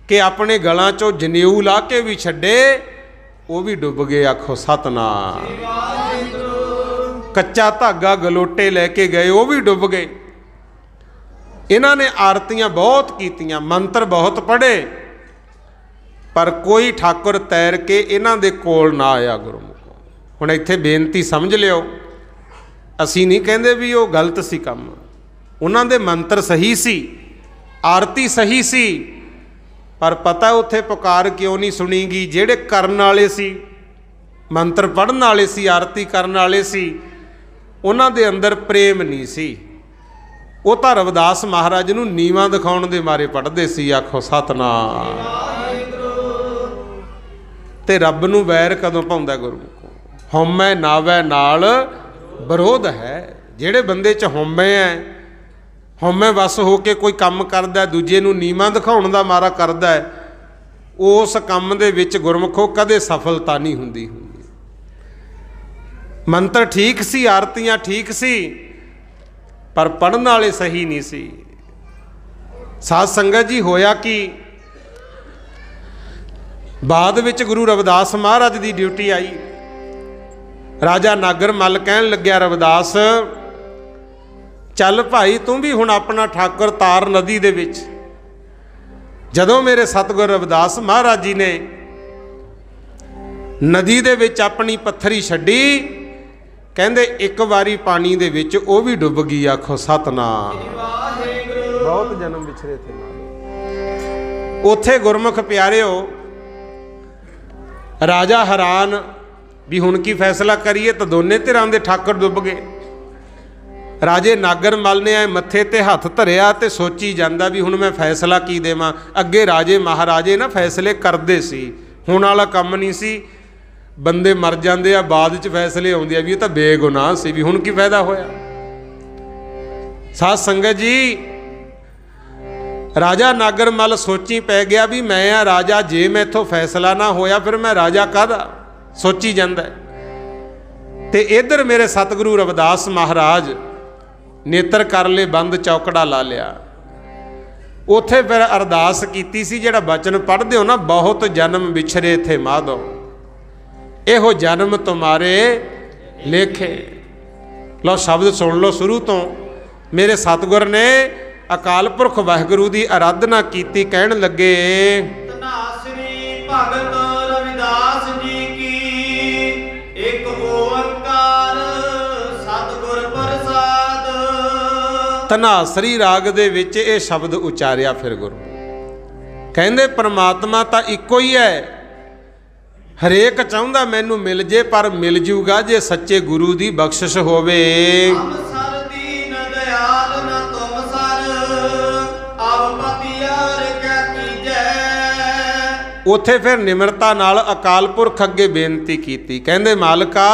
ਕਿ ਆਪਣੇ ਗਲਾਂ 'ਚੋਂ ਜਨੇਊ ਲਾ ਕੇ ਵੀ ਛੱਡੇ, ਉਹ ਵੀ ਡੁੱਬ ਗਏ। ਆਖੋ ਸਤਨਾਮ। ਕੱਚਾ ਧਾਗਾ ਗਲੋਟੇ ਲੈ ਕੇ ਗਏ, ਉਹ ਵੀ ਡੁੱਬ ਗਏ। ਇਹਨਾਂ ਨੇ ਆਰਤੀਆਂ ਬਹੁਤ ਕੀਤੀਆਂ, ਮੰਤਰ ਬਹੁਤ ਪੜ੍ਹੇ, ਪਰ ਕੋਈ ਠਾਕੁਰ ਤੈਰ ਕੇ ਇਹਨਾਂ ਦੇ ਕੋਲ ਨਾ ਆਇਆ ਗੁਰਮੁਖ। ਹੁਣ ਇੱਥੇ ਬੇਨਤੀ ਸਮਝ ਲਿਓ, ਅਸੀਂ ਨਹੀਂ ਕਹਿੰਦੇ ਵੀ ਉਹ ਗਲਤ ਸੀ ਕੰਮ, ਉਹਨਾਂ ਦੇ ਮੰਤਰ ਸਹੀ ਸੀ, ਆਰਤੀ ਸਹੀ ਸੀ, ਪਰ ਪਤਾ ਉੱਥੇ ਪੁਕਾਰ ਕਿਉਂ ਨਹੀਂ ਸੁਣੀ ਗਈ? ਜਿਹੜੇ ਕਰਨ ਵਾਲੇ ਸੀ, ਮੰਤਰ ਪੜ੍ਹਨ ਵਾਲੇ ਸੀ, ਆਰਤੀ ਕਰਨ ਵਾਲੇ ਸੀ, ਉਹਨਾਂ ਦੇ ਅੰਦਰ ਪ੍ਰੇਮ ਨਹੀਂ ਸੀ। ਉਹ ਤਾਂ ਰਵਿਦਾਸ ਮਹਾਰਾਜ ਨੂੰ ਨੀਵਾਂ ਦਿਖਾਉਣ ਦੇ ਮਾਰੇ ਪੜ੍ਹਦੇ ਸੀ। ਆਖੋ ਸਤਨਾਮ। ਤੇ ਰੱਬ ਨੂੰ ਵੈਰ ਕਦੋਂ ਪਾਉਂਦਾ ਗੁਰਮੁਖੋ? ਹਉਮੈ ਨਾਵੈ ਨਾਲ ਵਿਰੋਧ ਹੈ। ਜਿਹੜੇ ਬੰਦੇ 'ਚ ਹਉਮੈ ਹੈ, ਹਉਮੈ ਵਸ ਹੋ ਕੇ ਕੋਈ ਕੰਮ ਕਰਦਾ, ਦੂਜੇ ਨੂੰ ਨੀਵਾਂ ਦਿਖਾਉਣ ਦਾ ਮਾਰਾ ਕਰਦਾ, ਉਸ ਕੰਮ ਦੇ ਵਿੱਚ ਗੁਰਮੁਖੋ ਕਦੇ ਸਫਲਤਾ ਨਹੀਂ ਹੁੰਦੀ। ਮੰਤਰ ਠੀਕ ਸੀ, ਆਰਤੀਆਂ ਠੀਕ ਸੀ, ਪਰ ਪੜ੍ਹਨ ਵਾਲੇ ਸਹੀ ਨਹੀਂ ਸੀ। ਸਾਧ ਸੰਗਤ ਜੀ, ਹੋਇਆ ਕਿ ਬਾਅਦ ਵਿੱਚ ਗੁਰੂ ਰਵਿਦਾਸ ਮਹਾਰਾਜ ਦੀ ਡਿਊਟੀ ਆਈ। ਰਾਜਾ ਨਾਗਰ ਮੱਲ ਕਹਿਣ ਲੱਗਿਆ, ਰਵਿਦਾਸ ਚੱਲ ਭਾਈ ਤੂੰ ਵੀ ਹੁਣ ਆਪਣਾ ਠਾਕੁਰ ਤਾਰ ਨਦੀ ਦੇ ਵਿੱਚ। ਜਦੋਂ ਮੇਰੇ ਸਤਿਗੁਰ ਰਵਿਦਾਸ ਮਹਾਰਾਜ ਜੀ ਨੇ ਨਦੀ ਦੇ ਵਿੱਚ ਆਪਣੀ ਪੱਥਰੀ ਛੱਡੀ, ਕਹਿੰਦੇ ਇੱਕ ਵਾਰੀ ਪਾਣੀ ਦੇ ਵਿੱਚ ਉਹ ਵੀ ਡੁੱਬ ਗਈ। ਆਖੋ ਸਤਨਾਮ। ਬਹੁਤ ਜਨਮ ਵਿਛੜੇ ਥੇ ਨਾਲ। ਉੱਥੇ ਗੁਰਮੁਖ ਪਿਆਰਿਓ, ਰਾਜਾ ਹੈਰਾਨ ਵੀ ਹੁਣ ਕੀ ਫੈਸਲਾ ਕਰੀਏ, ਤਾਂ ਦੋਨੇ ਧਿਰਾਂ ਦੇ ਠਾਕੁਰ ਡੁੱਬ ਗਏ। ਰਾਜੇ ਨਾਗਰ ਮੱਲ ਨੇ ਮੱਥੇ ਤੇ ਹੱਥ ਧਰਿਆ ਤੇ ਸੋਚੀ ਜਾਂਦਾ ਵੀ ਹੁਣ ਮੈਂ ਫੈਸਲਾ ਕੀ ਦੇਵਾਂ। ਅੱਗੇ ਰਾਜੇ ਮਹਾਰਾਜੇ ਨਾ ਫੈਸਲੇ ਕਰਦੇ ਸੀ, ਹੁਣ ਵਾਲਾ ਕੰਮ ਨਹੀਂ ਸੀ। ਬੰਦੇ ਮਰ ਜਾਂਦੇ ਆ, ਬਾਅਦ ਚ ਫੈਸਲੇ ਆਉਂਦੇ ਆ ਵੀ ਇਹ ਤਾਂ ਬੇਗੁਨਾਹ ਸੀ, ਵੀ ਹੁਣ ਕੀ ਫਾਇਦਾ ਹੋਇਆ। ਸਾਧ ਸੰਗਤ ਜੀ, ਰਾਜਾ ਨਾਗਰਮਲ ਸੋਚੀ ਪੈ ਗਿਆ ਵੀ ਮੈਂ ਆ ਰਾਜਾ, ਜੇ ਮੈਥੋਂ ਫੈਸਲਾ ਨਾ ਹੋਇਆ ਫਿਰ ਮੈਂ ਰਾਜਾ ਕਾਹਦਾ, ਸੋਚੀ ਜਾਂਦਾ। ਤੇ ਇਧਰ ਮੇਰੇ ਸਤਿਗੁਰੂ ਰਵਿਦਾਸ ਮਹਾਰਾਜ ਨੇਤਰ ਕਰ ਲਏ ਬੰਦ, ਚੌਕੜਾ ਲਾ ਲਿਆ। ਉੱਥੇ ਫਿਰ ਅਰਦਾਸ ਕੀਤੀ ਸੀ, ਜਿਹੜਾ ਬਚਨ ਪੜ੍ਹਦੇ ਹੋ ਨਾ, ਬਹੁਤ ਜਨਮ ਵਿਛਰੇ ਥੇ ਮਾਧੋ, ਇਹੋ ਜਨਮ ਤੁਮਾਰੇ ਲੇਖੇ। ਲਓ ਸ਼ਬਦ ਸੁਣ ਲਓ ਸ਼ੁਰੂ ਤੋਂ। ਮੇਰੇ ਸਤਿਗੁਰ ਨੇ ਅਕਾਲ ਪੁਰਖ ਵਾਹਿਗੁਰੂ ਦੀ ਆਰਾਧਨਾ ਕੀਤੀ, ਕਹਿਣ ਲੱਗੇ, ਧਨਾਸਰੀ ਭਗਤ ਰਵਿਦਾਸ ਜੀ ਕੀ, ਇੱਕ ਓੰਕਾਰ ਸਤਿਗੁਰ ਪ੍ਰਸਾਦ। ਧਨਾਸਰੀ ਰਾਗ ਦੇ ਵਿੱਚ ਇਹ ਸ਼ਬਦ ਉਚਾਰਿਆ। ਫਿਰ ਗੁਰੂ ਕਹਿੰਦੇ ਪਰਮਾਤਮਾ ਤਾਂ ਇੱਕੋ ਹੀ ਹੈ, ਹਰੇਕ ਚਾਹੁੰਦਾ ਮੈਨੂੰ ਮਿਲ ਜੇ, ਪਰ ਮਿਲ ਜੂਗਾ ਜੇ ਸੱਚੇ ਗੁਰੂ ਦੀ ਬਖਸ਼ਿਸ਼ ਹੋਵੇ। ਹਮ ਸਰ ਦੀਨ ਦਇਆਲ ਨ ਤੁਮ ਸਰ, ਆਪ ਪਤਿਆਰ ਕਿਆ ਕੀਜੈ। ਉੱਥੇ ਫਿਰ ਨਿਮਰਤਾ ਨਾਲ ਅਕਾਲ ਪੁਰਖ ਅੱਗੇ ਬੇਨਤੀ ਕੀਤੀ, ਕਹਿੰਦੇ ਮਾਲਕਾ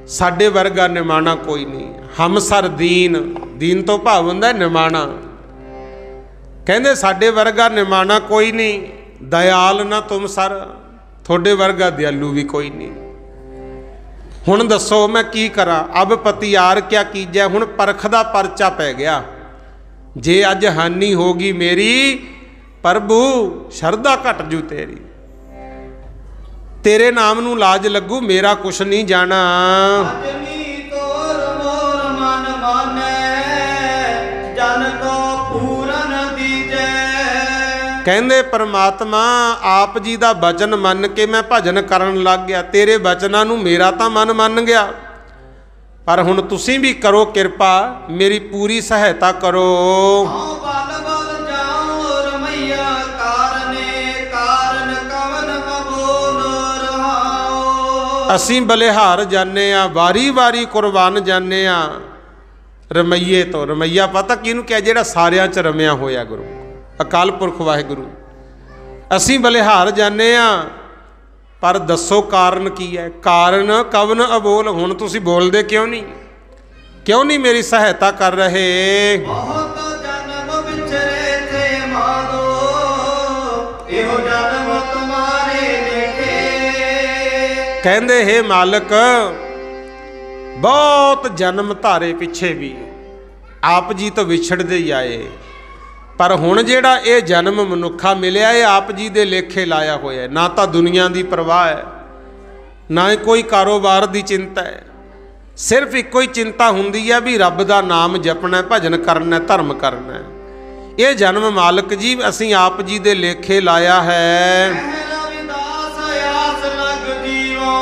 ਸਾਡੇ ਵਰਗਾ ਨਿਮਾਣਾ ਕੋਈ ਨਹੀਂ। ਹਮ ਸਰ ਦੀਨ, ਦੀਨ ਤੋਂ ਭਾਵ ਹੁੰਦਾ ਨਿਮਾਣਾ। ਕਹਿੰਦੇ ਸਾਡੇ ਵਰਗਾ ਨਿਮਾਣਾ ਕੋਈ ਨਹੀਂ, ਦਇਆਲ ਨਾ ਤੁਮ ਸਰ, ਤੁਹਾਡੇ ਵਰਗਾ ਦਿਆਲੂ ਵੀ ਕੋਈ ਨਹੀਂ। ਹੁਣ ਦੱਸੋ ਮੈਂ ਕੀ ਕਰਾਂ। ਅਬ ਪਤਿਆਰ ਕਿਆ ਕੀਜੈ, ਹੁਣ ਪਰਖ ਦਾ ਪਰਚਾ ਪੈ ਗਿਆ। ਜੇ ਅੱਜ ਹਾਨੀ ਹੋ ਗਈ ਮੇਰੀ, ਪ੍ਰਭੂ ਸ਼ਰਧਾ ਘਟ ਜੂ ਤੇਰੀ, ਤੇਰੇ ਨਾਮ ਨੂੰ ਲਾਜ ਲੱਗੂ, ਮੇਰਾ ਕੁਛ ਨਹੀਂ ਜਾਣਾ। ਅਜਨੀ ਤੋਰ ਮੋਰ ਮਨ ਮਾਨੈ, ਜਨ ਕੋ ਪੂਰਨ ਦੀਜੈ। ਕਹਿੰਦੇ ਪਰਮਾਤਮਾ ਆਪ ਜੀ ਦਾ ਬਚਨ ਮੰਨ ਕੇ ਮੈਂ ਭਜਨ ਕਰਨ ਲੱਗ ਗਿਆ, ਤੇਰੇ ਬਚਨਾਂ ਨੂੰ ਮੇਰਾ ਤਾਂ ਮਨ ਮੰਨ ਗਿਆ, ਪਰ ਹੁਣ ਤੁਸੀਂ ਵੀ ਕਰੋ ਕਿਰਪਾ, ਮੇਰੀ ਪੂਰੀ ਸਹਾਇਤਾ ਕਰੋ। ਹਉ ਬਲ ਬਲ ਜਾਉ ਰਮਈਆ ਕਾਰਨੇ, ਕਾਰਨ ਕਵਨ ਅਬੋਲ ਰਹਾਉ। ਅਸੀਂ ਬਲਿਹਾਰ ਜਾਂਦੇ ਆ, ਵਾਰੀ ਵਾਰੀ ਕੁਰਬਾਨ ਜਾਂਦੇ ਆ ਰਮਈਏ ਤੋਂ। ਰਮਈਆ ਪਤਾ ਕਿਹਨੂੰ ਕਿਹਾ, ਜਿਹੜਾ ਸਾਰਿਆਂ 'ਚ ਰਮਿਆ ਹੋਇਆ ਗੁਰੂ ਅਕਾਲ ਪੁਰਖ ਵਾਹਿਗੁਰੂ। ਅਸੀਂ ਬਲਿਹਾਰ ਜਾਂਦੇ ਆ, ਪਰ ਦੱਸੋ ਕਾਰਨ ਕੀ ਹੈ। ਕਾਰਨ ਕਵਨ ਅਬੋਲ, ਹੁਣ ਤੁਸੀਂ ਬੋਲਦੇ ਕਿਉਂ ਨਹੀਂ, ਕਿਉਂ ਨਹੀਂ ਮੇਰੀ ਸਹਾਇਤਾ ਕਰ ਰਹੇ। ਬਹੁਤ ਜਨਮ ਵਿਚਰੇ ਥੇ ਮਾਧੋ, ਇਹੋ ਜਨਮ ਤੁਮਾਰੇ ਲੇਖੇ। ਕਹਿੰਦੇ ਹੇ ਮਾਲਕ ਬਹੁਤ ਜਨਮ ਧਾਰੇ ਪਿੱਛੇ ਵੀ ਆਪ ਜੀ ਤੋਂ ਵਿਛੜਦੇ ਹੀ ਆਏ, ਪਰ ਹੁਣ ਜਿਹੜਾ ਇਹ ਜਨਮ ਮਨੁੱਖਾ ਮਿਲਿਆ, ਇਹ ਆਪ ਜੀ ਦੇ ਲੇਖੇ ਲਾਇਆ ਹੋਇਆ। ਨਾ ਤਾਂ ਦੁਨੀਆ ਦੀ ਪਰਵਾਹ ਹੈ, ਨਾ ਹੀ ਕੋਈ ਕਾਰੋਬਾਰ ਦੀ ਚਿੰਤਾ ਹੈ, ਸਿਰਫ ਇੱਕੋ ਹੀ ਚਿੰਤਾ ਹੁੰਦੀ ਹੈ ਵੀ ਰੱਬ ਦਾ ਨਾਮ ਜਪਣਾ, ਭਜਨ ਕਰਨਾ, ਧਰਮ ਕਰਨਾ। ਇਹ ਜਨਮ ਮਾਲਕ ਜੀ ਅਸੀਂ ਆਪ ਜੀ ਦੇ ਲੇਖੇ ਲਾਇਆ ਹੈ। ਰਵਿਦਾਸ ਆਸ ਲਗ ਜੀਵੋ,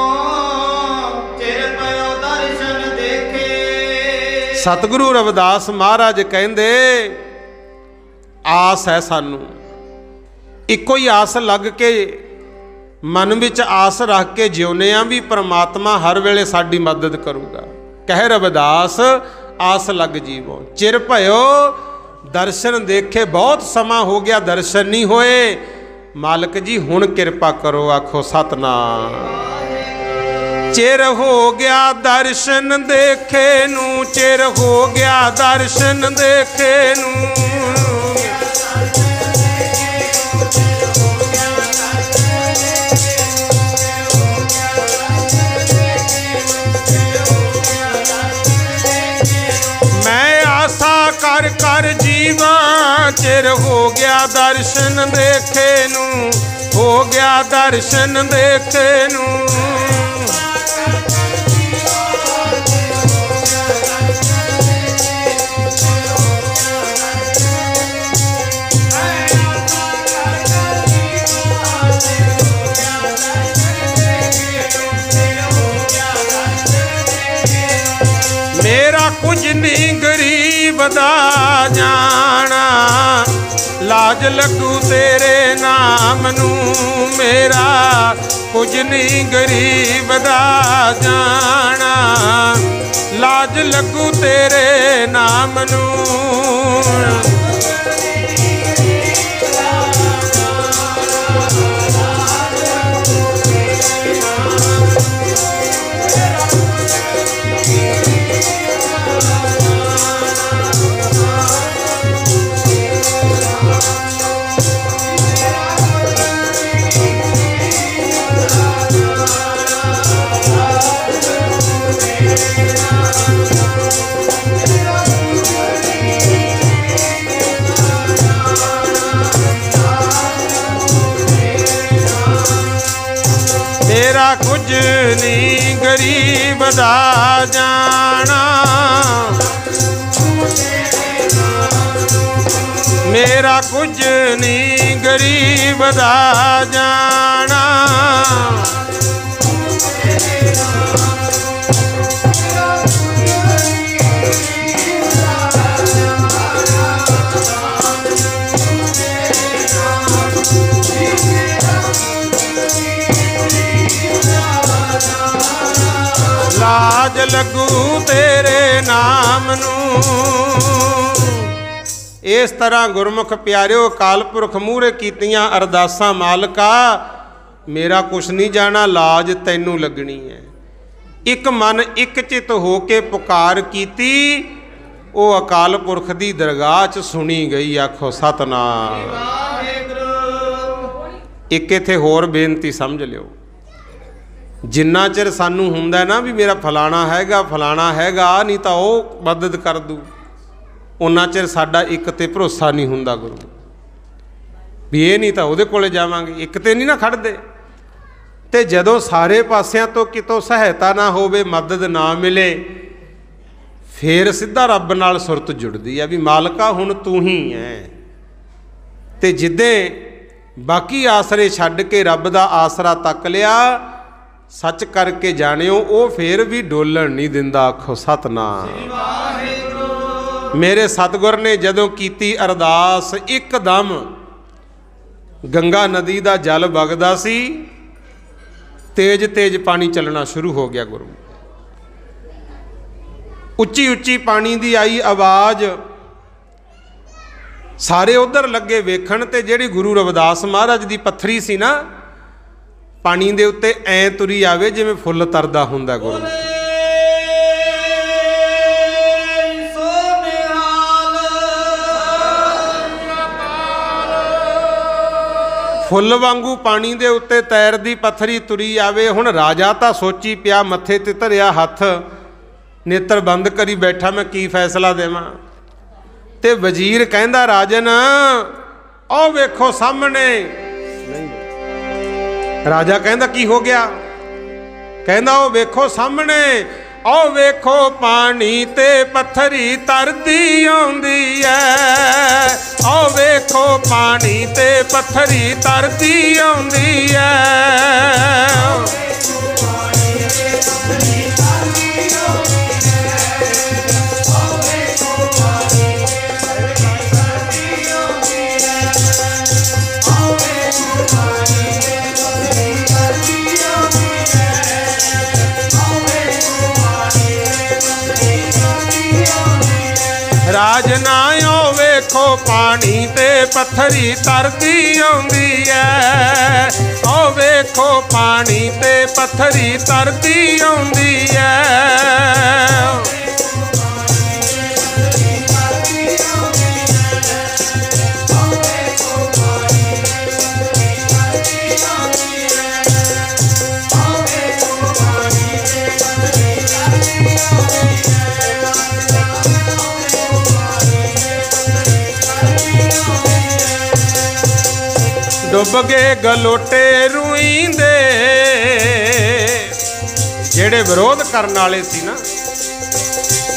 ਚਿਰ ਪਇਓ ਦਰਸ਼ਨ ਦੇਖੇ। ਸਤਿਗੁਰੂ ਰਵਿਦਾਸ ਮਹਾਰਾਜ ਕਹਿੰਦੇ ਆਸ ਹੈ ਸਾਨੂੰ, ਇੱਕੋ ਹੀ ਆਸ ਲੱਗ ਕੇ ਮਨ ਵਿੱਚ ਆਸ ਰੱਖ ਕੇ ਜਿਉਨੇ ਆ ਵੀ ਪ੍ਰਮਾਤਮਾ ਹਰ ਵੇਲੇ ਸਾਡੀ ਮਦਦ ਕਰੂਗਾ। ਕਹਿ ਰਵਿਦਾਸ ਆਸ ਲੱਗ ਜੀਵੋ, ਚਿਰ ਭਇਓ ਦਰਸ਼ਨ ਦੇਖੇ। ਬਹੁਤ ਸਮਾਂ ਹੋ ਗਿਆ ਦਰਸ਼ਨ ਨਹੀਂ ਹੋਏ, ਮਾਲਕ ਜੀ ਹੁਣ ਕਿਰਪਾ ਕਰੋ। ਆਖੋ ਸਤਨਾਮ। ਚਿਰ ਹੋ ਗਿਆ ਦਰਸ਼ਨ ਦੇਖੇ ਨੂੰ, ਚਿਰ ਹੋ ਗਿਆ ਦਰਸ਼ਨ ਦੇਖੇ ਨੂੰ। ਮੈਂ ਆਸਾ ਕਰ ਕਰ ਜੀਵਾਂ, ਚਿਰ ਹੋ ਗਿਆ ਦਰਸ਼ਨ ਦੇਖੇ ਨੂੰ, ਹੋ ਗਿਆ ਦਰਸ਼ਨ ਦੇਖੇ ਨੂੰ। ਮੇਰਾ ਕੁਝ ਨਹੀਂ ਗਰੀਬ ਦਾ ਜਾਣਾ, ਲਾਜ ਲੱਗੂ ਤੇਰੇ ਨਾਮ ਨੂੰ। ਮੇਰਾ ਕੁਝ ਨਹੀਂ ਗਰੀਬ ਦਾ ਜਾਣਾ, ਲਾਜ ਲੱਗੂ ਤੇਰੇ ਨਾਮ ਨੂੰ। ਨੀ ਗਰੀਬ ਦਾ ਜਾਣਾ, ਮੇਰਾ ਕੁਝ ਨੀ ਗਰੀਬ ਦਾ ਜਾਣਾ। ਲਾਜ ਲੱਗੂ ਤੇਰੇ ਨਾਮ ਨੂੰ। ਇਸ ਤਰ੍ਹਾਂ ਗੁਰਮੁਖ ਪਿਆਰਿਓ ਅਕਾਲ ਪੁਰਖ ਮੂਹਰੇ ਕੀਤੀਆਂ ਅਰਦਾਸਾਂ, ਮਾਲਕਾ ਮੇਰਾ ਕੁਛ ਨਹੀਂ ਜਾਣਾ, ਲਾਜ ਤੈਨੂੰ ਲੱਗਣੀ ਹੈ। ਇੱਕ ਮਨ ਇੱਕ ਚਿੱਤ ਹੋ ਕੇ ਪੁਕਾਰ ਕੀਤੀ, ਉਹ ਅਕਾਲ ਪੁਰਖ ਦੀ ਦਰਗਾਹ 'ਚ ਸੁਣੀ ਗਈ। ਆਖੋ ਸਤਨਾਮ ਵਾਹਿਗੁਰੂ। ਇੱਕ ਇੱਥੇ ਹੋਰ ਬੇਨਤੀ ਸਮਝ ਲਿਓ, ਜਿੰਨਾ ਚਿਰ ਸਾਨੂੰ ਹੁੰਦਾ ਨਾ ਵੀ ਮੇਰਾ ਫਲਾਣਾ ਹੈਗਾ ਫਲਾਣਾ ਹੈਗਾ, ਨਹੀਂ ਤਾਂ ਉਹ ਮਦਦ ਕਰ ਦੂ, ਉਹਨਾਂ ਚਿਰ ਸਾਡਾ ਇੱਕ ਤੇ ਭਰੋਸਾ ਨਹੀਂ ਹੁੰਦਾ ਗੁਰੂ ਵੀ ਇਹ ਨਹੀਂ ਤਾਂ ਉਹਦੇ ਕੋਲੇ ਜਾਵਾਂਗੇ, ਇੱਕ ਤੇ ਨਹੀਂ ਨਾ ਖੜਦੇ। ਤੇ ਜਦੋਂ ਸਾਰੇ ਪਾਸਿਆਂ ਤੋਂ ਕਿਤੋਂ ਸਹਾਇਤਾ ਨਾ ਹੋਵੇ, ਮਦਦ ਨਾ ਮਿਲੇ, ਫੇਰ ਸਿੱਧਾ ਰੱਬ ਨਾਲ ਸੁਰਤ ਜੁੜਦੀ ਆ ਵੀ ਮਾਲਕਾ ਹੁਣ ਤੂੰ ਹੀ ਹੈ। ਤੇ ਜਿੱਦੇ ਬਾਕੀ ਆਸਰੇ ਛੱਡ ਕੇ ਰੱਬ ਦਾ ਆਸਰਾ ਤੱਕ ਲਿਆ, ਸੱਚ ਕਰਕੇ ਜਾਣਿਓ ਉਹ ਫੇਰ ਵੀ ਡੋਲਣ ਨਹੀਂ ਦਿੰਦਾ। ਆਖੋ ਸਤਨਾਮ। ਮੇਰੇ ਸਤਿਗੁਰ ਨੇ ਜਦੋਂ ਕੀਤੀ ਅਰਦਾਸ, ਇੱਕਦਮ ਗੰਗਾ ਨਦੀ ਦਾ ਜਲ ਵਗਦਾ ਸੀ, ਤੇਜ਼ ਤੇਜ਼ ਪਾਣੀ ਚੱਲਣਾ ਸ਼ੁਰੂ ਹੋ ਗਿਆ। ਗੁਰੂ ਉੱਚੀ ਉੱਚੀ ਪਾਣੀ ਦੀ ਆਈ ਆਵਾਜ਼, ਸਾਰੇ ਉਧਰ ਲੱਗੇ ਵੇਖਣ। ਤੇ ਜਿਹੜੀ ਗੁਰੂ ਰਵਿਦਾਸ ਮਹਾਰਾਜ ਦੀ ਪੱਥਰੀ ਸੀ ਨਾ, ਪਾਣੀ ਦੇ ਉੱਤੇ ਐਂ ਤੁਰੀ ਆਵੇ ਜਿਵੇਂ ਫੁੱਲ ਤਰਦਾ ਹੁੰਦਾ। ਗੁਰੂ ਫੁੱਲ ਵਾਂਗੂ ਪਾਣੀ ਦੇ ਉੱਤੇ ਤੈਰਦੀ ਪੱਥਰੀ ਤੁਰੀ ਆਵੇ। ਹੁਣ ਰਾਜਾ ਤਾਂ ਸੋਚੀ ਪਿਆ, ਮੱਥੇ ਤੇ ਧਰਿਆ ਹੱਥ, ਨੇਤਰ ਬੰਦ ਕਰੀ ਬੈਠਾ, ਮੈਂ ਕੀ ਫੈਸਲਾ ਦੇਵਾਂ। ਤੇ ਵਜ਼ੀਰ ਕਹਿੰਦਾ, ਰਾਜਨ ਆਹ ਵੇਖੋ ਸਾਹਮਣੇ। ਰਾਜਾ ਕਹਿੰਦਾ ਕੀ ਹੋ ਗਿਆ? ਕਹਿੰਦਾ ਉਹ ਵੇਖੋ ਸਾਹਮਣੇ, ਉਹ ਵੇਖੋ ਪਾਣੀ ਤੇ ਪੱਥਰੀ ਤਰਦੀ ਆਉਂਦੀ ਐ, ਉਹ ਵੇਖੋ ਪਾਣੀ ਤੇ ਪੱਥਰੀ ਤਰਦੀ ਆਉਂਦੀ ਐ। ਰਾਜਨਾ ਓ ਵੇਖੋ ਪਾਣੀ ਤੇ ਪੱਥਰੀ ਤਰਦੀ ਆਉਂਦੀ ਐ, ਓ ਵੇਖੋ ਪਾਣੀ ਤੇ ਪੱਥਰੀ ਤਰਦੀ ਆਉਂਦੀ ਐ। ਡੁੱਬ ਗਏ ਗਲੋਟੇ ਰੂਈਂਦੇ, ਜਿਹੜੇ ਵਿਰੋਧ ਕਰਨ ਵਾਲੇ ਸੀ ਨਾ,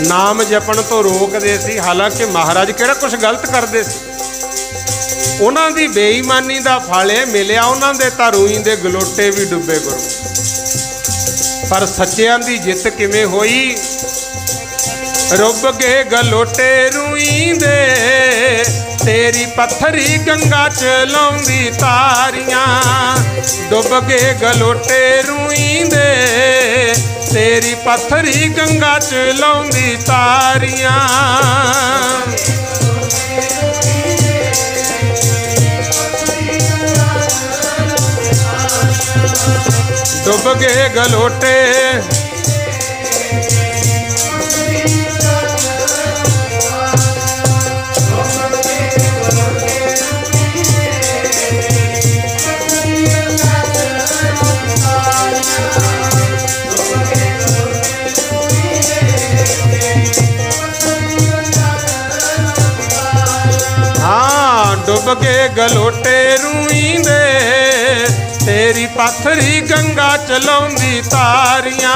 ਨਾਮ ਜਪਣ ਤੋਂ ਰੋਕਦੇ ਸੀ। ਹਾਲਾਂਕਿ ਮਹਾਰਾਜ ਕਿਹੜਾ ਕੁਛ ਗਲਤ ਕਰਦੇ ਸੀ, ਉਹਨਾਂ ਦੀ ਬੇਈਮਾਨੀ ਦਾ ਫਲ ਮਿਲਿਆ। ਉਹਨਾਂ ਦੇ ਤਾਂ ਰੂਈਂਦੇ ਗਲੋਟੇ ਵੀ ਡੁੱਬੇ ਗੁਰੂ। ਪਰ ਸੱਚਿਆਂ ਦੀ ਜਿੱਤ ਕਿਵੇਂ ਹੋਈ? ਡੁੱਬ ਗਏ ਗਲੋਟੇ ਰੂਈਂਦੇ, ਤੇਰੀ ਪੱਥਰੀ ਗੰਗਾ ਚ ਲਾਉਂਦੀ ਤਾਰੀਆਂ। ਡੁੱਬ ਗਏ ਗਲੋਟੇ ਰੂਈਂਦੇ, ਤੇਰੀ ਪੱਥਰੀ ਗੰਗਾ ਚ ਲਾਉਂਦੀ ਤਾਰੀਆਂ। ਡੁੱਬ ਗਏ ਗਲੋਟੇ, ਡੁੱਬ ਕੇ ਗਲੋਟੇ ਰੂਈਂਦੇ, तेरी पत्थरी गंगा चलाउंदी तारियां,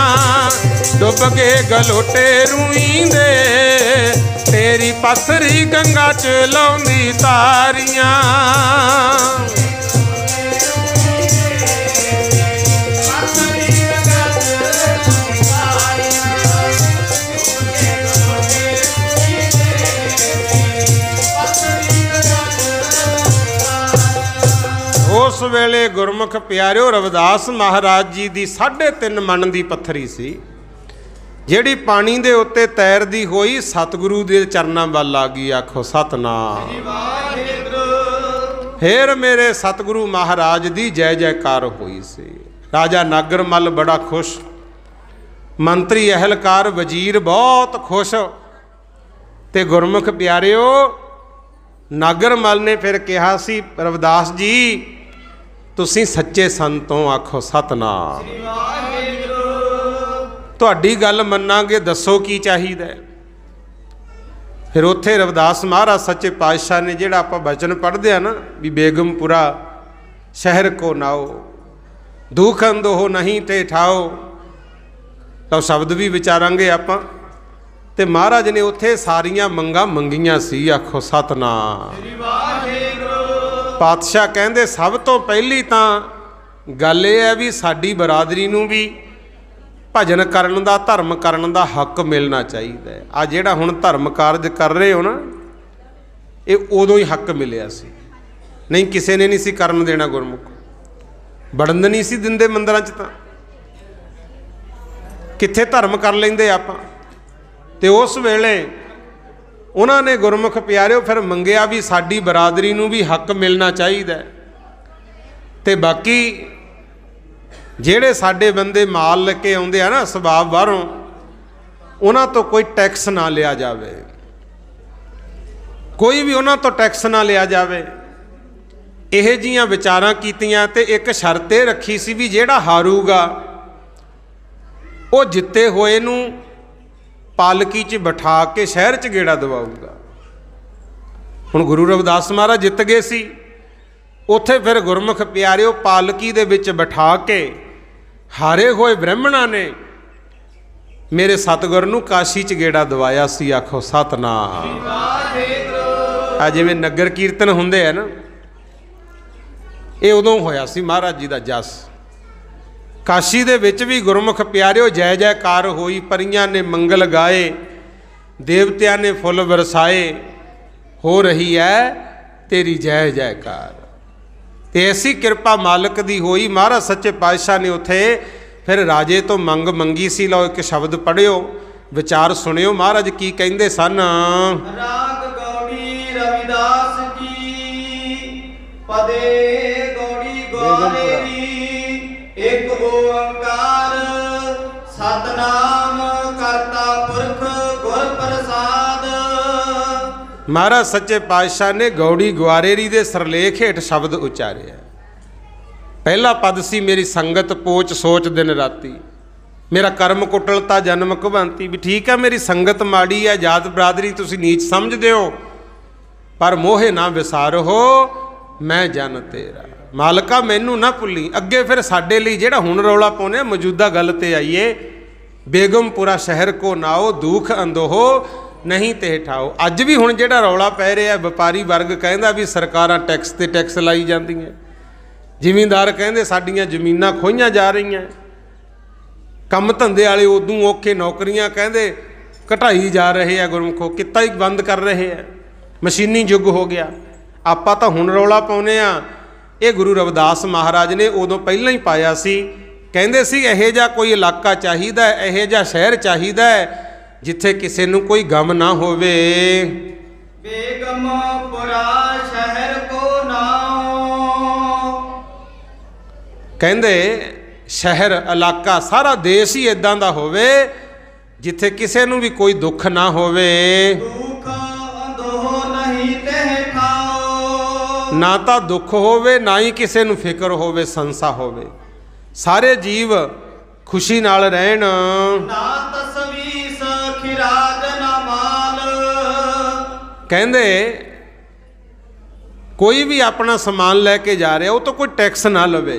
डुब गए गलोटे रूईंदे। तेरी पत्थरी गंगा चलाउंदी तारियां, उस वेले गुरमुख प्यारिओ रविदास महाराज जी की 3.5 मन की पत्थरी सी, जिहड़ी पानी दे उत्ते तैरदी होई सतगुरु दे चरनां वल आ गई। आखो सतनाम। फिर मेरे सतगुरु महाराज की जय जयकार हुई सी। राजा नागर मल बड़ा खुश, मंत्री अहलकार वजीर बहुत खुश। ते गुरमुख प्यारिओ नागर मल ने फिर कहा सी, रविदास जी तुसीं सच्चे संत हो। आखो सतनाम। तुहाडी गल मन्नांगे, दसो की चाहिदा। फिर उत्थे रविदास महाराज सच्चे पातशाह ने जिहड़ा आपां बचन पढ़दे आ ना भी बेगमपुरा शहर को नाओ, दुख अंदोह नहीं ते ठाओ, तो शब्द भी विचारांगे आपां। ते महाराज ने उत्थे सारियां मंगां मंगियां सी। आखो सतनाम। पातशाह कहंदे सब तो पहली तां गल ये है भी साडी बरादरी नूं भी भजन करन दा, धर्म करन दा हक मिलना चाहिए। आ जिहड़ा हुण धर्म कारज कर रहे हो ना, ये उदों ही हक मिलिया सी, नहीं किसी ने नहीं सी करन देना। गुरमुख वड़न नहीं सी दिंदे मंदिरां च, तां कित्थे धर्म कर लैंदे आपां। ते उस वेले उन्होंने गुरमुख प्यारिओ फिर मंगिया भी साडी बरादरी नूं भी हक मिलना चाहिए। ते बाकी ਜਿਹੜੇ ਸਾਡੇ ਬੰਦੇ ਮਾਲ ਲੈ ਕੇ ਆਉਂਦੇ ਆ ਨਾ ਸਬਾਬ ਬਾਹਰੋਂ, ਉਹਨਾਂ ਤੋਂ ਕੋਈ ਟੈਕਸ ਨਾ ਲਿਆ ਜਾਵੇ, ਕੋਈ ਵੀ ਉਹਨਾਂ ਤੋਂ ਟੈਕਸ ਨਾ ਲਿਆ ਜਾਵੇ। ਇਹ ਜੀਆਂ ਵਿਚਾਰਾਂ ਕੀਤੀਆਂ ਤੇ ਇੱਕ ਸ਼ਰਤ ਇਹ ਰੱਖੀ ਸੀ ਵੀ ਜਿਹੜਾ ਹਾਰੂਗਾ ਉਹ ਜਿੱਤੇ ਹੋਏ ਨੂੰ ਪਾਲਕੀ 'ਚ ਬਿਠਾ ਕੇ ਸ਼ਹਿਰ 'ਚ ਗੇੜਾ ਦਵਾਊਗਾ। ਹੁਣ ਗੁਰੂ ਰਵਿਦਾਸ ਮਹਾਰਾਜ ਜਿੱਤ ਗਏ ਸੀ, ਉੱਥੇ ਫਿਰ ਗੁਰਮੁਖ ਪਿਆਰਿਓ ਪਾਲਕੀ ਦੇ ਵਿੱਚ ਬਿਠਾ ਕੇ ਹਾਰੇ ਹੋਏ ਬ੍ਰਾਹਮਣਾਂ ਨੇ ਮੇਰੇ ਸਤਿਗੁਰ ਨੂੰ ਕਾਸ਼ੀ 'ਚ ਗੇੜਾ ਦਵਾਇਆ ਸੀ। ਆਖੋ ਸਤਨਾਮ। ਆ ਜਿਵੇਂ ਨਗਰ ਕੀਰਤਨ ਹੁੰਦੇ ਆ ਨਾ, ਇਹ ਉਦੋਂ ਹੋਇਆ ਸੀ ਮਹਾਰਾਜ ਜੀ ਦਾ ਜਸ। ਕਾਸ਼ੀ ਦੇ ਵਿੱਚ ਵੀ ਗੁਰਮੁਖ ਪਿਆਰਿਓ ਜੈ ਜੈਕਾਰ ਹੋਈ, ਪਰੀਆਂ ਨੇ ਮੰਗਲ ਗਾਏ, ਦੇਵਤਿਆਂ ਨੇ ਫੁੱਲ ਵਰਸਾਏ, ਹੋ ਰਹੀ ਹੈ ਤੇਰੀ ਜੈ ਜੈਕਾਰ। ਤੇ ਐਸੀ ਕਿਰਪਾ ਮਾਲਕ ਦੀ ਹੋਈ। ਮਹਾਰਾਜ ਸੱਚੇ ਪਾਤਸ਼ਾਹ ਨੇ ਉੱਥੇ ਫਿਰ ਰਾਜੇ ਤੋਂ ਮੰਗ ਮੰਗੀ ਸੀ। ਲਓ ਇੱਕ ਸ਼ਬਦ ਪੜ੍ਹਿਓ, ਵਿਚਾਰ ਸੁਣਿਓ ਮਹਾਰਾਜ ਕੀ ਕਹਿੰਦੇ ਸਨ। ਰਾਗ ਗੌੜੀ ਰਵਿਦਾਸ ਜੀ, ਪਦੇ ਗੌੜੀ ਗਵਾਰੇਰੀ, ਇੱਕ ਓੰਕਾਰ ਸਤਨਾਮ ਕਰਤਾ ਪੁਰਖ ਗੁਰ ਪ੍ਰਸਾਦ। ਮਹਾਰਾਜ ਸੱਚੇ ਪਾਤਸ਼ਾਹ ਨੇ ਗੌੜੀ ਗਵਾਰੇਰੀ ਦੇ ਸਰਲੇਖ ਹੇਠ ਸ਼ਬਦ ਉਚਾਰਿਆ। ਪਹਿਲਾ ਪਦ ਸੀ ਮੇਰੀ ਸੰਗਤ ਪੋਚ ਸੋਚ ਦਿਨ ਰਾਤੀ, ਮੇਰਾ ਕਰਮ ਕੁਟਲਤਾ ਜਨਮ ਘਵੰਤੀ। ਵੀ ਠੀਕ ਹੈ ਮੇਰੀ ਸੰਗਤ ਮਾੜੀ ਹੈ, ਜਾਤ ਬਰਾਦਰੀ ਤੁਸੀਂ ਨੀਚ ਸਮਝਦੇ ਹੋ, ਪਰ ਮੋਹੇ ਨਾ ਵਿਸਾਰੋ ਮੈਂ ਜਨ ਤੇਰਾ। ਮਾਲਕਾ ਮੈਨੂੰ ਨਾ ਭੁੱਲੀ। ਅੱਗੇ ਫਿਰ ਸਾਡੇ ਲਈ ਜਿਹੜਾ ਹੁਣ ਰੌਲਾ ਪਾਉਂਦੇ ਮੌਜੂਦਾ ਗੱਲ ਤੇ ਆਈਏ, ਬੇਗਮਪੁਰਾ ਸ਼ਹਿਰ ਕੋ ਨਾਓ, ਦੁੱਖ ਅੰਦੋਹ ਨਹੀਂ ਤੇ ਠਾਓ। ਅੱਜ ਵੀ ਹੁਣ ਜਿਹੜਾ ਰੌਲਾ ਪੈ ਰਿਹਾ, ਵਪਾਰੀ ਵਰਗ ਕਹਿੰਦਾ ਵੀ ਸਰਕਾਰਾਂ ਟੈਕਸ ਤੇ ਟੈਕਸ ਲਾਈ ਜਾਂਦੀਆਂ, ਜ਼ਿਮੀਂਦਾਰ ਕਹਿੰਦੇ ਸਾਡੀਆਂ ਜ਼ਮੀਨਾਂ ਖੋਹੀਆਂ ਜਾ ਰਹੀਆਂ, ਕੰਮ ਧੰਦੇ ਵਾਲੇ ਉਦੋਂ ਔਖੇ, ਨੌਕਰੀਆਂ ਕਹਿੰਦੇ ਘਟਾਈ ਜਾ ਰਹੇ ਆ, ਗੁਰਮੁਖੋ ਕਿੱਤਾ ਹੀ ਬੰਦ ਕਰ ਰਹੇ ਆ, ਮਸ਼ੀਨੀ ਯੁੱਗ ਹੋ ਗਿਆ। ਆਪਾਂ ਤਾਂ ਹੁਣ ਰੌਲਾ ਪਾਉਂਦੇ ਆ, ਇਹ ਗੁਰੂ ਰਵਿਦਾਸ ਮਹਾਰਾਜ ਨੇ ਉਦੋਂ ਪਹਿਲਾਂ ਹੀ ਪਾਇਆ ਸੀ। ਕਹਿੰਦੇ ਸੀ ਇਹੋ ਜਿਹਾ ਕੋਈ ਇਲਾਕਾ ਚਾਹੀਦਾ, ਇਹੋ ਜਿਹਾ ਸ਼ਹਿਰ ਚਾਹੀਦਾ ਜਿੱਥੇ ਕਿਸੇ ਨੂੰ ਕੋਈ ਗਮ ਨਾ ਹੋਵੇ। ਬੇਗਮਪੁਰਾ ਸ਼ਹਿਰ ਕੋ ਨਾਉ, ਕਹਿੰਦੇ ਸ਼ਹਿਰ ਇਲਾਕਾ ਸਾਰਾ ਦੇਸ਼ ਹੀ ਇਦਾਂ ਦਾ ਹੋਵੇ ਜਿੱਥੇ ਕਿਸੇ ਨੂੰ ਵੀ ਕੋਈ ਦੁੱਖ ਨਾ ਹੋਵੇ। ਦੁੱਖ ਅੰਦੋਹ ਨਹੀਂ ਤੇ ਠਾਓ, ਨਾ ਤਾਂ ਦੁੱਖ ਹੋਵੇ ਨਾ ਹੀ ਕਿਸੇ ਨੂੰ ਫਿਕਰ ਹੋਵੇ, ਸੰਸਾ ਹੋਵੇ, ਸਾਰੇ ਜੀਵ ਖੁਸ਼ੀ ਨਾਲ ਰਹਿਣ। ਨਾ ਤਸਵੀਸ ਖਿਰਾਜ ਨਾ ਮਾਲ, ਕਹਿੰਦੇ ਕੋਈ ਵੀ ਆਪਣਾ ਸਮਾਨ ਲੈ ਕੇ ਜਾ ਰਿਹਾ ਉਹ ਤੋਂ ਕੋਈ ਟੈਕਸ ਨਾ ਲਵੇ।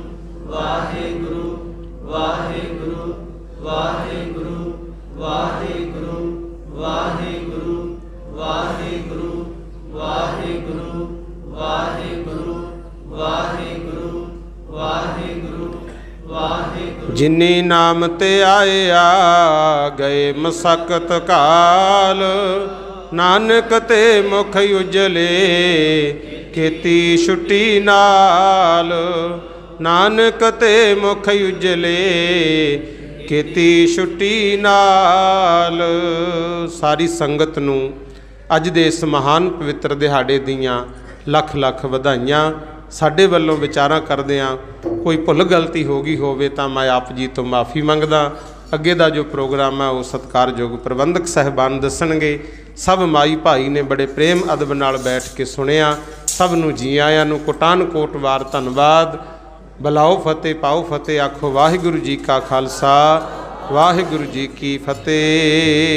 ਵਾਹਿਗੁਰੂ ਵਾਹਿਗੁਰੂ ਵਾਹਿਗੁਰੂ ਵਾਹਿਗੁਰੂ ਵਾਹਿਗੁਰੂ ਵਾਹਿਗੁਰੂ ਵਾਹਿਗੁਰੂ ਵਾਹਿਗੁਰੂ ਵਾਹਿਗੁਰੂ ਵਾਹਿਗੁਰੂ ਵਾਹਿਗੁਰੂ। ਜਿਨੀ ਨਾਮ ਤੇ ਆਇਆ ਗਏ ਮਸਕਤ ਕਾਲ, ਨਾਨਕ ਤੇ ਮੁਖ ਉਜਲੇ ਕੀਤੀ ਛੁੱਟੀ ਨਾਲ। ਨਾਨਕ ਤੇ ਮੁਖ ਉਜਲੇ ਕੀਤੀ ਛੁੱਟੀ ਨਾਲ। ਸਾਰੀ ਸੰਗਤ ਨੂੰ ਅੱਜ ਦੇ ਇਸ ਮਹਾਨ ਪਵਿੱਤਰ ਦਿਹਾੜੇ ਦੀਆਂ ਲੱਖ ਲੱਖ ਵਧਾਈਆਂ। ਸਾਡੇ ਵੱਲੋਂ ਵਿਚਾਰਾਂ ਕਰਦਿਆਂ ਕੋਈ ਭੁੱਲ ਗਲਤੀ ਹੋ ਗਈ ਹੋਵੇ ਤਾਂ ਮੈਂ ਆਪ ਜੀ ਤੋਂ ਮਾफ़ੀ ਮੰਗਦਾ। ਅੱਗੇ ਦਾ ਜੋ ਪ੍ਰੋਗਰਾਮ ਹੈ ਉਹ ਸਤਿਕਾਰਯੋਗ ਪ੍ਰਬੰਧਕ ਸਾਹਿਬਾਨ ਦੱਸਣਗੇ। ਸਭ ਮਾਈ ਭਾਈ ਨੇ ਬੜੇ ਪ੍ਰੇਮ ਅਦਬ ਨਾਲ ਬੈਠ ਕੇ ਸੁਣਿਆ। ਸਭ ਨੂੰ ਜੀ ਆਇਆਂ ਨੂੰ ਕੋਟਾਨ ਕੋਟ ਵਾਰ ਧੰਨਵਾਦ। ਬਲਾਓ ਫਤਿਹ ਪਾਓ ਫਤਿਹ, ਆਖੋ ਵਾਹਿਗੁਰੂ ਜੀ ਕਾ ਖਾਲਸਾ ਵਾਹਿਗੁਰੂ ਜੀ ਕੀ ਫਤਿਹ।